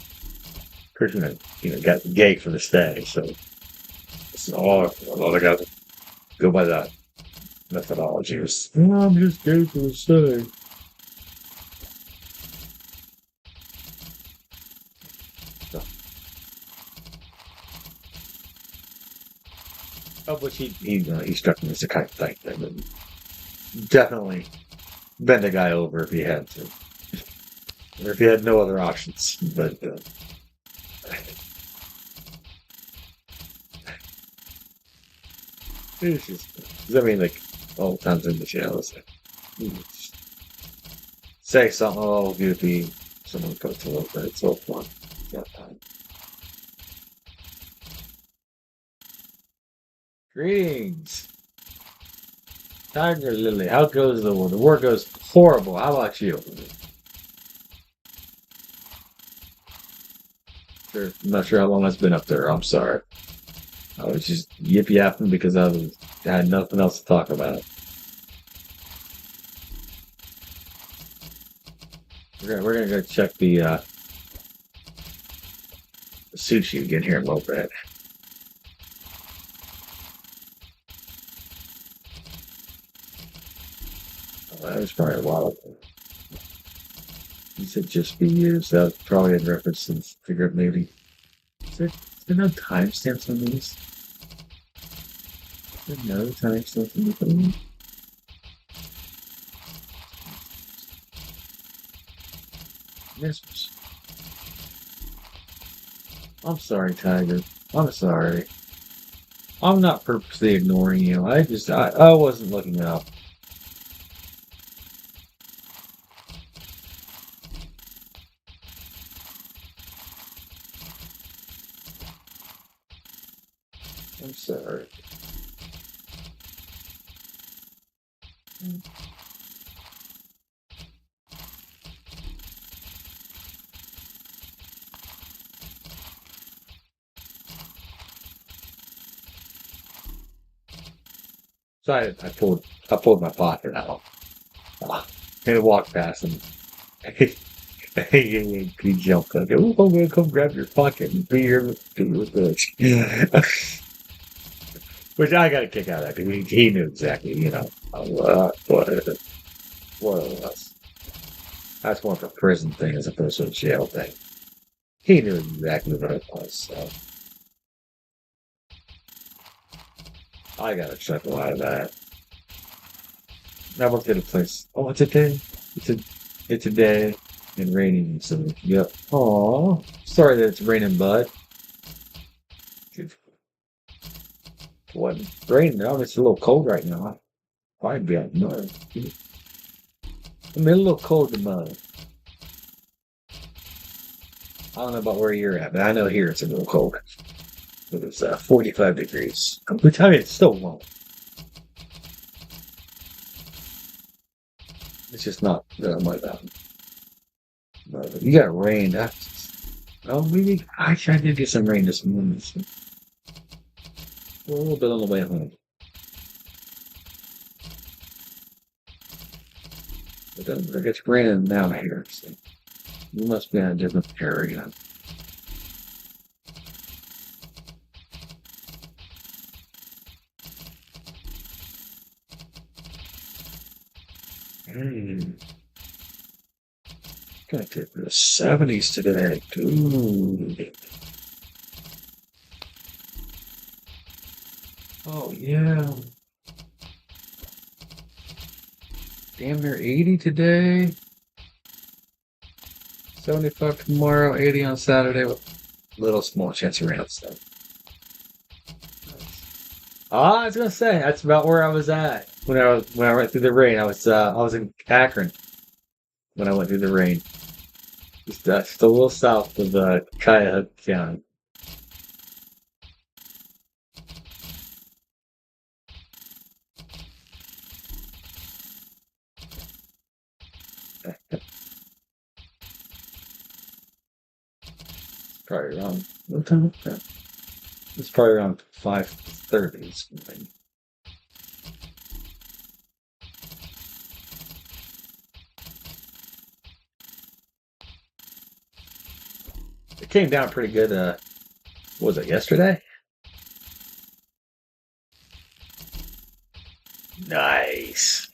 Christian, got gay for the stay, so it's all I got to go by that methodology. I'm just gay for the stay. Of which he struck me as the kind of thing that would definitely bend a guy over if he had to, or if he had no other options. But it's just, I mean, like all the times in the jail, it's like, you just say something all goofy, someone goes a little bit. It's so fun. Yeah. Greetings, Tiger Lily. How goes the war? The war goes horrible. How about you? Sure, I'm not sure how long it's been up there. I'm sorry. I was just yip yapping because I had nothing else to talk about. We're gonna go check the sushi again here in a little bit. That was probably a while ago. He said just be used. That was probably in reference to figure maybe. Is there no timestamps on these? Is there no timestamps on these? Yes. I'm sorry, Tiger. I'm sorry. I'm not purposely ignoring you. I wasn't looking up. I'm sorry. So I pulled my pocket out. And walked past him. He jumped up. Oh, I'm gonna come grab your pocket and be here with this. Which I got a kick out of that because he knew exactly, what it was. That's more of a prison thing as opposed to a jail thing. He knew exactly what it was, so I got a chuckle out of that. I worked at a place. Oh, it's a day. It's a day and raining. So yep. Oh, sorry that it's raining, bud. It wasn't raining now. It's a little cold right now. Probably be out north. I mean, a little cold to mud. I don't know about where you're at, but I know here it's a little cold. It was 45 degrees. Which I mean, it's still warm. It's just not like that. You got rain. Oh, maybe actually I did get some rain this morning. So a little bit on the way home. But then it gets raining now here. So you must be in a different area. Gonna get the 70s today. Dude. Oh yeah. Damn near 80 today. 75 tomorrow, 80 on Saturday with little small chance of rain on Sunday. I was gonna say that's about where I was at when I went through the rain. I was in Akron when I went through the rain. Just a little south of Cuyahoga County. Probably around what time? It's probably around 5:30 something. It came down pretty good. What was it yesterday? Nice.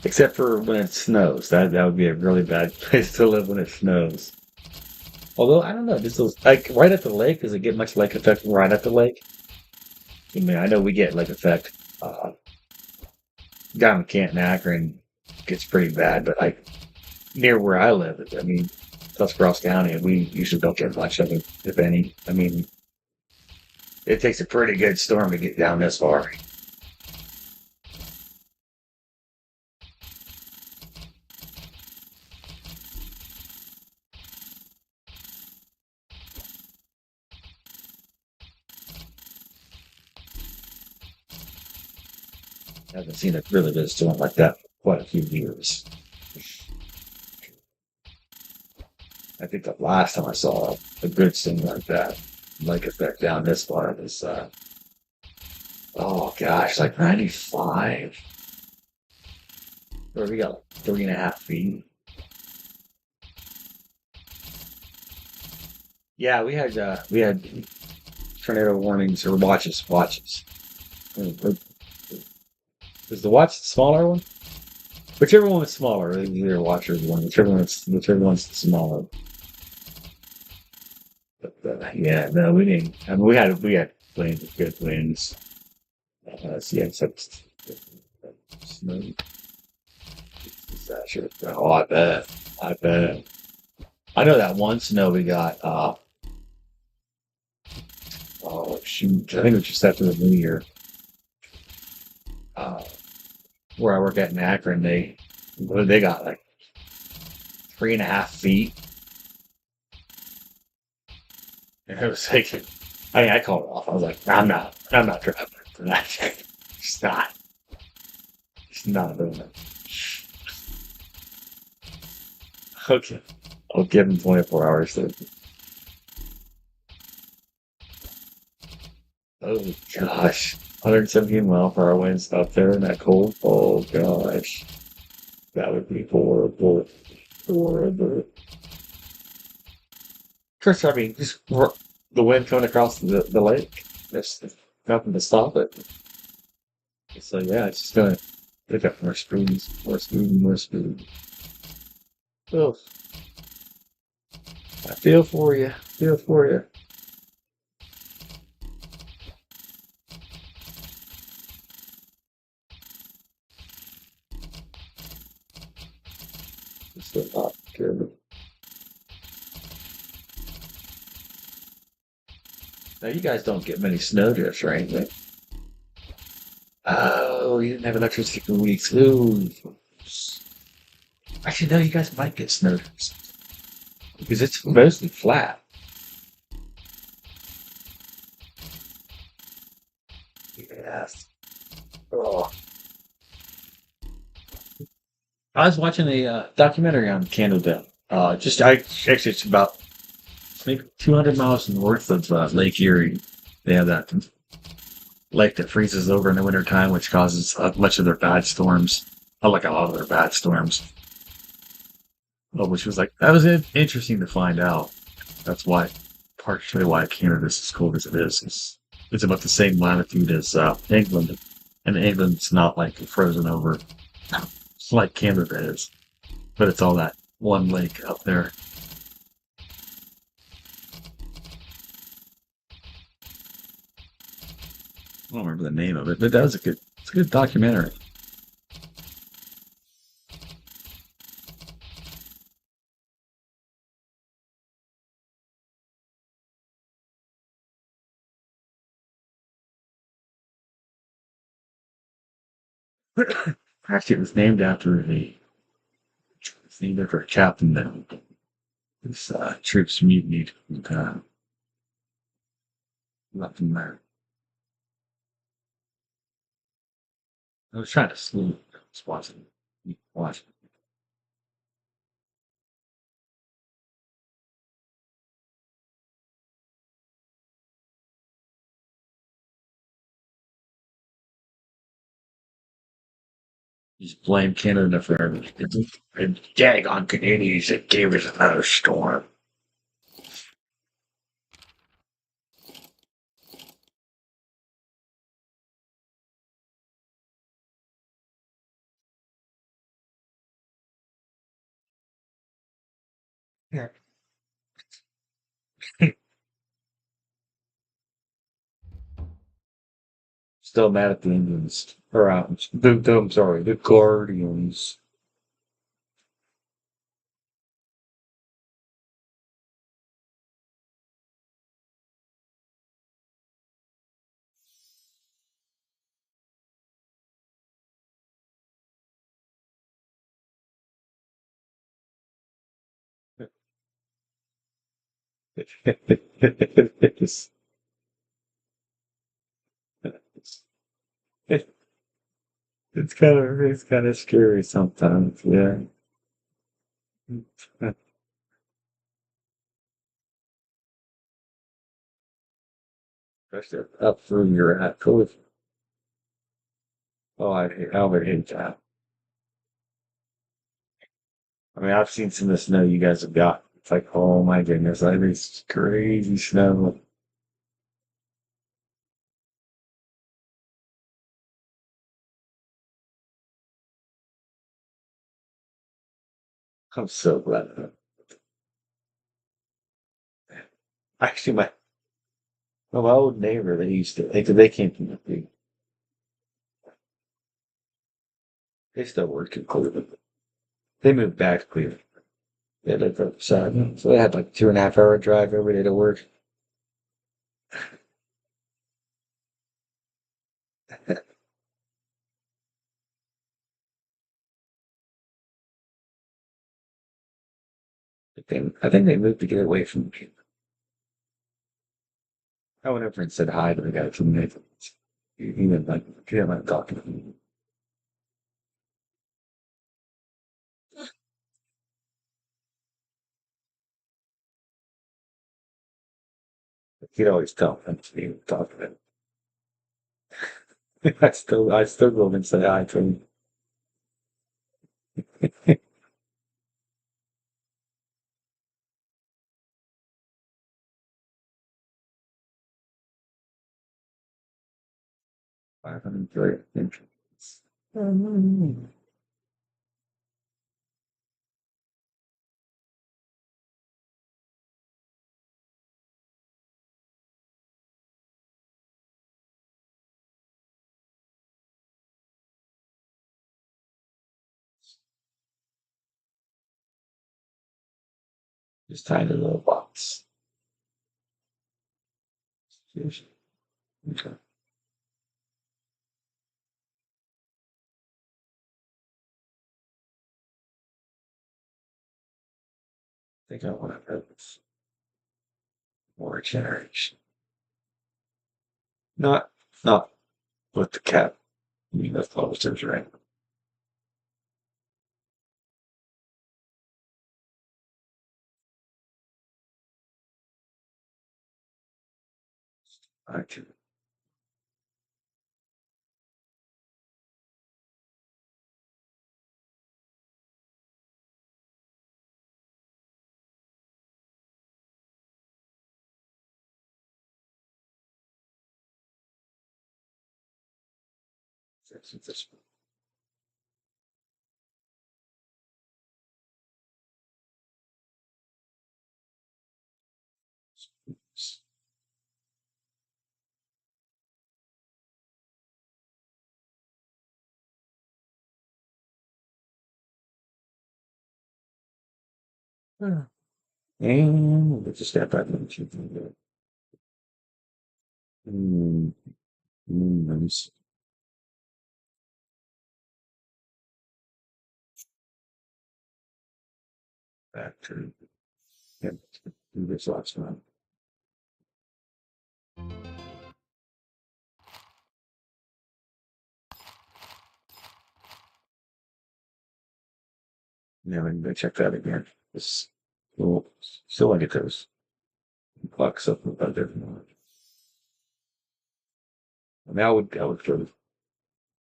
Except for when it snows. That would be a really bad place to live when it snows. Although I don't know, does those like right at the lake? Does it get much lake effect right at the lake? I mean, I know we get lake effect down in Canton, Akron gets pretty bad, but like near where I live, I mean, that's Cross County, we usually don't get much of it, if any. I mean, it takes a pretty good storm to get down this far. I haven't seen a really good storm like that for quite a few years. I think the last time I saw a good storm like that, like effect down this far, was oh gosh, like 95. Where we got like 3.5 feet. Yeah, we had tornado warnings or watches. Is the watch the smaller one? Whichever one is smaller, either watch or the one. Whichever one's smaller. But yeah, no, we didn't. I mean, we had plenty of good wins. So yeah, except snow disaster. Oh, I bet. I bet. I know that one snow we got. Oh shoot! I think it was just after the New Year. Uh, where I work at in Akron, they got like 3.5 feet, and it was like, I called it off. I was like, I'm not driving for that. It's not, it's not doing it. Okay, I'll give him 24 hours. Oh gosh, 117 mile per hour winds up there in that cold. Oh gosh, that would be horrible. Horrible. Of course, I mean, just the wind coming across the lake. There's nothing to stop it. So yeah, it's just gonna pick up more speed, more speed, more speed. Oh, I feel for you. Feel for you. It's still not good. Now you guys don't get many snow drifts or anything. Oh, you didn't have electricity for weeks. Ooh. Actually, no, you guys might get snow drifts because it's mostly flat. Yes. Oh. I was watching a documentary on Canada. Actually, it's about maybe 200 miles north of Lake Erie. They have that lake that freezes over in the wintertime, which causes much of their bad storms. Like a lot of their bad storms. Which was like that was interesting to find out. That's why, partially why Canada is as cold as it is. It's about the same latitude as England, and England's not like frozen over like Canada is, but it's all that one lake up there. I don't remember the name of it, but that was it's a good documentary. Actually, it was named after it's named after a captain that his troops mutinied and left him there. I was trying to sleep. I was watching. Just blame Canada for everything. And dag on Canadians that gave us another storm. Yeah. Still mad at the Indians. Or, I'm sorry, the Guardians. it's, it's kind of scary sometimes. Yeah. Especially up through your at. Oh, I would hate that. I mean, I've seen some of the snow you guys have got. It's like, oh my goodness, like this crazy snow. I'm so glad. Actually, my old neighbor, they came from the big, they still work in Cleveland. They moved back to Cleveland. They lived up the side. So they had like 2.5 hour drive every day to work. I think they moved to get away from me. I went over and said hi to the guy from Nathan's. He didn't like talking to me. He'd always tell him to me talk to him. I still go over and say hi to him. 503 entrance. Just tiny little box. Sushi. Okay. I think I want to have more generation. Not with the cat. I mean, that's posters, right? I can fix this. And we'll just step back into the mm, nice back to yeah, do this last time. Yeah, we can go check that again. It's cool. Still want to get those bucks up about different. I mean, I would go to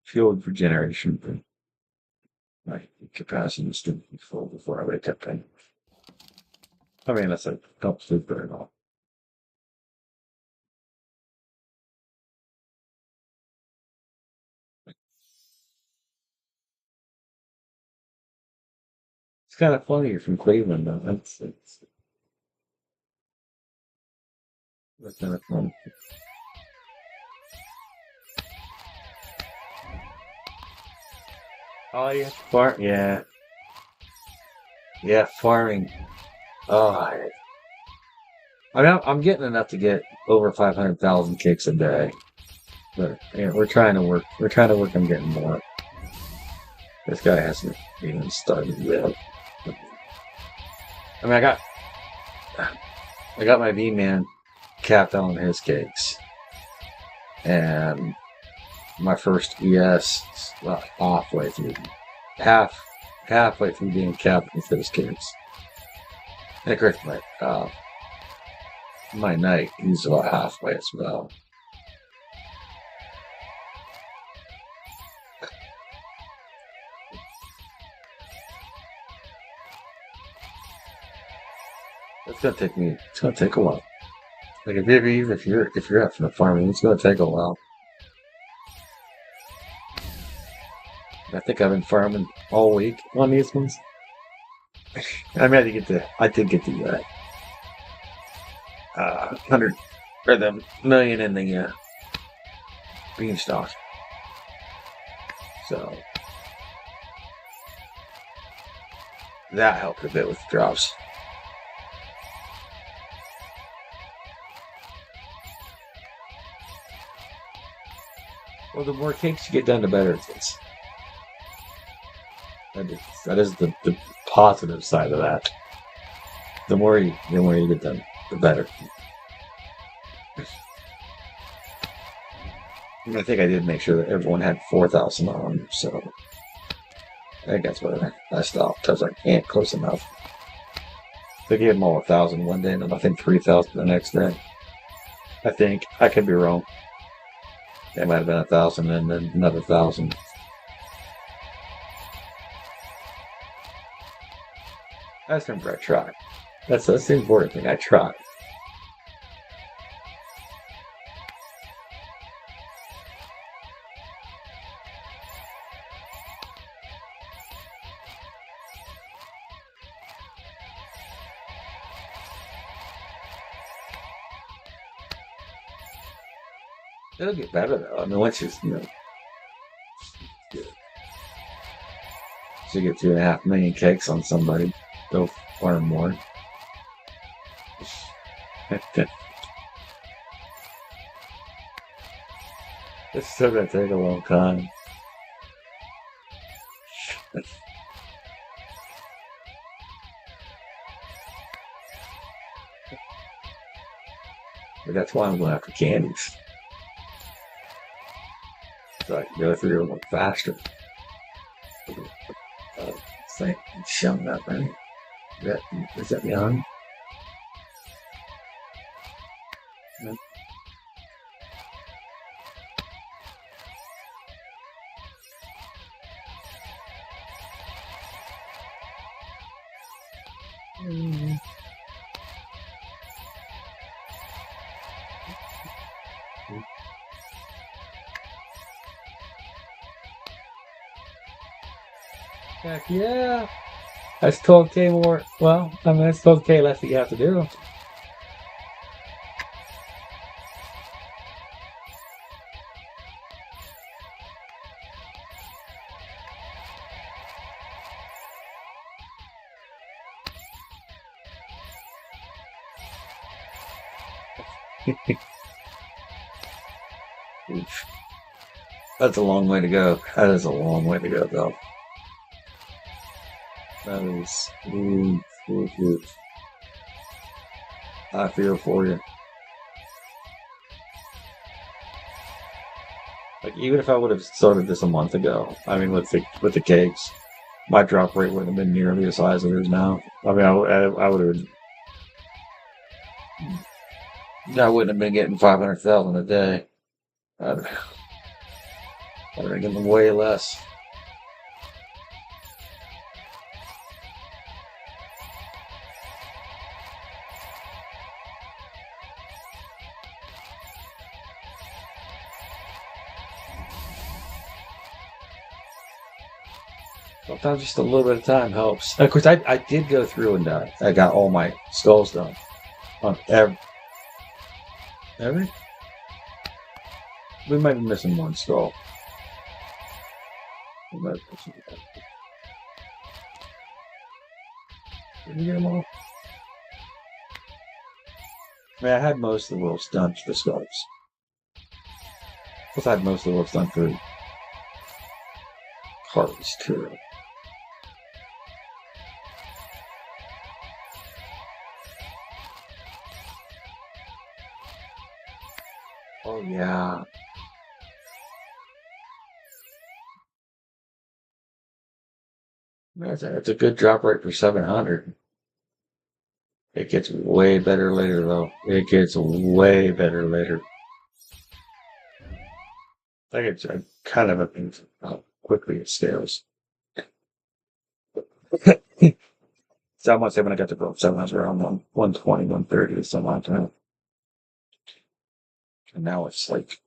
fuel for generation, but my capacity is still full before I wake up. I mean, that's a don't sleep very well. It's kind of funny you're from Cleveland, though. That's kind of fun. Oh yeah, yeah, yeah, farming. Oh, I mean, I'm getting enough to get over 500,000 kicks a day, but yeah, we're trying to work. We're trying to work on getting more. This guy hasn't even started yet. I mean, I got my V-man capped on his cakes, and my first ES about halfway through being capped with his cakes. And of course, my knight, he's about halfway as well. It's gonna take a while. Like if you're out from the farming, it's gonna take a while. I think I've been farming all week on these ones. I mean, I did get the 100 or the million in the beanstalk. So that helped a bit with the drops. Well, the more cakes you get done, the better it is. That is the positive side of that. The more you get done, the better. I think I did make sure that everyone had 4,000 on them, so I think that's what I stopped because I can't close enough. They gave them all 1,000 one day, and then I think 3,000 the next day. I think I could be wrong. It might have been 1,000 and then another 1,000. I just remember I tried. That's the important thing. I tried. It'll get better though. I mean, once you get 2.5 million cakes on somebody, they'll farm more. It's still gonna take a long time. But that's why I'm going after candies. So I can go through a little faster. It's like showing up, right? Is that beyond? No. Heck yeah. That's 12K more. Well, I mean, that's 12K less that you have to do. That's a long way to go. That is a long way to go, though. That is. I feel for you. Like even if I would have started this a month ago, I mean, with the cakes, my drop rate wouldn't have been nearly as high as it is now. I mean, I would have. I wouldn't have been getting 500,000 a day. I'd have been getting way less. Sometimes just a little bit of time helps. Of course, I did go through and I got all my skulls done on every. We might be missing one skull. We might be missing one. Did we get them all? I mean, I had most of the world's done for the skulls. Plus, I had most of the world's done for cards too. Oh yeah. That's a good drop rate for 700. It gets way better later, though. It gets way better later. I think it's kind of amazing how quickly it scales. So I want to say when I got to build 700 around 120, 130 some odd time. And now it's like,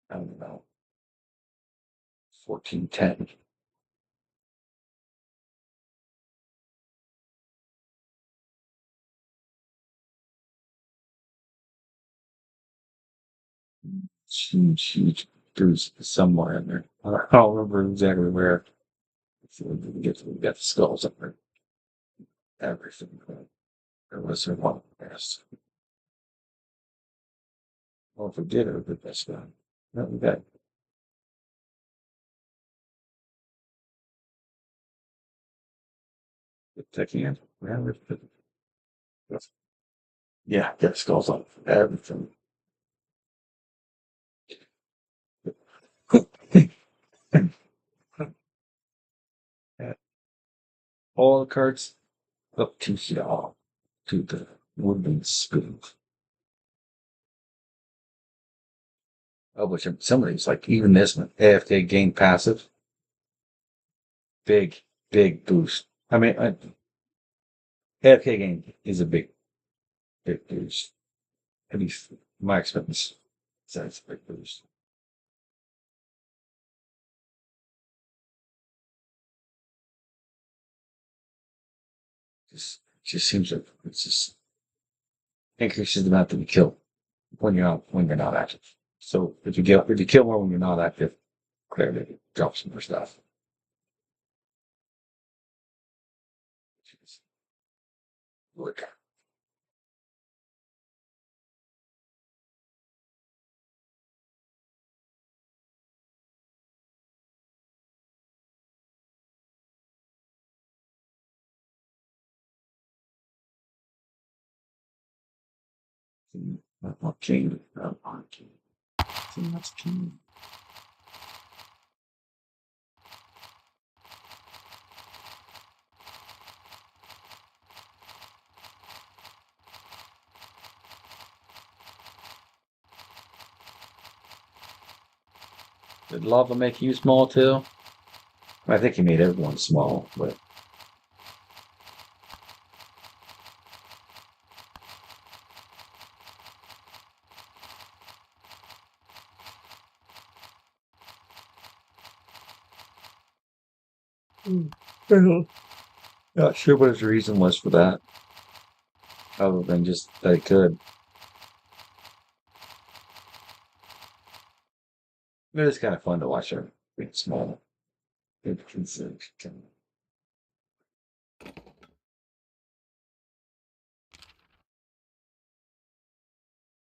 I don't know, 1410. Huge boost somewhere in there. I don't remember exactly where. So we got the skulls up there. Everything. There was one last. Well, if we did it, with this guy. No, we got taking it. Yeah, get skulls on everything. All the cards up to here, to the wooden spoon. Oh, which some of these, like even this one, AFK gain passive, big, big boost. I mean, AFK gain is a big boost. At least my experience says it's a big boost. Just seems like it's just increases the amount that you kill when you're not active. So if you kill more when you're not active, clearly it drops more stuff. Look, not king, not king. Too much king. Did lava make you small too? I think he made everyone small, but not sure what his reason was for that, other than just that he could. It is kind of fun to watch her being small. It's,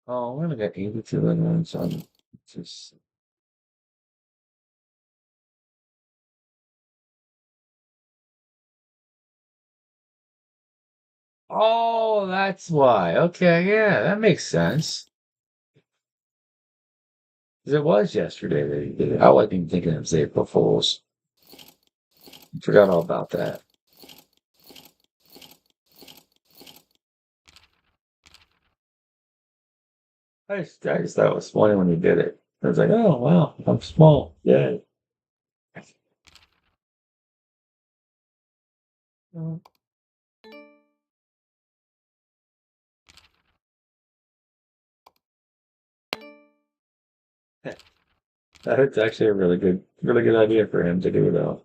oh, we only got 82 in one, so it's just. Oh, that's why. Okay, yeah, that makes sense. 'Cause it was yesterday that he did it. I wasn't even thinking it was April Fools. Forgot all about that. I just thought it was funny when he did it. I was like, oh wow, I'm small. Yeah. That's actually a really good idea for him to do though.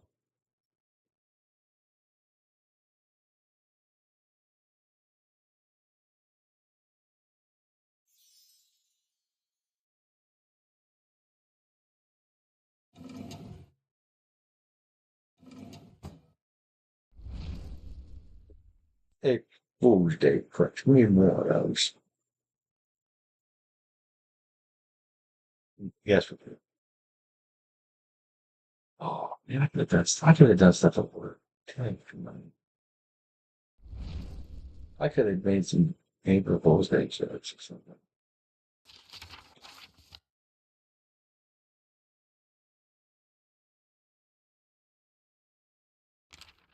A Fool's Day crunch. We need more of those. Yes, we do. Oh, man, I could have done stuff at work. Dang, I could have made some April Fool's Day jokes or something.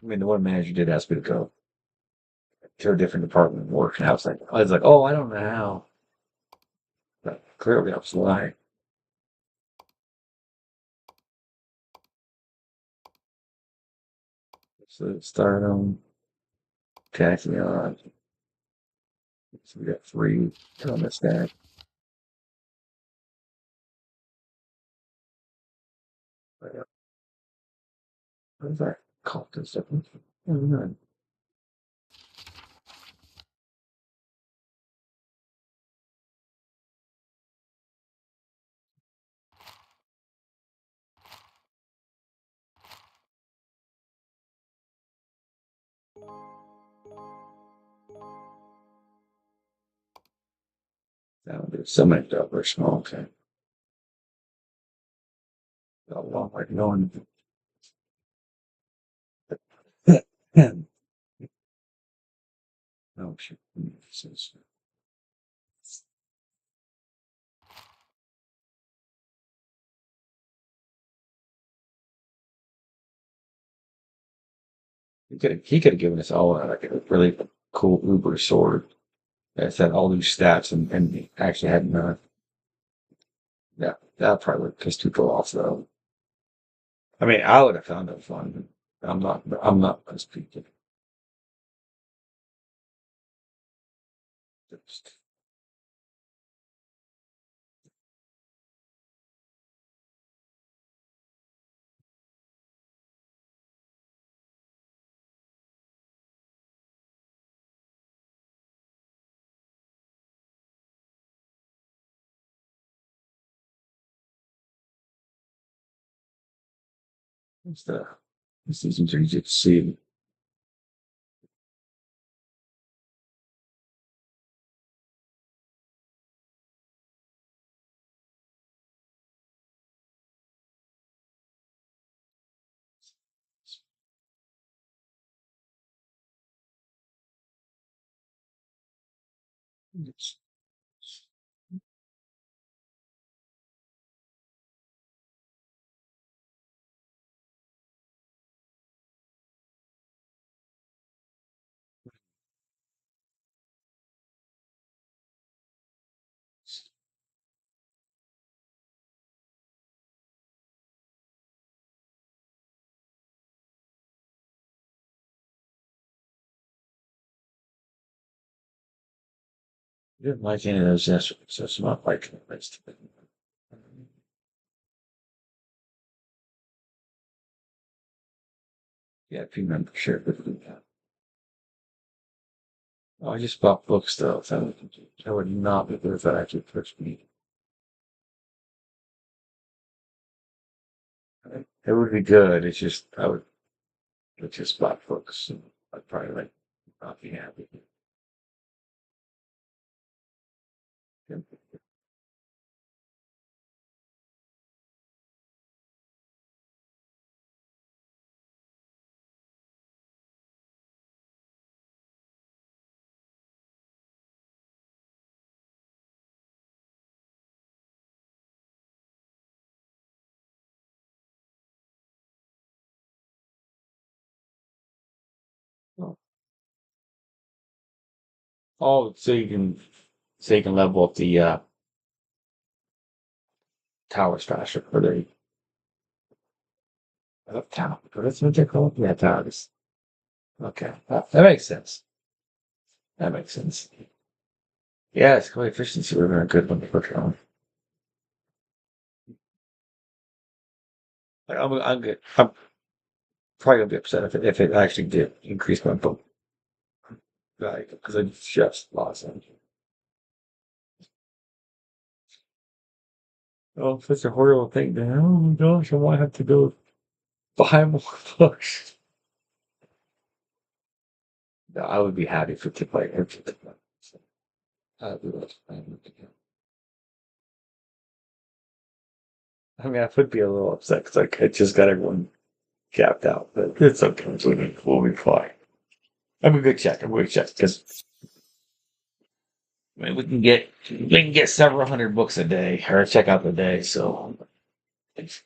I mean, the one manager did ask me to go to a different department and work, and I was like, oh, I don't know how. But clearly, I was lying. So it started on taxi on. So we got three on the stack. What is that called? This stuff? I don't know. That would be so many double small. Okay. A long way going. Oh, shit. He could have given us all like a really cool Uber sword that had all these stats and actually had none. Yeah, that probably would piss people off though. I mean, I would have found it fun. But I'm not those people. Just, it's the this season's easy to see. It's, I didn't like any of those yesterday, so it's not like the rest of it. Yeah, if you remember, sure, but oh, I just bought books though. That would not be good if that actually pushed me. It would be good. It's just I would just bought books. And I'd probably like not be happy. Yeah. Oh, oh, so you can level up the towers faster for the tower. That's what they call it. Yeah, towers. Okay, that makes sense. That makes sense. Yeah, it's quite efficiency. We're very good when we put it on. Like, I'm good. I'm probably gonna be upset if it actually did increase my book value because I just lost it. Oh, such a horrible thing. Then, oh my gosh, I might have to go buy more books. No, I would be happy for to play everything. I would love to play again. I mean, I would be a little upset because like I just got everyone capped out, but it's okay. We'll be fine. I'm a good check. I'm a good check because I mean, we can get several hundred books a day or check out the day. So it's,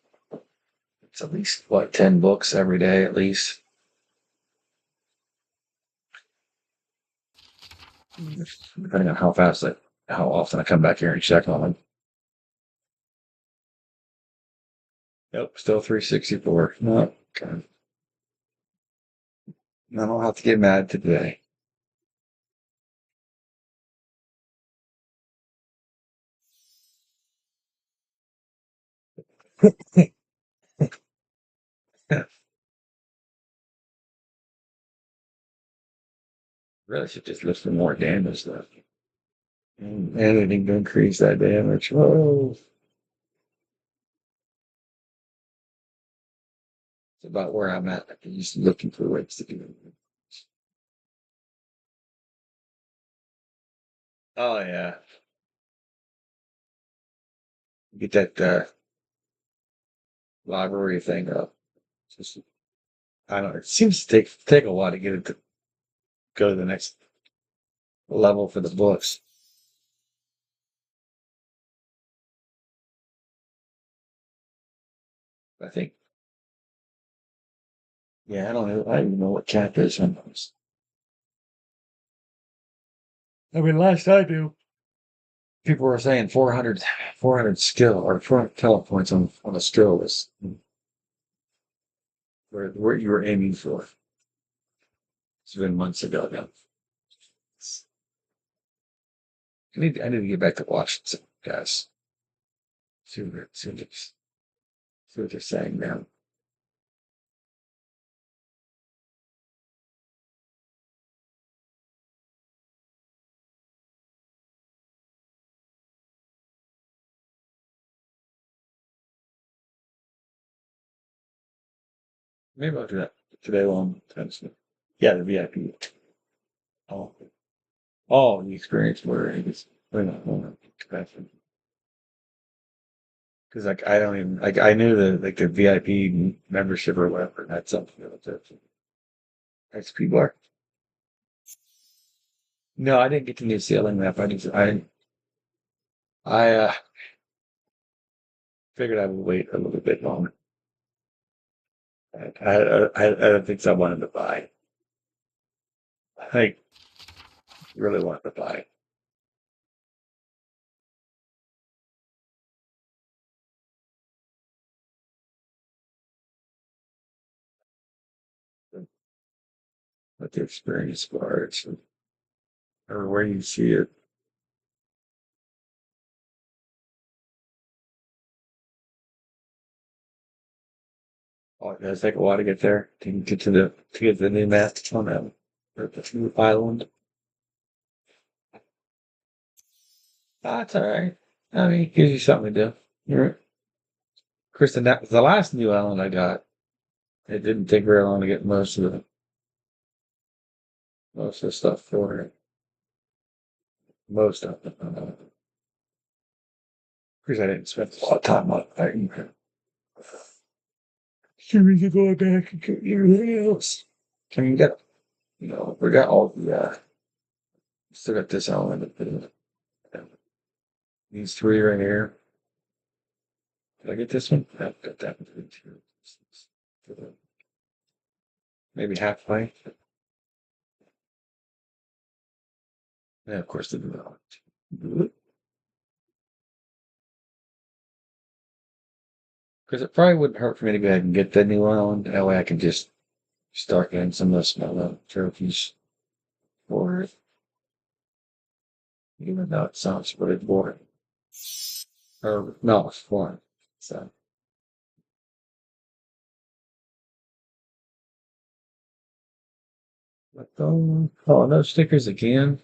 it's at least what 10 books every day at least, depending on how often I come back here and check on them. Yep, still 364. No, okay. I don't have to get mad today. Really should just list for more damage though. Anything to increase that damage. Oh, it's about where I'm at. I'm just looking for ways to do it. Oh yeah, get that library thing up. Just I don't know. It seems to take a while to get it to go to the next level for the books. I think. Yeah, I don't know. I don't even know what cap is on those. I mean, last I do, people were saying 400 skill or 400 talent points on a skill was where you were aiming for. It's been months ago now. I need to get back to Washington, guys. See what they're saying now. Maybe I'll do that today while I'm tennis. Yeah, the VIP. Oh, the experience where it's wait a minute, because like I don't even like I knew the VIP membership or whatever had something to do with it. As people are. No, I didn't get the new ceiling map. I figured I would wait a little bit longer. I don't think so. I wanted to buy. I really wanted to buy. What the experience cards or where you see it. Oh, it does take a while to get there to get the new map on that or the new island. That's all right. I mean, it gives you something to do. You're, Kristen, that was the last new island I got. It didn't take very long to get most of the stuff for it. Most of it. Because I didn't spend a lot of time on it. So we can go back and get everything else. Can you get, we got all still got this island. These three right here. Did I get this one? I've got that one too. Maybe halfway. Yeah, of course, the development. Because it probably wouldn't hurt for me to go ahead and get the new island. That way I can just start getting some of those smaller trophies for it. Even though it sounds really boring. Or, no, it's fun. So, but, oh, no stickers again.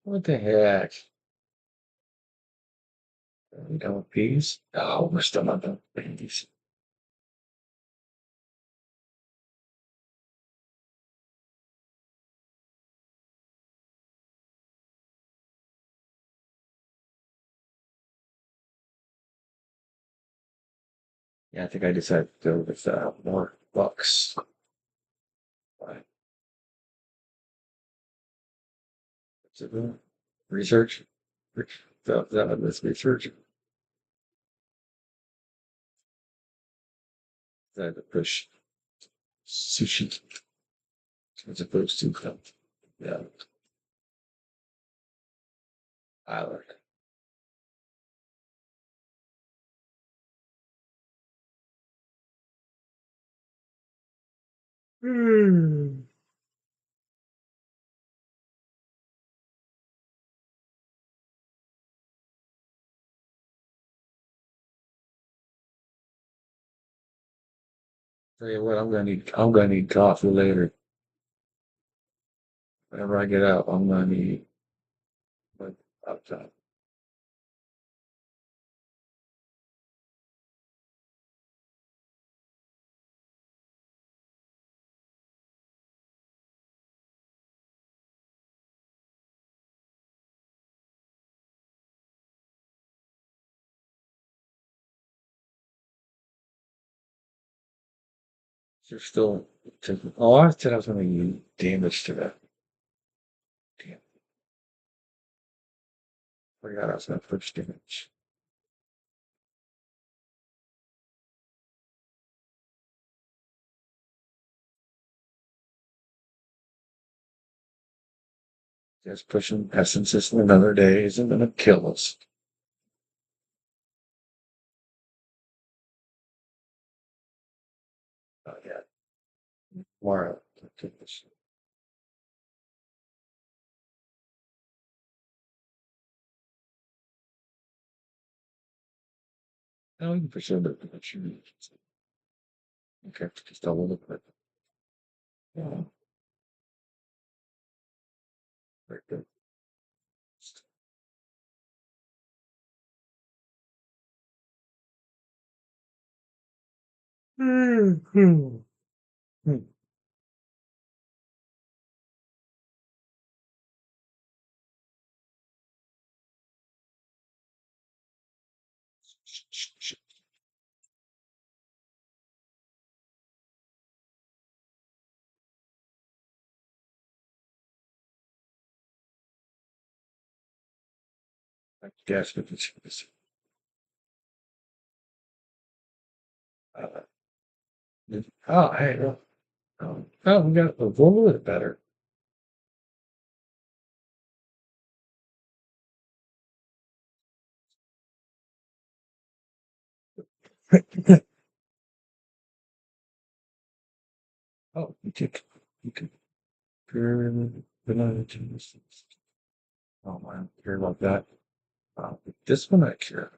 What the heck? Are we done with these? Oh, we're still not done with these. Yeah, I think I decided to go with more bucks. Right. So, research. That's research. Decided to push sushi as opposed to yeah, island. Hmm. Tell you what, I'm gonna need coffee later. Whenever I get out, I'm gonna need like outside. You're still taking. Oh, I said I was gonna use damage to that. Damn, forgot I was gonna push damage. Just pushing essences in another day isn't gonna kill us. Oh yeah, tomorrow. No, you can push over the okay, just double the clip. Yeah, very good. Hmm, hmm, hmm. I guess we can see this. Uh, oh, hey, oh, we got a little bit better. Oh, you can banana juice. Oh man, care about that. This one I care.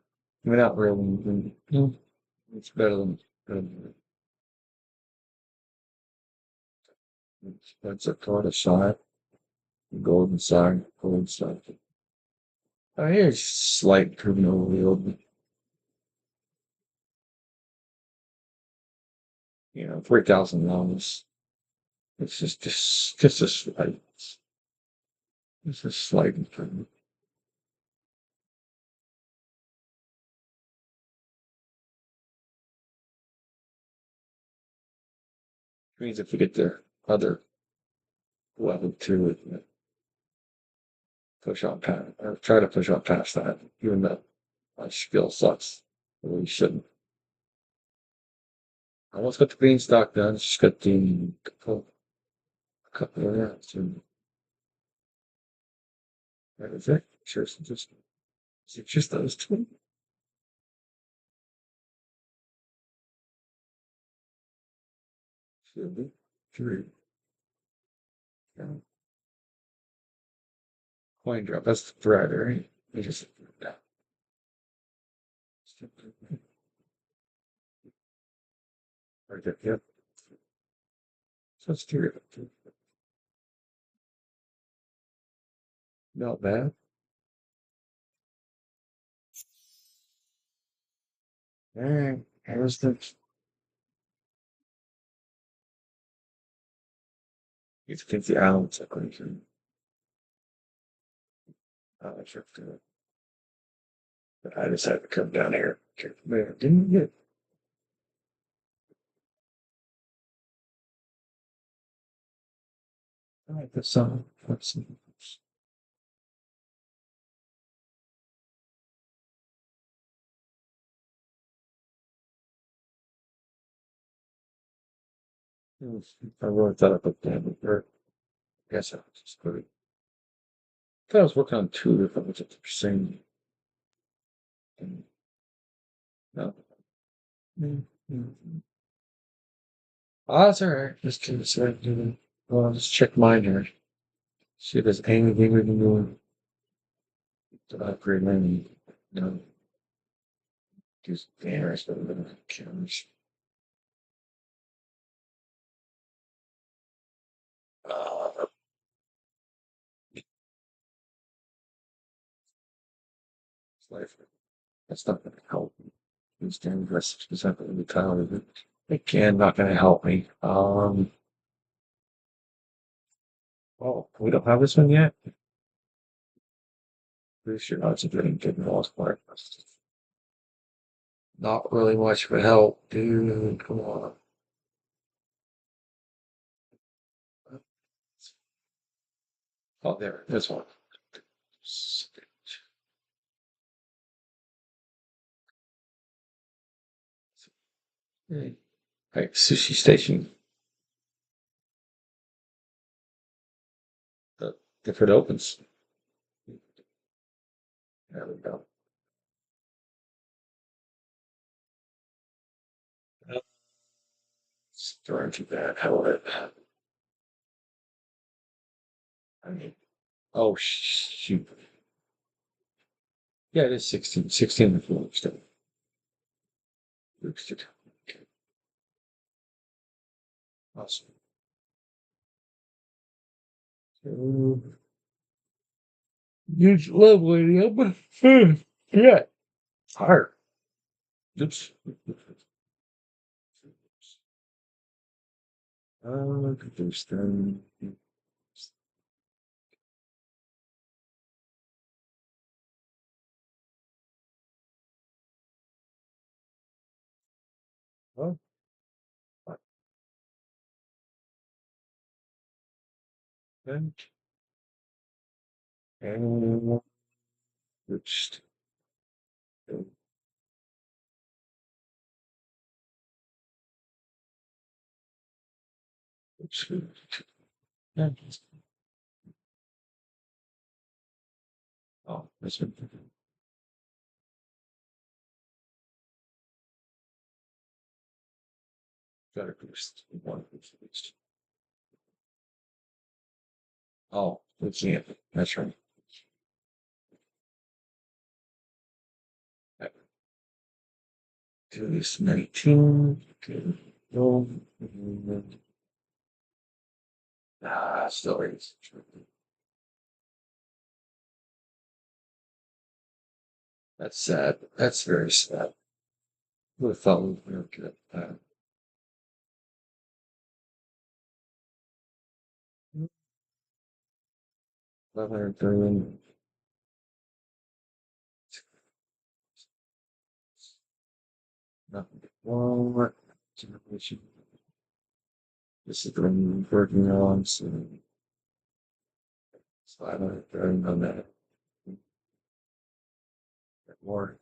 I mean, not really. It's better than it's a tortoise side, golden side, gold side. Oh, here's slight criminal yield. 3,000 dollars. It's just a slight improvement. Means if we get the other level two, push on past, or try to push on past that, even though my skill sucks. We shouldn't. I almost got the beanstalk done. Just got the couple of rounds. And that is it. Sure, it's just those two. Two, three. Yeah. Coin drop. That's the thread, right? You just yeah. Right there. Yep. So it's three of them. Not bad. All right. Here's the. You can see Alan's equation. I sure do. But I decided to come down here. Man, didn't get I like the song. Let's see. I wrote that up at the end of the guess I was just put it. I thought I was working on two different ones at the same thing. No. Oh, that's all right. Just keep it set. Well, I'll just check mine here. See if there's anything we can do to upgrade mine. No, just banners, but cameras. Uh, life. That's not going to help me. These damn dresses presented in the title of it. Again, not going to help me. Oh, we don't have this one yet. Pretty sure odds are getting good in the most part. Not really much of a help, dude. Come on. Oh, there. This one. Hey, Sushi Station. Uh, if it opens, there we go. It's throwing too bad. How would it? I mean, oh, shoot. Yeah, it is 16. 16 if you understand. Okay, awesome. So, huge love lady up. Yeah, hard. Oops. Could do stone. Oh, and and oops. Oops. Yeah. Oh, that's it. Got to boost one boost. Oh, we can't. That's right. Do this 19. Okay. No. Ah, still is. That's sad. That's very sad. Would have thought we were good. 500 billion. Nothing wrong. This is what I'm working on. So 500 billion on that. More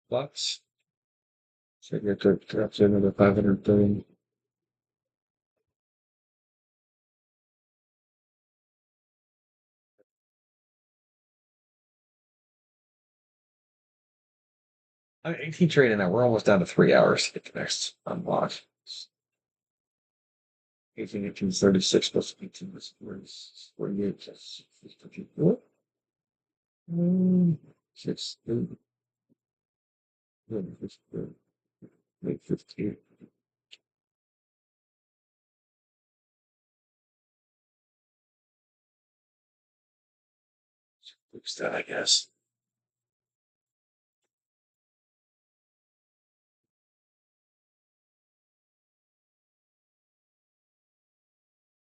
bucks. So you have to up to another 500 billion. I mean, 18 trading now. We're almost down to 3 hours to get the next unlock. 18, 36 plus 18 is 48. That's 54. Um, 6, 15. Looks that, I guess.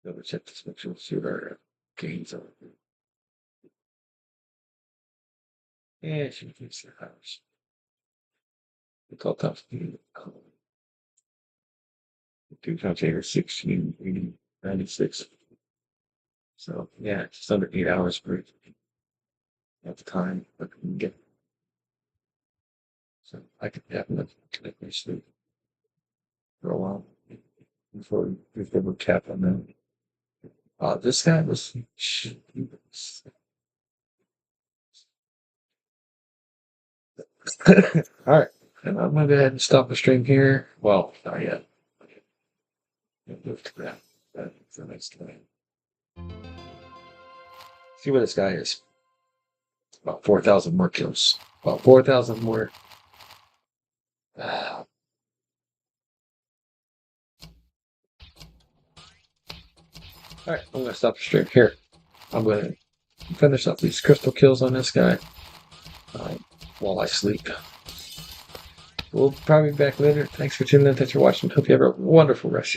Double check this, make sure see what our gains are. Yeah, she thinks the house. It's all tough. 2 times 8 or 16. 96. So yeah, just under 8 hours per at the time. But we can get so I could definitely sleep for a while before we cap on that. This guy was. All right, and I'm gonna go ahead and stop the stream here. Well, not yet. Move to that. That's the next thing. See what this guy is. About 4,000 more kills. About 4,000 more. All right, I'm gonna stop the stream here. I'm gonna finish up these crystal kills on this guy while I sleep. We'll probably be back later. Thanks for tuning in. Thanks for watching. Hope you have a wonderful rest of your day.